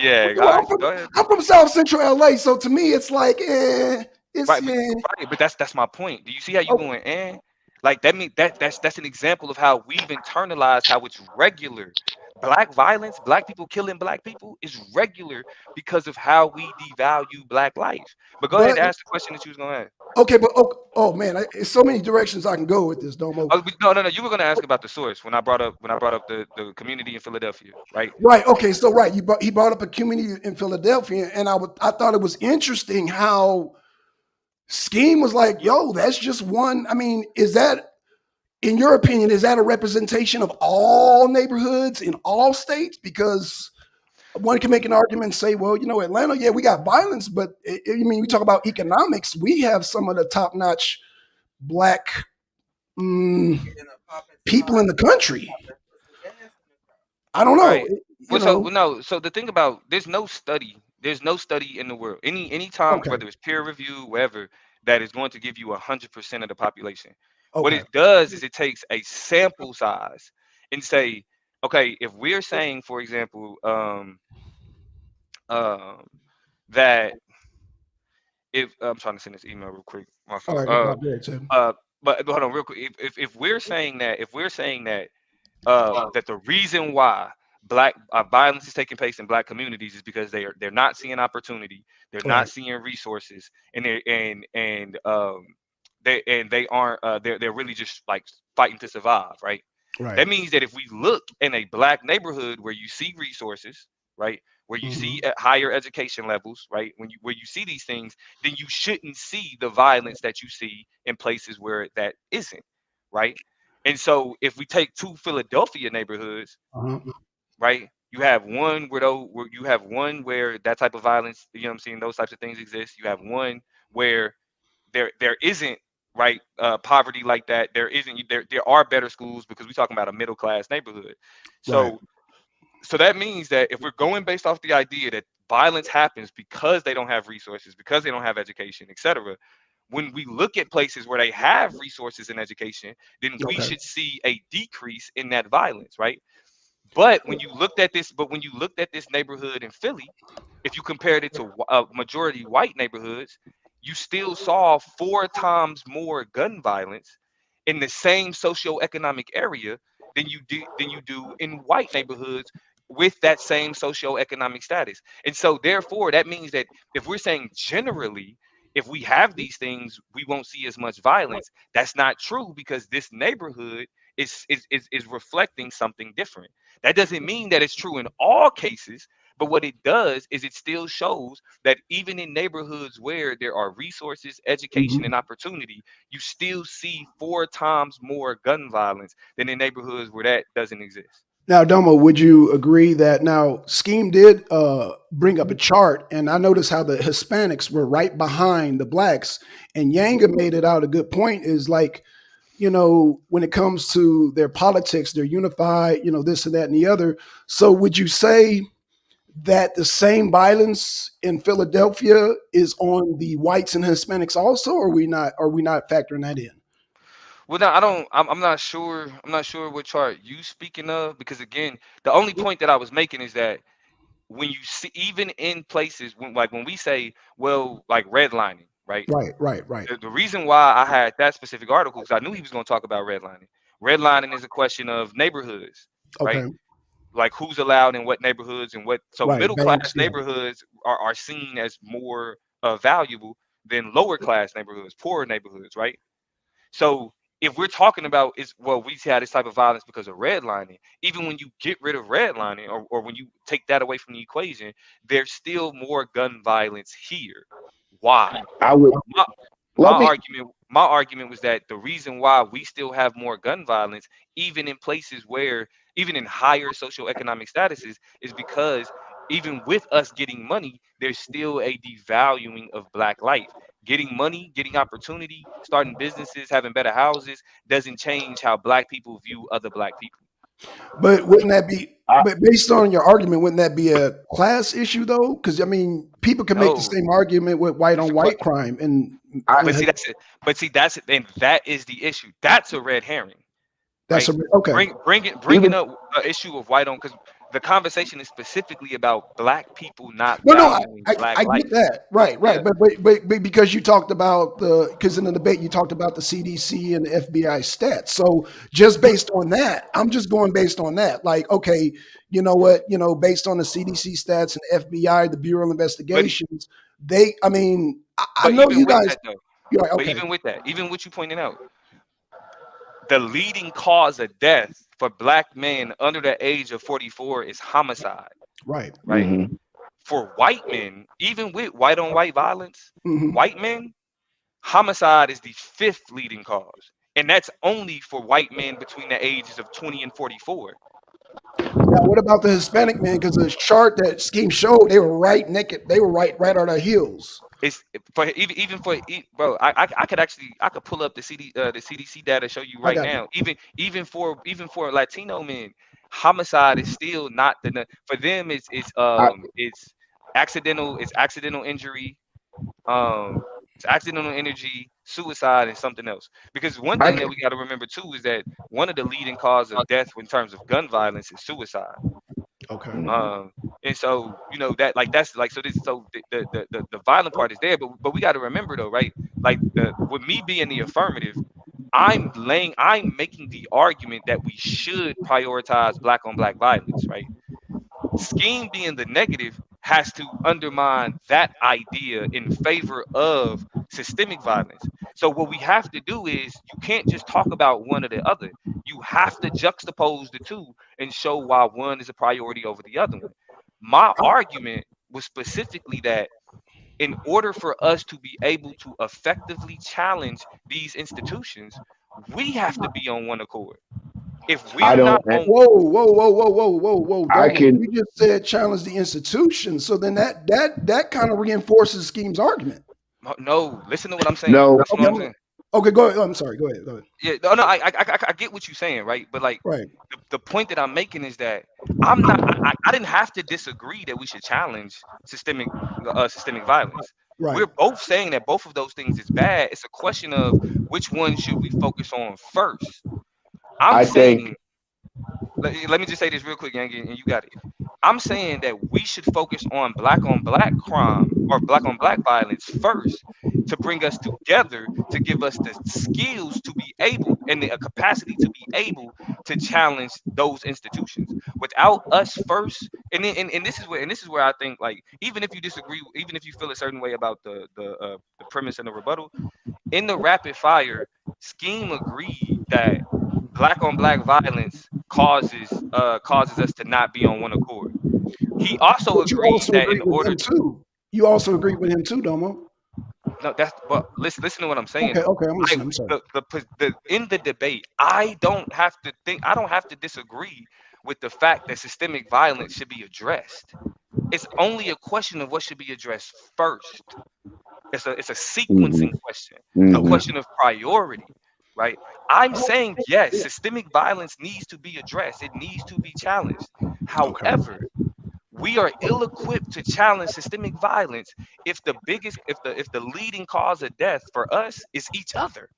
yeah. Well, All I'm right, from go ahead. I'm from South Central LA, so to me, it's like, it's Right, but that's my point. Do you see how you oh, going in? Like that mean that's an example of how we've internalized how it's regular. Black violence, black people killing black people is regular because of how we devalue black life. But go ahead but and ask the question that you was gonna ask. okay, but oh man, it's so many directions I can go with this, Domo. No. You were gonna ask about the source when I brought up the community in Philadelphia, right? Right. Okay. So right, he brought up a community in Philadelphia, and I thought it was interesting how Scheme was like, "Yo, that's just one." I mean, is that, in your opinion, is that a representation of all neighborhoods in all states? Because one can make an argument and say, well, Atlanta, yeah, we got violence, but I mean, we talk about economics. We have some of the top-notch black mm, people in the country. I don't know, Right. you know. No. So the thing about there's no study in the world, any time, Okay, whether it's peer review, wherever, that is going to give you 100% of the population. What okay, it does is it takes a sample size and say, okay, if we're saying, for example, um, that if I'm trying to send this email real quick, my all fault. right, no problem. Go ahead, Tim. But hold on, real quick. If we're saying that, that the reason why black violence is taking place in black communities is because they're not seeing opportunity, they're All right, not seeing resources, and they aren't they're really just like fighting to survive, right? right. That means that if we look in a black neighborhood where you see resources, right, where you Hmm. see at higher education levels, right, where you see these things, then you shouldn't see the violence that you see in places where that isn't, right? And so if we take two Philadelphia neighborhoods, Uh-huh. right, you have one where that type of violence, you know what I'm saying, those types of things exist. You have one where there isn't, right, poverty like that. There are better schools because we're talking about a middle class neighborhood. Right. So that means that if we're going based off the idea that violence happens because they don't have resources, because they don't have education, etc., when we look at places where they have resources and education, then we Okay. should see a decrease in that violence, right? But when you looked at this neighborhood in Philly, if you compared it to majority white neighborhoods, you still saw 4 times more gun violence in the same socioeconomic area than you do in white neighborhoods with that same socioeconomic status. And so therefore that means that if we're saying generally, if we have these things, we won't see as much violence. That's not true because this neighborhood is reflecting something different. That doesn't mean that it's true in all cases, but what it does is it still shows that even in neighborhoods where there are resources, education, Hmm. and opportunity, you still see 4 times more gun violence than in neighborhoods where that doesn't exist. Now, Domo, would you agree that now Scheme did bring up a chart, and I noticed how the Hispanics were right behind the blacks, and Yanga made it out a good point. Is like, when it comes to their politics, they're unified, this and that and the other. So would you say that the same violence in Philadelphia is on the whites and Hispanics also, or are we not factoring that in? Well, no, I don't. I'm not sure. I'm not sure what chart you speaking of because again, the only point that I was making is that when you see, even in places when we say, well, like redlining, right? Right, right, right. The reason why I had that specific article because I knew he was going to talk about redlining. Redlining is a question of neighborhoods, right? Okay, Like who's allowed in what neighborhoods and what. So right. middle class Banks, yeah. neighborhoods are seen as more valuable than lower class neighborhoods, poorer neighborhoods, right? So if we're talking about is well, we had this type of violence because of redlining. Even when you get rid of redlining, or when you take that away from the equation, there's still more gun violence here. Why? I would My, my let me. argument was that the reason why we still have more gun violence, even in places where, even in higher socioeconomic statuses, is because even with us getting money, there's still a devaluing of black life. Getting money, getting opportunity, starting businesses, having better houses doesn't change how black people view other black people. But wouldn't that be? I, But based on your argument, wouldn't that be a class issue though? Because I mean, people can make the No, same argument with white it's on a que- white crime, and I, but see that's it. But see that's it, and that is the issue. That's a red herring. that's Right? a okay. Bringing even up the issue of white on, because the conversation is specifically about black people not No, no, valuing black I get life. that. Right, Yeah, right. But because you talked about because in the debate you talked about the CDC and the FBI stats. So just based on that, I'm just going based on that. Like, okay, you know what? Based on the CDC stats and FBI, the Bureau of but Investigations, I mean, I but know even you with guys. that though, You're like, but okay, even with that, even what you pointed out, the leading cause of death for black men under the age of 44 is homicide. right. Right? mhm. For white men, even with white on white violence, Hmm. white men, homicide is the fifth leading cause. And that's only for white men between the ages of 20 and 44. Now, what about the Hispanic men? Because the chart that Scheme showed, they were right naked. They were right on their heels. It's for even for bro. I could actually I could pull up the CDC data, show you I right got you. now. Even for Latino men, homicide is still not for them. I, It's accidental injury. It's accidental energy, suicide, and something else. Because one I thing that we got to remember too is that one of the leading cause of death in terms of gun violence is suicide. Okay. mhm. Um, and so that like that's like so this so the violent part is there, but we got to remember though, right? Like with me being the affirmative, I'm making the argument that we should prioritize black on black violence, right? Scheme being the negative has to undermine that idea in favor of systemic violence. So what we have to do is you can't just talk about one or the other. You have to juxtapose the two and show why one is a priority over the other one. My argument was specifically that in order for us to be able to effectively challenge these institutions, we have to be on one accord. If I we're not don't. on, Whoa, I Domo. can. You just said challenge the institution. So then that kind of reinforces Scheme's argument. no, listen to what I'm saying. No, Listen to Okay, what I'm saying. okay, go ahead. Oh, I'm sorry. Go ahead. Go ahead. Yeah, no, I get what you're saying, right? But like Right, the point that I'm making is that I'm not. I didn't have to disagree that we should challenge systemic violence. right. We're both saying that both of those things is bad. It's a question of which one should we focus on first. I'm I think saying, let me just say this real quick, Yankee, and you got it. I'm saying that we should focus on black crime or black on black violence first to bring us together to give us the skills to be able and the capacity to be able to challenge those institutions. Without us first, and this is where I think like even if you disagree, even if you feel a certain way about the premise and the rebuttal, in the rapid fire, Scheme agreed that black on black violence causes us to not be on one accord. He also But you agreed also that agree in with order him too. You also agree with him too, Domo. no that's but listen to what I'm saying Okay, though. okay, I'm listening. I'm sorry. The in the debate, I don't have to disagree with the fact that systemic violence should be addressed. It's only a question of what should be addressed first. It's a mhm, sequencing question, a Okay, mhm, question of priority, right? I'm saying yes, systemic violence needs to be addressed. It needs to be challenged. okay. However, we are ill-equipped to challenge systemic violence if the leading cause of death for us is each other.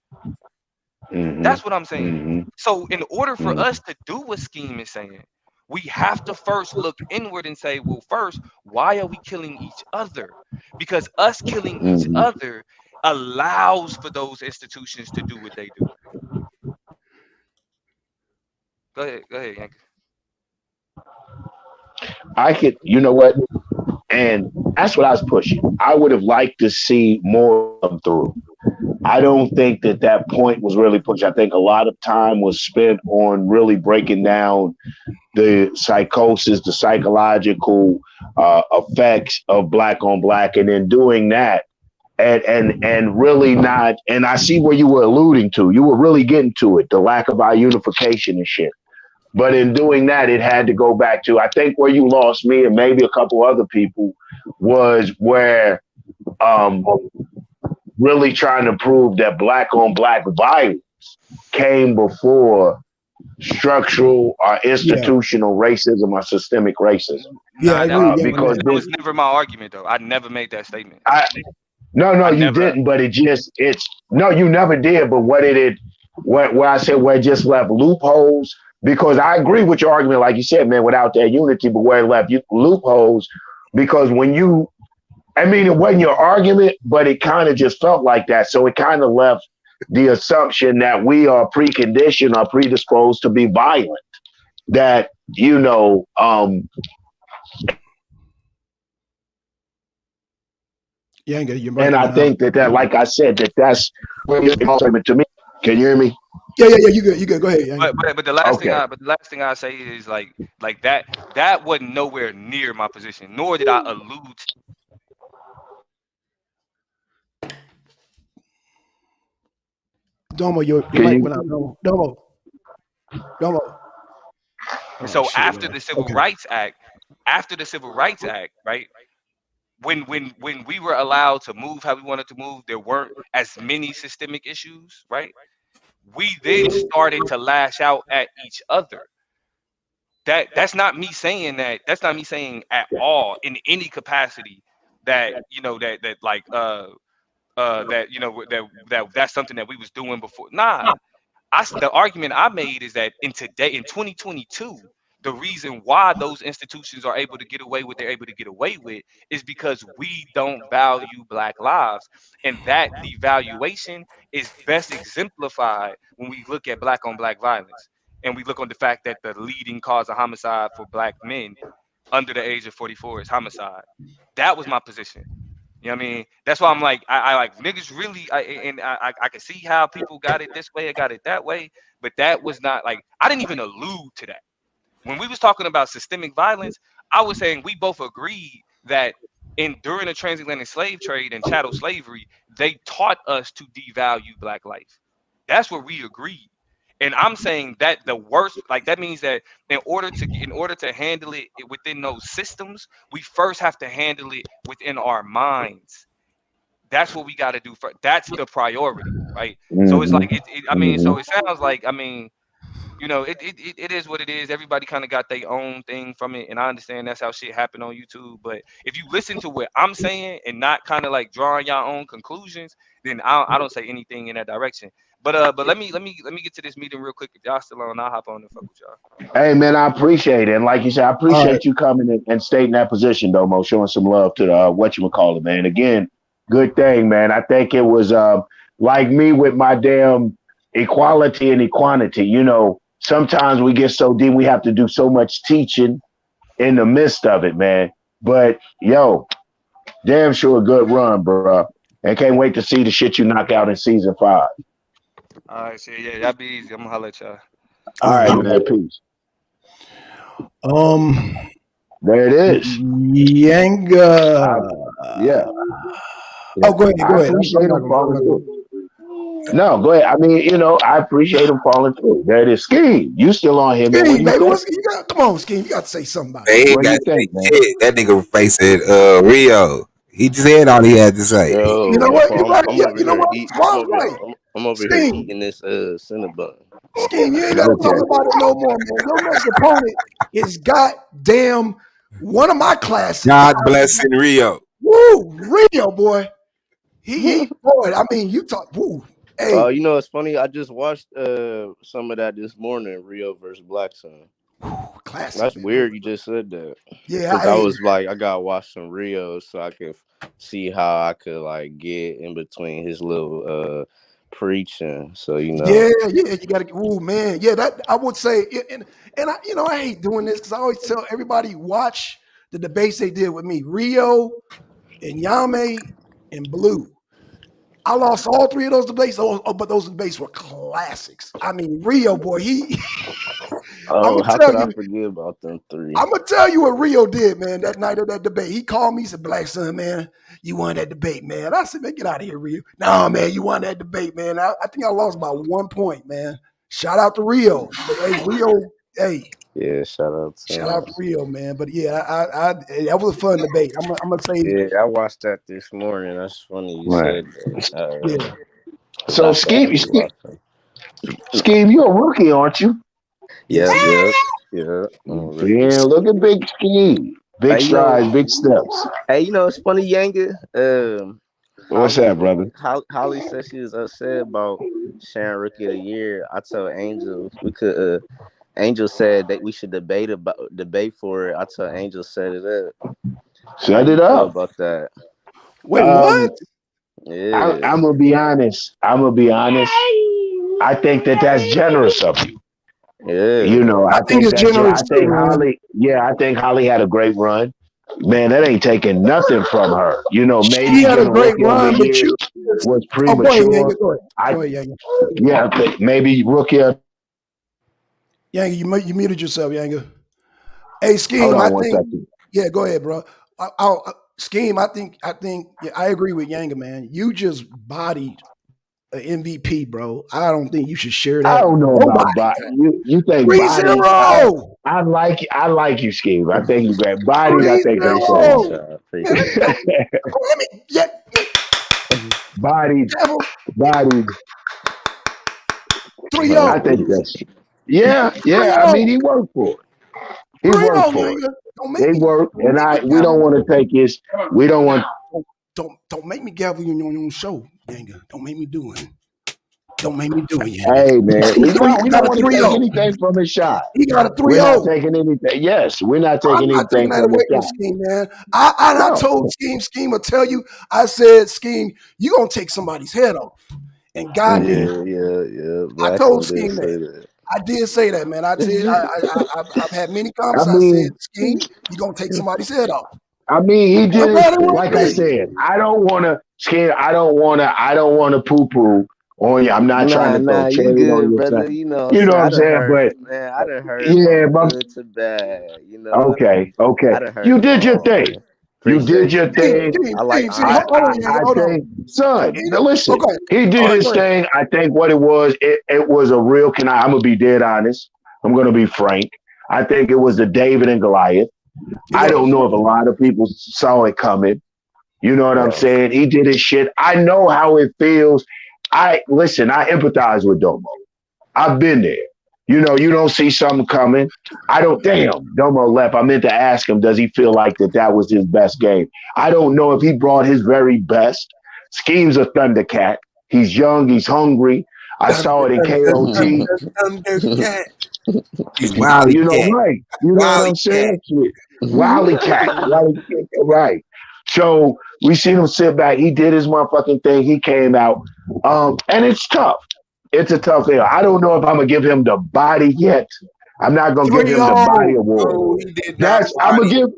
mhm, That's what I'm saying. mhm, So in order for mhm, us to do what Scheme is saying, we have to first look inward and say, well, first, why are we killing each other? Because us killing each mhm. other allows for those institutions to do what they do. Go ahead, Yankee. I could. You know what? And that's what I was pushing. I would have liked to see more come through. I don't think that point was really pushed. I think a lot of time was spent on really breaking down the psychosis, the psychological effects of black on black, and then doing that, and really not. And I see where you were alluding to. You were really getting to it, the lack of our unification and shit. But in doing that, it had to go back to, I think where you lost me and maybe a couple other people was where um, really trying to prove that black on black violence came before structural or institutional racism or systemic racism. Nah, because that was never my argument though. I never made that statement. No, you didn't. But it's no, you never did. But where I said where it just left loopholes, because I agree with your argument, like you said, man, without that unity, but where it left loopholes, because when you, I mean, it wasn't your argument, but it kind of just felt like that. So it kind of left the assumption that we are preconditioned or predisposed to be violent. That, you know, and I think that, like I said, that's to me. Can you hear me? Yeah, you good. Go ahead. But the last thing I say is like that wasn't nowhere near my position, nor did I allude to. Domo, your mic went out. Domo. So after the Civil Rights Act, right? When we were allowed to move how we wanted to move, there weren't as many systemic issues, right? We then started to lash out at each other. That's not me saying that. That's not me saying at all in any capacity that that's something that we was doing before. Nah, the argument I made is that in 2022, the reason why those institutions are able to get away with they're able to get away with is because we don't value black lives, and that devaluation is best exemplified when we look at black on black violence, and we look on the fact that the leading cause of homicide for black men under the age of 44 is homicide. That was my position. You know what I mean? That's why I'm like, I like niggas really, I can see how people got it this way, I got it that way, but that was not like, I didn't even allude to that. When we was talking about systemic violence, I was saying we both agreed that during the transatlantic slave trade and chattel slavery, they taught us to devalue black life. That's where we agreed. And I'm saying that the worst, like that means that in order to handle it within those systems, we first have to handle it within our minds. That's what we got to do. That's the priority, right? So it's like so it sounds like it is what it is. Everybody kind of got their own thing from it, and I understand that's how shit happened on YouTube. But if you listen to what I'm saying and not kind of like drawing your own conclusions, then I don't say anything in that direction. But let me get to this meeting real quick. If y'all still on, I'll hop on and fuck with y'all. Hey man, I appreciate it. And like you said, I appreciate you coming and stating that position, Domo, showing some love to the whatchamacallit, man. Again, good thing, man. I think it was like me with my damn equality and equanimity. You know, sometimes we get so deep, we have to do so much teaching in the midst of it, man. But yo, damn sure a good run, bro. And can't wait to see the shit you knock out in season 5. All right, so yeah, that'd be easy. I'm gonna holler at y'all. All right, man. Peace. There it is. Yanga. Yeah. Oh, go ahead. I appreciate him falling through. No, go ahead. I mean, you know, I appreciate him falling through. There it is. Scheme, you still on here, man? Scheme, baby, come on, Scheme. You got to say something about it. What do you think, man? That nigga facing Rio. He just said all he had to say. Yo, you know what? I'm over here eating this Cinnabon. Scheme, you ain't got to talk about it no more, man. Your next opponent is goddamn one of my classes. God bless in Rio. Woo, Rio, boy. He boy. I mean, you talk. Woo. Hey. You know, it's funny. I just watched some of that this morning. Rio versus Black Sun. Classic. That's weird. You just said that. Yeah, I was like, I gotta watch some Rio so I could see how I could like get in between his little preaching. So you know. Yeah, you gotta. Oh man, yeah. That I would say, and I, you know, I hate doing this because I always tell everybody watch the debates they did with me, Rio and Yame and Blue. I lost all 3 of those debates, but those debates were classics. I mean, Rio, boy, I'm Oh, gonna how tell could I you. forget about them 3? I'm gonna tell you what Rio did, man. That night of that debate, he called me. He said, "Black son, man, you won that debate, man." I said, "Man, get out of here, Rio." No, man, you won that debate, man. I think I lost by 1 point, man. Shout out to Rio, but hey, Rio, hey, Yeah, shout out to shout him. out to Rio, man. But yeah, that was a fun debate. I'm gonna say, Yeah, I watched that this morning. That's funny you Right. said that. yeah. Cause So I thought Scheme, he lost him. Scheme, you're a rookie, aren't you? Yes, Yep, he yep, is. yeah. I'm a rookie. Yeah, look at Big Scheme. Big Hey, strides, big steps. it's funny, Yanga. What's that, brother? Holly said she was upset about sharing Rookie of the Year. I told Angel we could. Angel said that we should debate for it. I told Angel set it up. How Set you it feel up. about that? Wait, what? Um, Yeah. I'm gonna be honest. I think that's generous of you. Yeah. I I think think it's generous I too, think man. Holly. Yeah, I think Holly had a great run. Man, that ain't taking nothing from her. She Maybe had a giving great Rookie of the run, but Year you just, was oh, go ahead, premature. Yanga. Go ahead. I Go ahead, Yanga. Yeah, I think maybe Rookie of. Yanga, you muted yourself, Yanga. Hey, Hold Scheme, I on one think, second. yeah, go ahead, bro. Scheme, I think, yeah, I agree with Yanga, man. You just bodied an MVP, bro. I don't think you should share I that with don't know about nobody. body. You think body? 3-0. I like you, Steve. I think you got bodied. I think that's Appreciate all. Oh, y'all. man, Appreciate y'all. let me, yeah, Bodied, devil, bodied. I 3-0. think that's yeah. I 3-0. mean, he worked for it. He 3-0, worked for it. Yanga. Don't make He me, worked, don't and make me we don't gavel. want to take his. We don't want. Don't make me gavel you on your own show, Yanga. Don't make me do it. Don't make me do it, Yanga. Hey man, He we got don't a want to take 3-0. anything from his shot. He got a We're not 3-0. taking anything. Yes, we're not I'm taking not taking anything that from his away from shot. Scheme, man. I No. told Scheme will tell you, I said, Scheme, you gonna take somebody's head off. And God did. Yeah. I Black told one did Scheme that. say that. I did say that, man. I said I've had many I conversations. I said, mean, Scheme, you gonna take somebody's head off. he I'm did it. glad it was Like I me. said, I don't want to scare. I don't want to poo poo on you. I'm not trying to throw Nah, you shade on good, your brother. son. You know what I'm You know saying? what I'm saying? But I done heard yeah, from but good to bad. You know what I okay, mean? okay. I done heard You it did your all, thing. man. You did Appreciate your you, thing. man. I like Hold I, on, honesty. Yanga, I hold on. think, son. Now listen, Okay. he All did right, his go ahead. thing. I think what it was, it was a real. I'm gonna be dead honest. I'm gonna be frank. I think it was the David and Goliath. It I don't was. know if a lot of people saw it coming. You know what I'm Yes. saying? He did his shit. I know how it feels. I empathize with Domo. I've been there. You don't see something coming. I don't. Damn, Domo left. I meant to ask him, does he feel like that was his best game? I don't know if he brought his very best. Scheme's a Thundercat. He's young. He's hungry. I saw it in KOT. Thundercat. He's Wily Cat. Right. You know what Wily I'm Cat. saying? Shit. Wily Cat. Wily Cat. Right. So we seen him sit back. He did his motherfucking thing. He came out. And it's tough. It's a tough thing. I don't know if I'm gonna give him the body yet. I'm not gonna give him the 3-0. body award. No, he did not I'm gonna body give.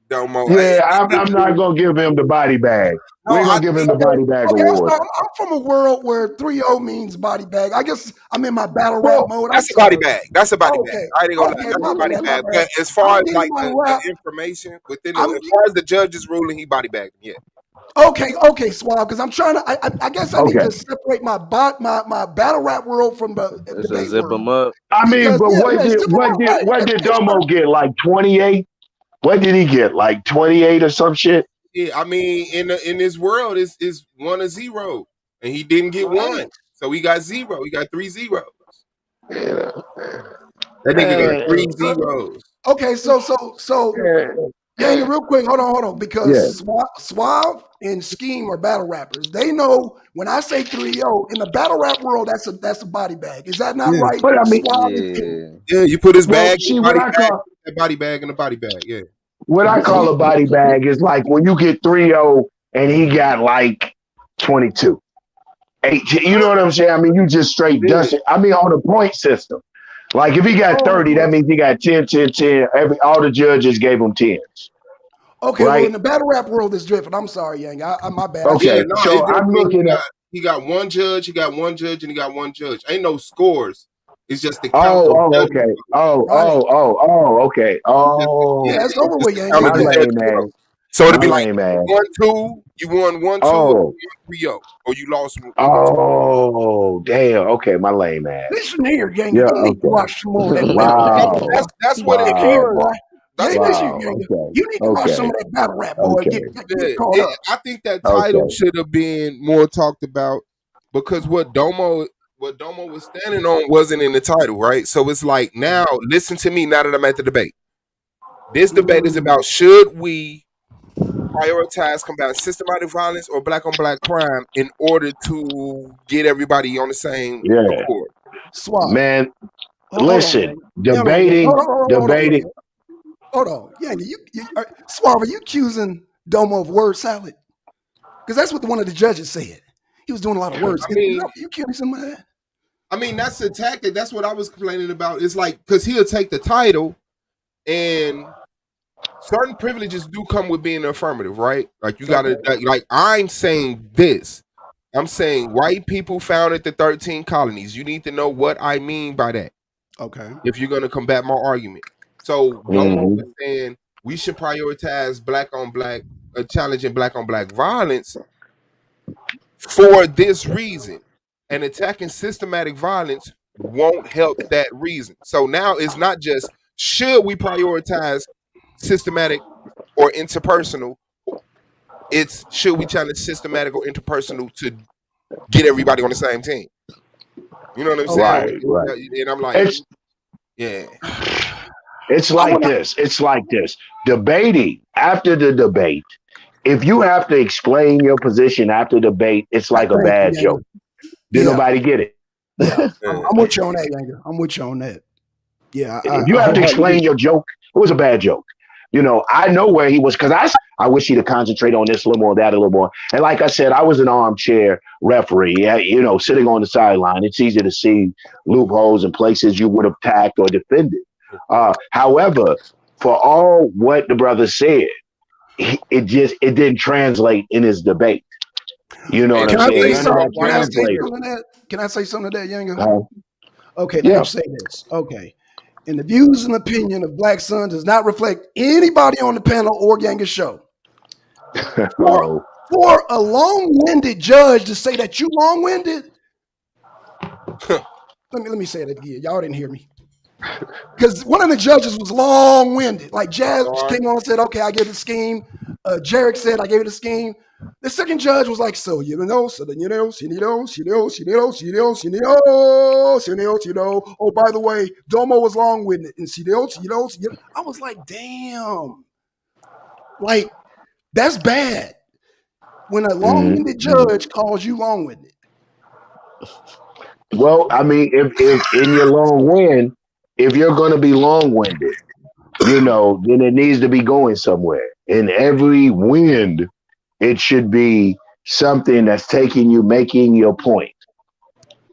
Domo. Yeah, I'm not gonna give him the body bag. No, We ain't I gonna give him think the body bag Okay, I'm award. sorry. I'm from a world where 3-0 means body bag. I guess I'm in my battle rap Well, mode. I'm that's a body sorry. bag. That's a body bag. Okay. I ain't gonna lie. Okay, That's my a body bad, my bag. bad. But as far I'm as getting like my the rap. information within I'm as far as the judge's ruling, he body bagged him. Yeah. okay, Swab, because I'm trying to. I guess I need okay. to separate my battle rap world from the It's a debate zip world. them up. I mean, Because but yeah, simple out, right? what That's did what Domo get? Like 28? What did he get? Like 28 or some shit? Yeah, I mean, in this world, is 1 or 0, and he didn't get right. one, so he got 0. He got 3 zeros. Yeah. That nigga got Man, 3 zeros. Okay, so Yanga, real quick, hold on, yeah. because Suave and Scheme are battle rappers. They know when I say 3-0 in the battle rap world, that's a body bag. Is that not Yeah, right, But I mean, Suave and Scheme? Yeah. yeah. You put his well, bag in the see body bag, that body bag in the body bag. Yeah. what I call a body bag is like when you get 3-0 and he got like 22. 18, you know what I'm saying? I mean, you just straight Yeah. dust it. I mean, on a point system. Like if he got 30, that means he got 10, 10, 10. All the judges gave him 10s. Okay, well, in Right? the battle rap world, it's different. I'm sorry, Yang. My bad. I should Yeah, Okay. have. no, So it just I'm means looking at he got one judge, he got one judge, and he got one judge. Ain't no scores. It's just the count of judges. Okay. Right. Okay. Yeah, Yeah, it's it's over just with, the Yang. count You of My the good. lame judges. man. So it'd My be like lame man. you won 1-2, or Oh, you won 3-0, or you lost 1-2. oh, damn. Okay, my lame ass. Listen here, Yang. Yeah, You need to okay. watch some more of that battle rap. Wow. That's what it Listen here, is. Wow. boy. That's Hey, what it listen, Wow. Yang. Okay. You need to watch some Okay. of that battle rap, boy. Okay. Get caught up. I think that title Okay. should have been more talked about because what Domo was standing on wasn't in the title, right? So it's like now, listen to me now that I'm at the debate. This debate is about should we prioritize combating systematic violence or black on black crime in order to get everybody on the same Yeah. accord. Suave. Man, Hold on, listen, Yang. Hold on, Yang. debating, Hold on, debating. Yang. Hold on. Yang, Suave, are you accusing Domo of word salad? Because that's what one of the judges said. He was doing a lot of words. I mean, You accusing some of that? that's the tactic. That's what I was complaining about. It's like because he'll take the title and certain privileges do come with being affirmative, right? Like you gotta like I'm saying this. I'm saying white people founded the 13 colonies. You need to know what I mean by that. Okay. If you're gonna combat my argument. So Domo Mhm. was saying we should prioritize black on black, challenging black on black violence for this reason. And attacking systematic violence won't help that reason. So now it's not just should we prioritize systematic or interpersonal, it's should we challenge systematic or interpersonal to get everybody on the same team. You know what I'm saying? Right, right. And I'm like, It's yeah. it's like this. It's like this. Debating after the debate. If you have to explain your position after debate, it's like a Thank you, bad Yang. joke. Did nobody get it? Yeah. I'm with you on that, Yang. I'm with you on that. Yeah. If you have to explain your joke, it was a bad joke. You know, I know where he was because I wish he'd have concentrated on this a little more, that a little more. And like I said, I was an armchair referee, you know, sitting on the sideline. It's easy to see loopholes and places you would have attacked or defended. However, for all what the brother said, it didn't translate in his debate. You know what I'm Can I saying? say None of something? that Can I say translated. something to that? Can I say something to that, Yang? Okay, let Yeah. me say this. Okay. And the views and opinion of Black Sun does not reflect anybody on the panel or Yanga show. For a long-winded judge to say that you long-winded, let me say it again. Y'all didn't hear me. Because one of the judges was long-winded. Like Jazz came on and said, okay, I gave the scheme. Jarek said, I gave it a scheme. The second judge was like, so you know, oh, by the way, Domo was long-winded. And I was like, damn. Like, that's bad. When a long-winded judge calls you long-winded. Well, I mean, if in your long wind, if you're going to be long-winded, you know, then it needs to be going somewhere. In every wind, it should be something that's making your point.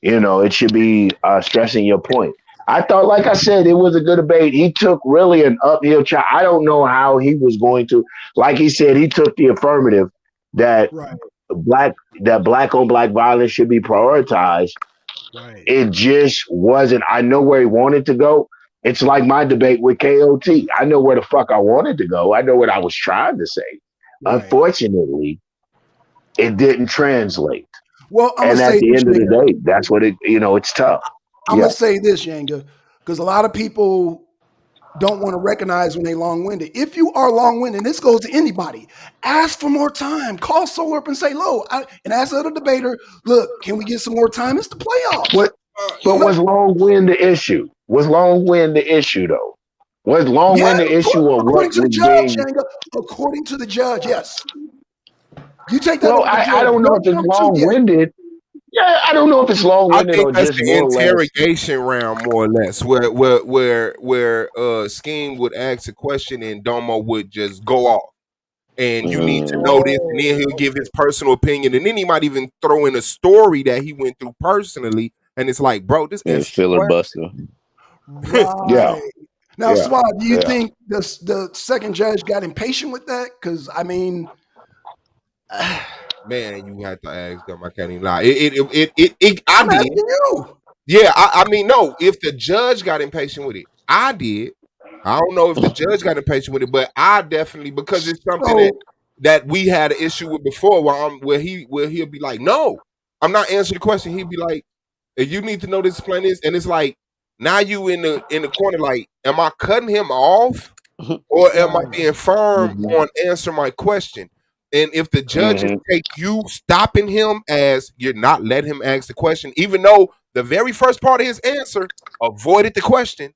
You know, it should be stressing your point. I thought, like I said, it was a good debate. He took really an uphill challenge. I don't know how he was going to, like he said, he took the affirmative that black on black violence should be prioritized. Right. It just wasn't. I know where he wanted to go. It's like my debate with KOT. I know where the fuck I wanted to go. I know what I was trying to say. Right. Unfortunately, it didn't translate. Well, I'm and gonna at say the this, end of the Yanga. day, that's what it's tough. I'm gonna say this, Yanga, because a lot of people don't want to recognize when they long-winded. If you are long-winded, this goes to anybody. Ask for more time. Call Solar up and say, and ask the other debater, look, can we get some more time? It's the playoffs. But was long wind the issue? Was long wind the issue though? Was long wind the issue or what according to the was judge, being? Yanga, according to the judge, yes. You take that Well, over the judge. I don't know if it's long winded. Yeah, I don't know if it's long I winded think or that's just the more or less. interrogation round, more or less, where Scheme would ask a question and Domo would just go off. And you need to know this, and then he'll give his personal opinion, and then he might even throw in a story that he went through personally. And it's like, bro, this is filibuster. Right. Now, Yeah. Swab, do you Yeah. think the second judge got impatient with that? Because I mean, Man, you had to ask them. I can't even lie. I I'm did. asking you. Yeah, I mean, no. If the judge got impatient with it, I did. I don't know if the judge got impatient with it, but I definitely, because it's something So that we had an issue with before, where he'll be like, "No, I'm not answering the question." He'd be like, "You need to know this, explain this," and it's like, now you in the corner, like, am I cutting him off, or am I right. being firm Mm-hmm. on answer my question? And if the judges Mm-hmm. take you stopping him as you're not letting him ask the question, even though the very first part of his answer avoided the question,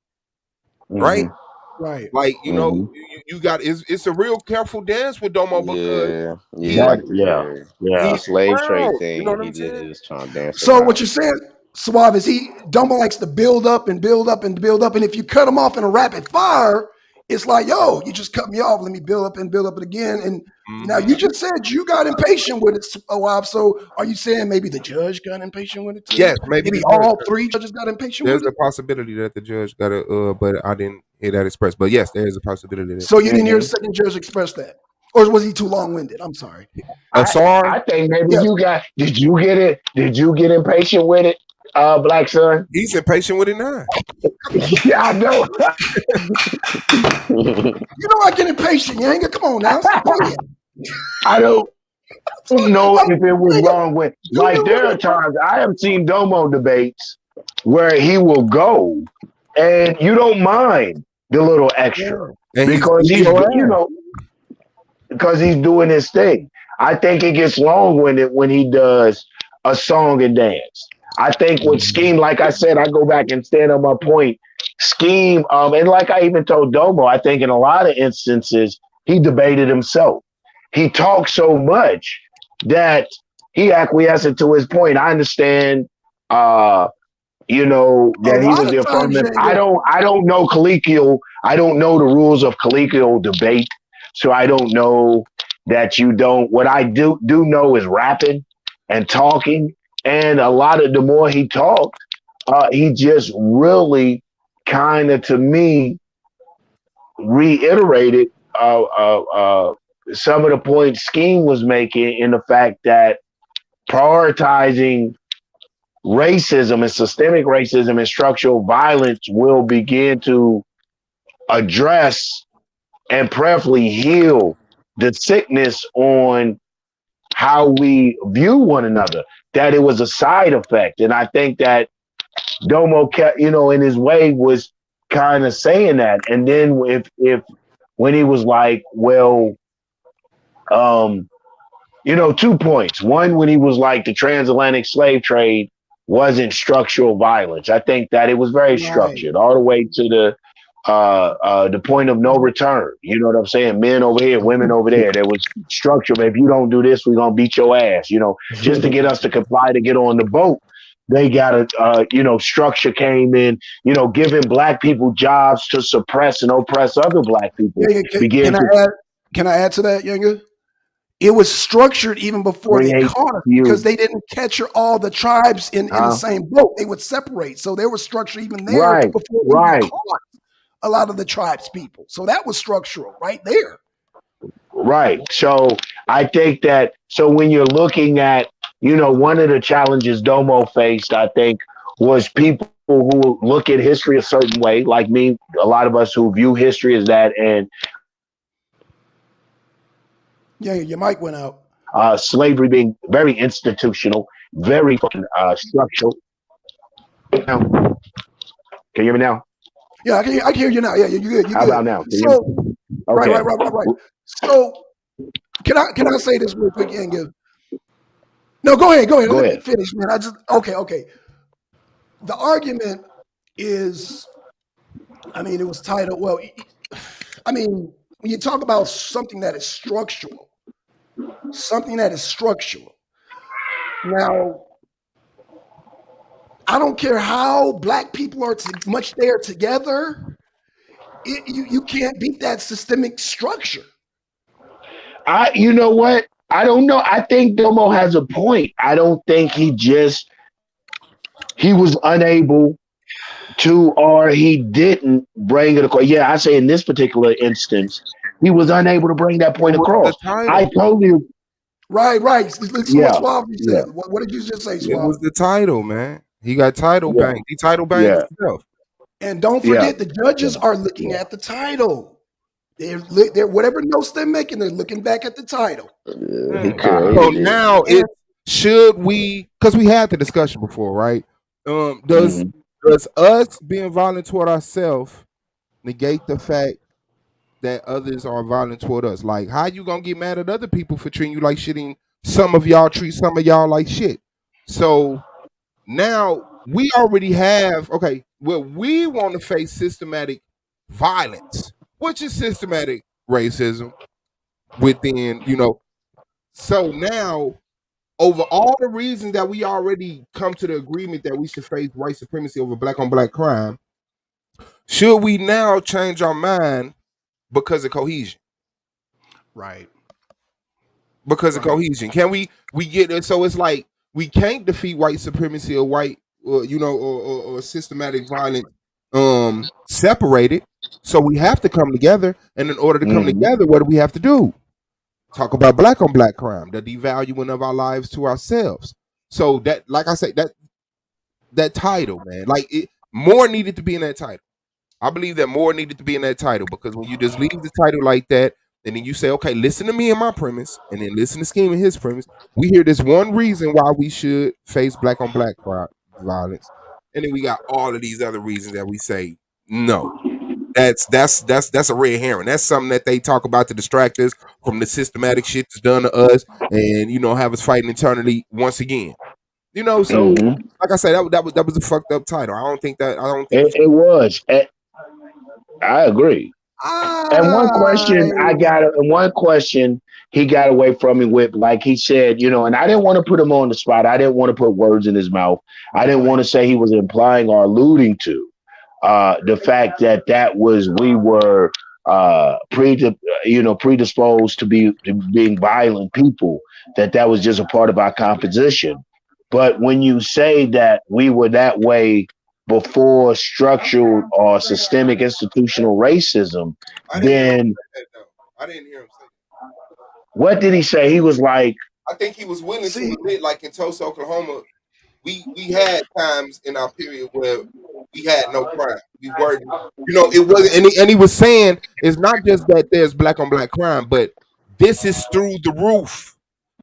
right? Mm-hmm. Right. Like, Mm-hmm. you got it's a real careful dance with Domo, because Yeah, he yeah, That, for yeah, sure. yeah. The he's slave trade proud. You know thing, what he I'm saying? just trying to dance So what around. you're saying, Suave, is Dumbo likes to build up and build up and build up, and if you cut him off in a rapid fire, it's like, yo, you just cut me off. Let me build up it again. And now Hmm. you just said you got impatient with it, Suave. So are you saying maybe the judge got impatient with it too? Yes, maybe Maybe the all judge. three judges got impatient There's with a it. possibility that the judge got a, but I didn't hear that expressed. But yes, there is a possibility that So you didn't hear the Mm-hmm. second judge express that, or was he too long winded? I'm sorry. Asar, I think maybe Yes. you got. Did you get it? Did you get impatient with it, Black Son? he's impatient with it now. Yeah, I know. You know I get impatient, Yanga. Come on now, stop playing. I don't know I'm, if it was Yanga, wrong with. you Like, knew there are it. times I have seen Domo debates where he will go, and you don't mind the little extra Yeah. And he's because beating he's, your you ass. know, because he's doing his thing. I think it gets long-winded when he does a song and dance. I think with Scheme, like I said, I go back and stand on my point. Scheme, and like I even told Domo, I think in a lot of instances he debated himself. He talked so much that he acquiesced to his point. I understand, A that he lot was of the times, affirmative. Yanga. I don't know collegial. I don't know the rules of collegial debate, so I don't know that you don't. What I do know is rapping and talking, and a lot of the more he talked, he just really kind of to me reiterated some of the points Scheme was making in the fact that prioritizing racism and systemic racism and structural violence will begin to address and prayerfully heal the sickness on how we view one another, that it was a side effect. And I think that Domo kept, in his way was kind of saying that. And then if when he was like, well, um, 2 points. One, when he was like the transatlantic slave trade wasn't structural violence. I think that it was very Right. structured all the way to the point of no return. You know what I'm saying? Men over here, women over there. There was structure. If you don't do this, we're gonna beat your ass. Just to get us to comply to get on the boat. They got structure came in, giving black people jobs to suppress and oppress other black people. Yeah, Begin can I to add? Can I add to that, Yanga? It was structured even before they create caught us because you, they didn't capture all the tribes in the huh? same boat. They would separate. So there was structure even there Right, before they even right. caught a lot of the tribes people. So that was structural right there. Right. So I think that when you're looking at, one of the challenges Domo faced, I think, was people who look at history a certain way, like me, a lot of us who view history as that, and Yeah, your mic went out. slavery being very institutional, very fucking structural. Now, can you hear me now? Yeah, I can hear you now. Yeah, you're good. You're How good. about now? Can you hear So me? right, Okay. right, right, right, right. So can I say this real quick, Yanga? No, go ahead. Go Let me ahead. finish, man. Okay. The argument is, I mean, it was titled, well, I mean, when you talk about something that is structural, now, I don't care how black people are much there together, you can't beat that systemic structure. You know what? I don't know. I think Domo has a point. I don't think he was unable to, or he didn't bring it across. Yeah, I say in this particular instance, he was unable to bring that It point was the across. I title. totally Right. Listen to what Yeah, Suave yeah, said. What did you just say, It Suave? was the title, man. He got title yeah, banged. He title banged yeah, himself. And don't yeah, forget, the judges are looking yeah. at the title. They're whatever notes they're making, they're looking back at the title. He So created it. now And should we, because we had the discussion before, right? Does Mhm. us being violent toward ourselves negate the fact that others are violent toward us? Like, how you gonna get mad at other people for treating you like shit? And some of y'all treat some of y'all like shit. So now we already have, okay, well, we want to face systematic violence, which is systematic racism within, so now, over all the reasons that we already come to the agreement that we should face white supremacy over black on black crime, should we now change our mind because of cohesion? right. Because of cohesion, can we get it? So it's like we can't defeat white supremacy or white, or systematic violence, separated. So we have to come together, and in order to come Mhm. together, what do we have to do? Talk about black on black crime, the devaluing of our lives to ourselves. So that, like I say, that title, man, like more needed to be in that title. I believe that more needed to be in that title, because when you just leave the title like that, and then you say, okay, listen to me and my premise, and then listen to Scheme and his premise, we hear this one reason why we should face black on black violence, and then we got all of these other reasons that we say no. That's a red herring. That's something that they talk about to distract us from the systematic shit that's done to us, and have us fighting internally once again. So Mhm. like I said, that was a fucked up title. I don't think we It was. I agree. And one question I I got, and one question he got away from me with, like he said, and I didn't want to put him on the spot. I didn't want to put words in his mouth. I didn't want right. to say he was implying or alluding to the fact that was we were predisposed to being violent people. That was just a part of our composition. But when you say that we were that way before structural or systemic institutional racism, I didn't hear him then say that though. I didn't hear him say that. what did he say? He was like, I think he was willing to See, admit, like in Tulsa, Oklahoma, we had times in our period where we had no crime. We were, it wasn't, and he was saying it's not just that there's black on black crime, but this is through the roof.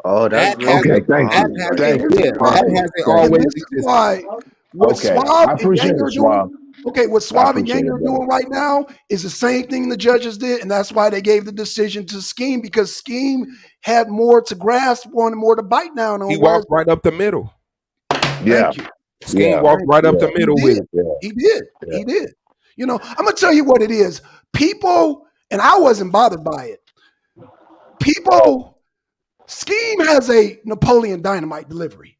Oh, that's That really okay, hasn't, the thank that you, problem hasn't, right thank and this you, is yeah, there. thank that why, you, hasn't thank and you. always this is existed. why what Okay, I Swab and appreciate Yang it, are doing. Swab. Okay, what I Swab and appreciate Yang it, are brother. doing right now is the same thing the judges did, and that's why they gave the decision to Scheme, because Scheme had more to grasp on and more to bite down He on. Whereas, walked right up the middle. Yeah, thank you, Scheme yeah, walked thank right you. up yeah, the He middle with did, it. yeah, he did, yeah. he did. I'm gonna tell you what it is. People, and I wasn't bothered by it. People, Scheme has a Napoleon Dynamite delivery.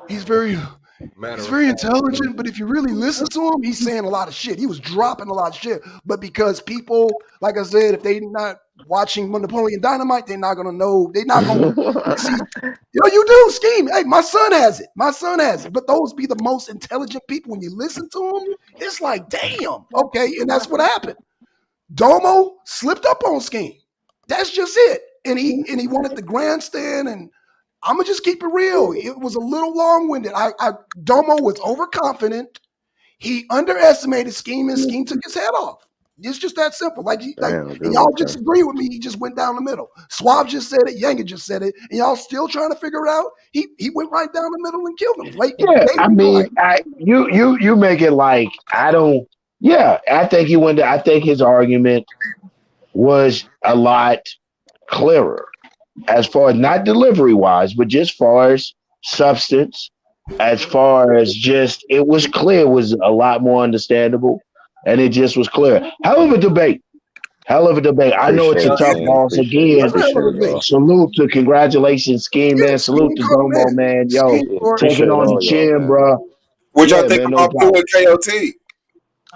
He's very He's Matter of very fact, intelligent, but if you really listen to him, he's saying a lot of shit. He was dropping a lot of shit. But because people, like I said, if they're not watching Napoleon Dynamite, they're not gonna know. They're not gonna see. You do Scheme. Hey, my son has it. My son has it. But those be the most intelligent people. When you listen to them, it's like, damn, okay. And that's what happened. Domo slipped up on Scheme. That's just it. And he wanted the grandstand, and I'm gonna just keep it real. It was a little long-winded. Domo was overconfident. He underestimated Scheme, and Scheme took his head off. It's just that simple. Damn, And good y'all looking. just agree with me. He just went down the middle. Suave just said it. Yanga just said it. And y'all still trying to figure it out. He went right down the middle and killed him. Yeah, I Blatantly mean, blind. you make it like I don't. Yeah, I think he went. I think his argument was a lot clearer as far as not delivery wise, but just far as substance, as far as just it was clear, it was a lot more understandable, and it just was clear. Hell of a debate. Hell of a debate. I know it's a Appreciate it, tough King. loss Appreciate it. That's again. a hell of Appreciate a debate. y'all. Salute to congratulations, Scheme, Yeah, man. Salute Scheme to caught him Domo, in. man. Yo, Scheme Yeah, caught him. taking appreciate on the all y'all, chin, man. bro. what y'all Yeah, think man, no about doubt. Pooh and KOT?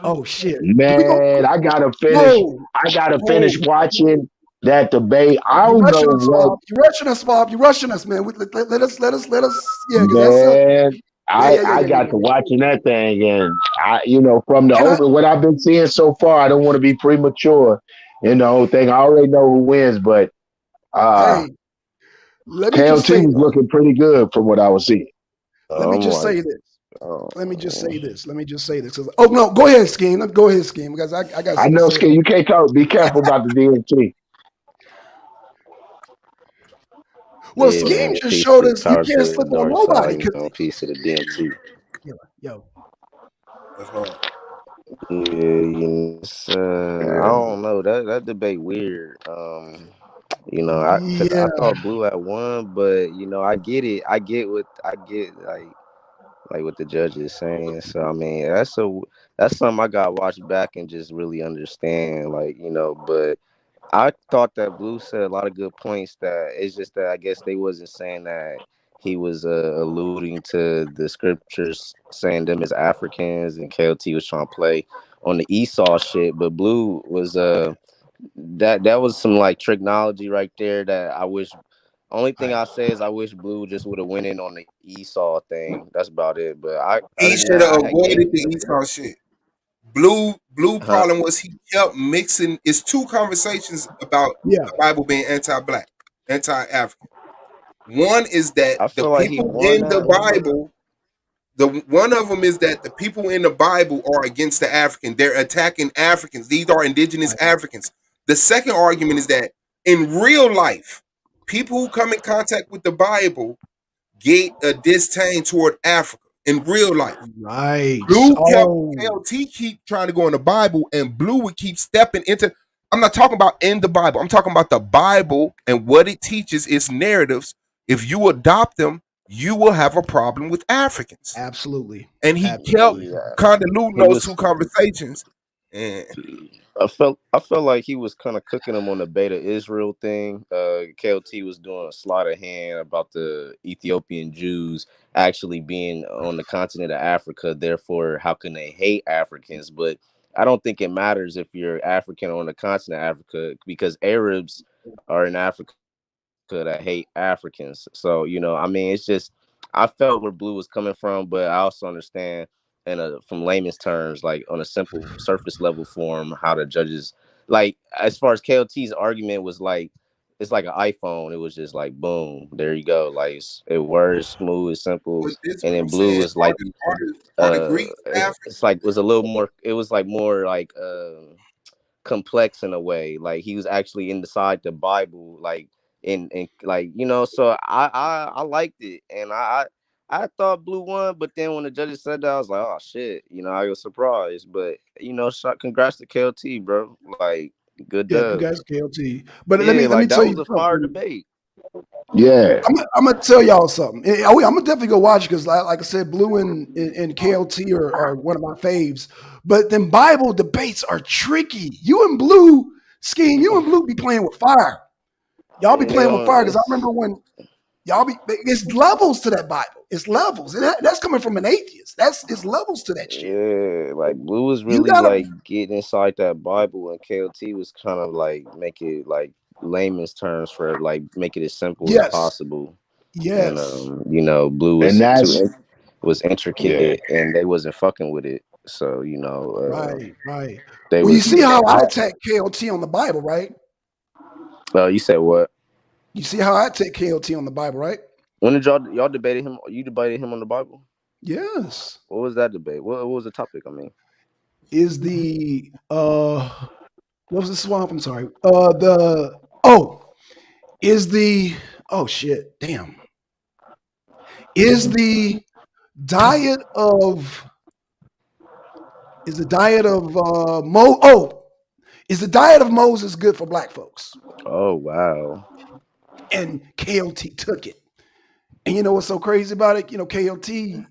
Oh shit. Do we go? Man, I gotta finish. No. I gotta No. finish watching that debate. I You don't know rushing us, what, Bob. You rushing us, Bob. You rushing us, man. Let us. Yeah, because that's a. man. Yeah, yeah, yeah, I yeah, yeah, got yeah. to watching that thing, and from the Can I? open what I've been seeing so far. I don't want to be premature in the whole thing. I already know who wins, but uh, Hey, Let me just KOT say was this. looking pretty good from what I was seeing. Let me I'm just like, say this. oh, Let me just say this. Let me just say this. Oh no, go ahead, Scheme. Go ahead, Scheme, because I got I something to know, say Skin, about. you can't talk. Be careful about the DMT. Well, yeah, Scheme man. just Peace showed to us you power can't to the slip on dark nobody. side. You Cause know, peace to the DMT. yo, That's hard. Yeah, I Yeah. don't know that debate weird. Cause I yeah, thought Blue had won, but I get it. I get like what the judge is saying. So I mean, that's something I got to watch back and just really understand. Like but I thought that Blue said a lot of good points. That it's just that I guess they wasn't saying that he was alluding to the scriptures saying them as Africans, and KLT was trying to play on the Esau shit. But Blue was that was some like technology right there that I wish. Only thing right. I say is I wish Blue just would have went in on the Esau thing. That's about it. But He other than should that, have I gave avoided it the to Esau shit. Blue huh. problem was he kept mixing. It's two conversations about Yeah, the Bible being anti-black, anti-African. One is that I the feel like he people won in the that. Bible, the one of them is that the people in the Bible are against the African. They're attacking Africans. These are indigenous right. Africans. The second argument is that in real life, people who come in contact with the Bible get a disdain toward Africa in real life. Right. Blue kept Oh, KLT keep trying to go in the Bible, and Blue would keep stepping into. I'm not talking about in the Bible. I'm talking about the Bible and what it teaches its narratives. If you adopt them, you will have a problem with Africans. absolutely. And he kept Absolutely. Yeah, convoluting he those was. two conversations. And I felt like he was kind of cooking them on the Beta Israel thing. KLT was doing a sleight of hand about the Ethiopian Jews actually being on the continent of Africa. Therefore, how can they hate Africans? But I don't think it matters if you're African on the continent of Africa because Arabs are in Africa that hate Africans. So, I mean, it's just I felt where Blue was coming from, but I also understand from layman's terms, like on a simple surface level form, how the judges like as far as KLT's argument was like it's like an iPhone. It was just like boom, there you go. Like it words smooth, it's simple. but this is And what then I'm Blue saying. was like Are the Greeks African? it's like it was a little more it was like more like complex in a way. Like he was actually inside the Bible, like in like So I liked it, and I thought Blue won, but then when the judges said that, I was like, oh shit, I was surprised. But congrats to KLT, bro. Like good Yeah, dub. congrats, KLT. But let Yeah, me like tell that you was a fire something. debate. Yeah. I'm gonna tell y'all something. I'm gonna definitely go watch because, like I said, Blue and KLT are one of my faves. But then Bible debates are tricky. You and Blue Scheme, you and Blue be playing with fire. Y'all be Yeah, they playing with fire don't. because I remember when y'all be. It's levels to that Bible. It's levels, and that's coming from an atheist. It's levels to that shit. Yeah, like Blue was You really gotta. like getting inside that Bible, and KLT was kind of like make it like layman's terms for like make it as simple as Yes, possible. And yes, Blue And that's was yeah. intricate, and they wasn't fucking with it. So right, right. they Well, you was. see how I I attack KLT on the Bible, right? You said what? You see how I take KLT on the Bible, right? When did y'all debated him? You debated him on the Bible? Yes. What was that debate? What was the topic? I mean, Is the what was the swamp? I'm sorry. The oh is the oh shit damn is the diet of is the diet of is the diet of Moses good for black folks? oh wow. And KOT took it. And you know what's so crazy about it? KOT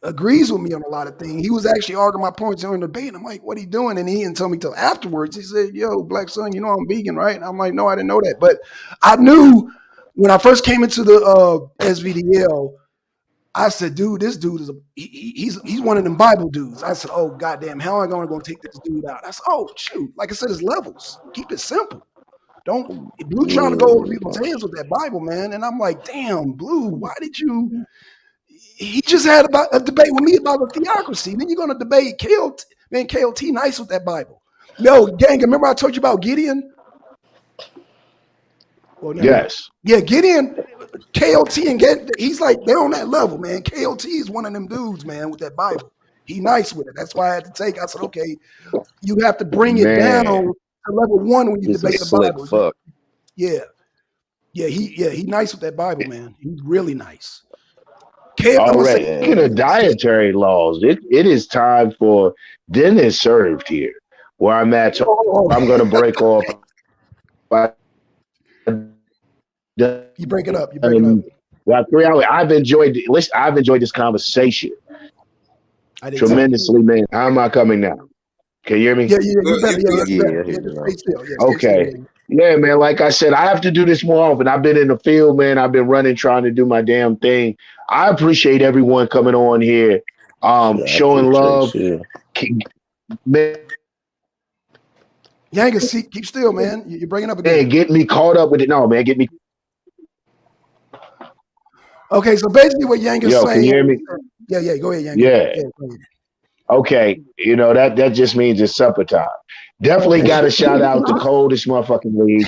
agrees with me on a lot of things. He was actually arguing my points during the debate. And I'm like, what are you doing? And he didn't tell me till afterwards. He said, yo, black son, I'm vegan, right? And I'm like, no, I didn't know that. But I knew when I first came into the SVDL, I said, dude, this dude he's one of them Bible dudes. I said, oh goddamn, how am I going to go take this dude out? I said, oh shoot, like I said, it's levels. Keep it simple. Don't Blue trying to go over people's Yeah. heads with that Bible, man. And I'm like, damn, Blue, why did you? He just had about a debate with me about the theocracy. Then you're going to debate KLT. Man, KLT nice with that Bible. No, gang, remember I told you about Gideon? Well, never mind. yes. Yeah, Gideon. KOT and he's like, they're on that level, man. KOT is one of them dudes, man, with that Bible. He nice with it. That's why I had to take. I said, okay, you have to bring it down Man, to level 1 when you He's a debate the slick Bible. fuck. Yeah. He nice with that Bible, man. He's really nice. I'm all gonna say, right. Speaking Yeah. of dietary laws, it is time for dinner served here, where I'm at. So I'm going to break off. you break it up. You break it up. About 3 hours. I've enjoyed this conversation I did too. tremendously, man. How am I coming now? Can you hear me? Yeah, you better. Yeah, Yeah, you better. here Yeah, you just go. stay still. Yeah, stay Okay. still. Yeah, man. Like I said, I have to do this more often. I've been in the field, man. I've been running, trying to do my damn thing. I appreciate everyone coming on here, Shit, I showing love. appreciate you. Man, Yanga, keep still, man. You're breaking up again. get me caught up with it. No, man, get me. Okay, so basically what Yanga's Yo, saying. can you hear me? Yeah, go ahead, Yanga. Yeah. Go ahead. Okay. You know, that just means it's supper time. Definitely got to shout out the coldest motherfucking league.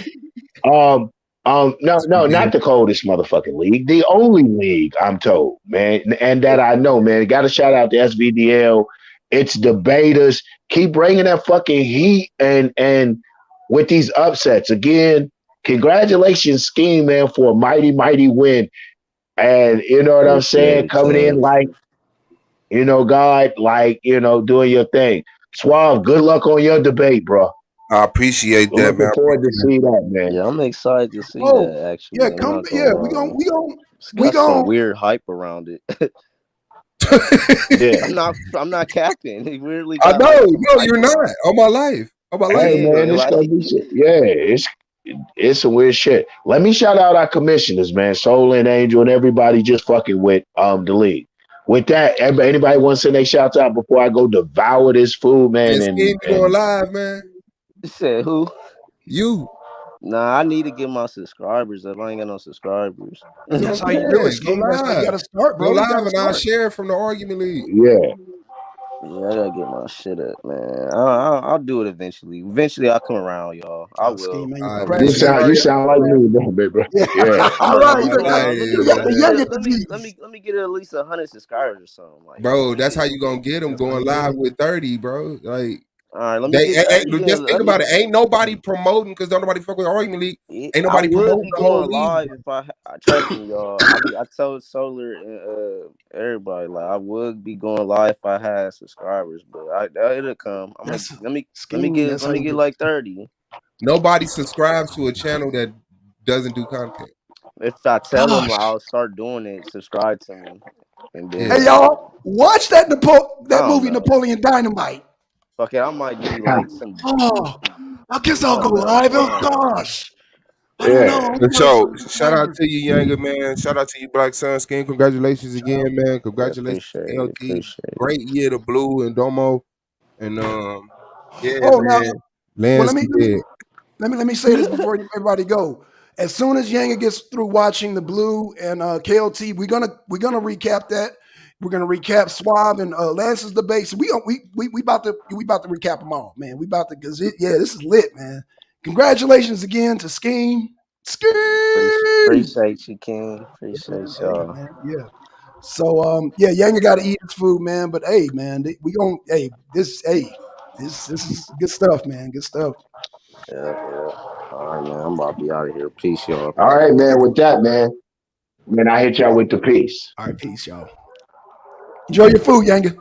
No, not the coldest motherfucking league. The only league, I'm told, man, and that I know, man. Got to shout out to SVDL. It's debaters. Keep bringing that fucking heat and with these upsets again. Congratulations, Scheme, man, for a mighty, mighty win. And you know what I'm saying, coming in like, God, like, doing your thing. Suave, good luck on your debate, bro. I appreciate that, Looking man. forward to see that, man. Yeah, I'm excited to see Oh, that. Actually, yeah, I'm come. not Yeah, gonna we It's got got some some. weird hype around it. Yeah. I'm not capping. It weirdly I got know. like some No, hype you're not. around On my life. On my life. Hey, it. man, Yeah, it's like gonna be shit. Yeah, it's some weird shit. Let me shout out our commissioners, man, Soul and Angel, and everybody just fucking with the league. With that, anybody want to send their shouts out before I go devour this food, man? And Scheme, you going And live, man. said who? You. Nah, I need to get my subscribers up. I ain't got no subscribers. That's how you do it, Yeah, go Scheme. That's how you got live. to start, Go bro. You got live to and I'll start. share from the argument league. yeah, Yeah, I gotta get my shit up, man. I'll do it eventually. Eventually, I'll come around, y'all. I will. Scheme, man, you All right, man. you procrastinating. sound Everybody, like me, bro. Yeah. Yeah, All right, my life, you got the man. Yanga disease. Let me get at least 100 subscribers or something. Like, Bro, that's how you gonna get them That's how going you do live it. with 30, bro. Like, all right, let me they get 30. just think Let me. about it. Ain't nobody promoting because don't nobody fuck with argument league. Ain't I nobody would promoting be the whole going league. live if I trust me, y'all. I told Solar and everybody like I would be going live if I had subscribers, but it'll come. Let me Scheme, that's how you get do like 30. Nobody subscribes to a channel that doesn't do content. If I tell them Gosh. I'll start doing it, subscribe to me, and Yeah. Hey, then y'all, watch that I don't movie, know. Napoleon Dynamite. Fuck it, I might be like some. Oh, I guess I I'll go don't know, live. Oh, man. gosh. I don't yeah. know. I'm For like sure. some Shout out subscribers. to you, Younger man. Shout out to you, Black Sun Skin. Congratulations again, man. Yeah, Congratulations appreciate to it. LT. Appreciate it. Great year to Blue and Domo. And yeah, Oh, now, man. well, Lance did. let me say this before everybody go. As soon as Yanga gets through watching the Blue and KOT, we're gonna recap that. We're gonna recap Swab and Lance's debates. We about to recap them all, man. We about to because this is lit, man. Congratulations again to Scheme. Scheme. Appreciate you, King. Appreciate Man, hey, y'all. man, yeah. So Yanga got to eat his food, man. But hey, man, this is good stuff, man. Good stuff. Yeah. All right, man. I'm about to be out of here. Peace, y'all. All right, man. With that, man, I hit y'all with the peace. All right, peace, y'all. Enjoy your food, Yanga.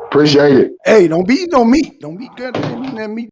Appreciate it. Hey, don't be good. Don't eat that meat.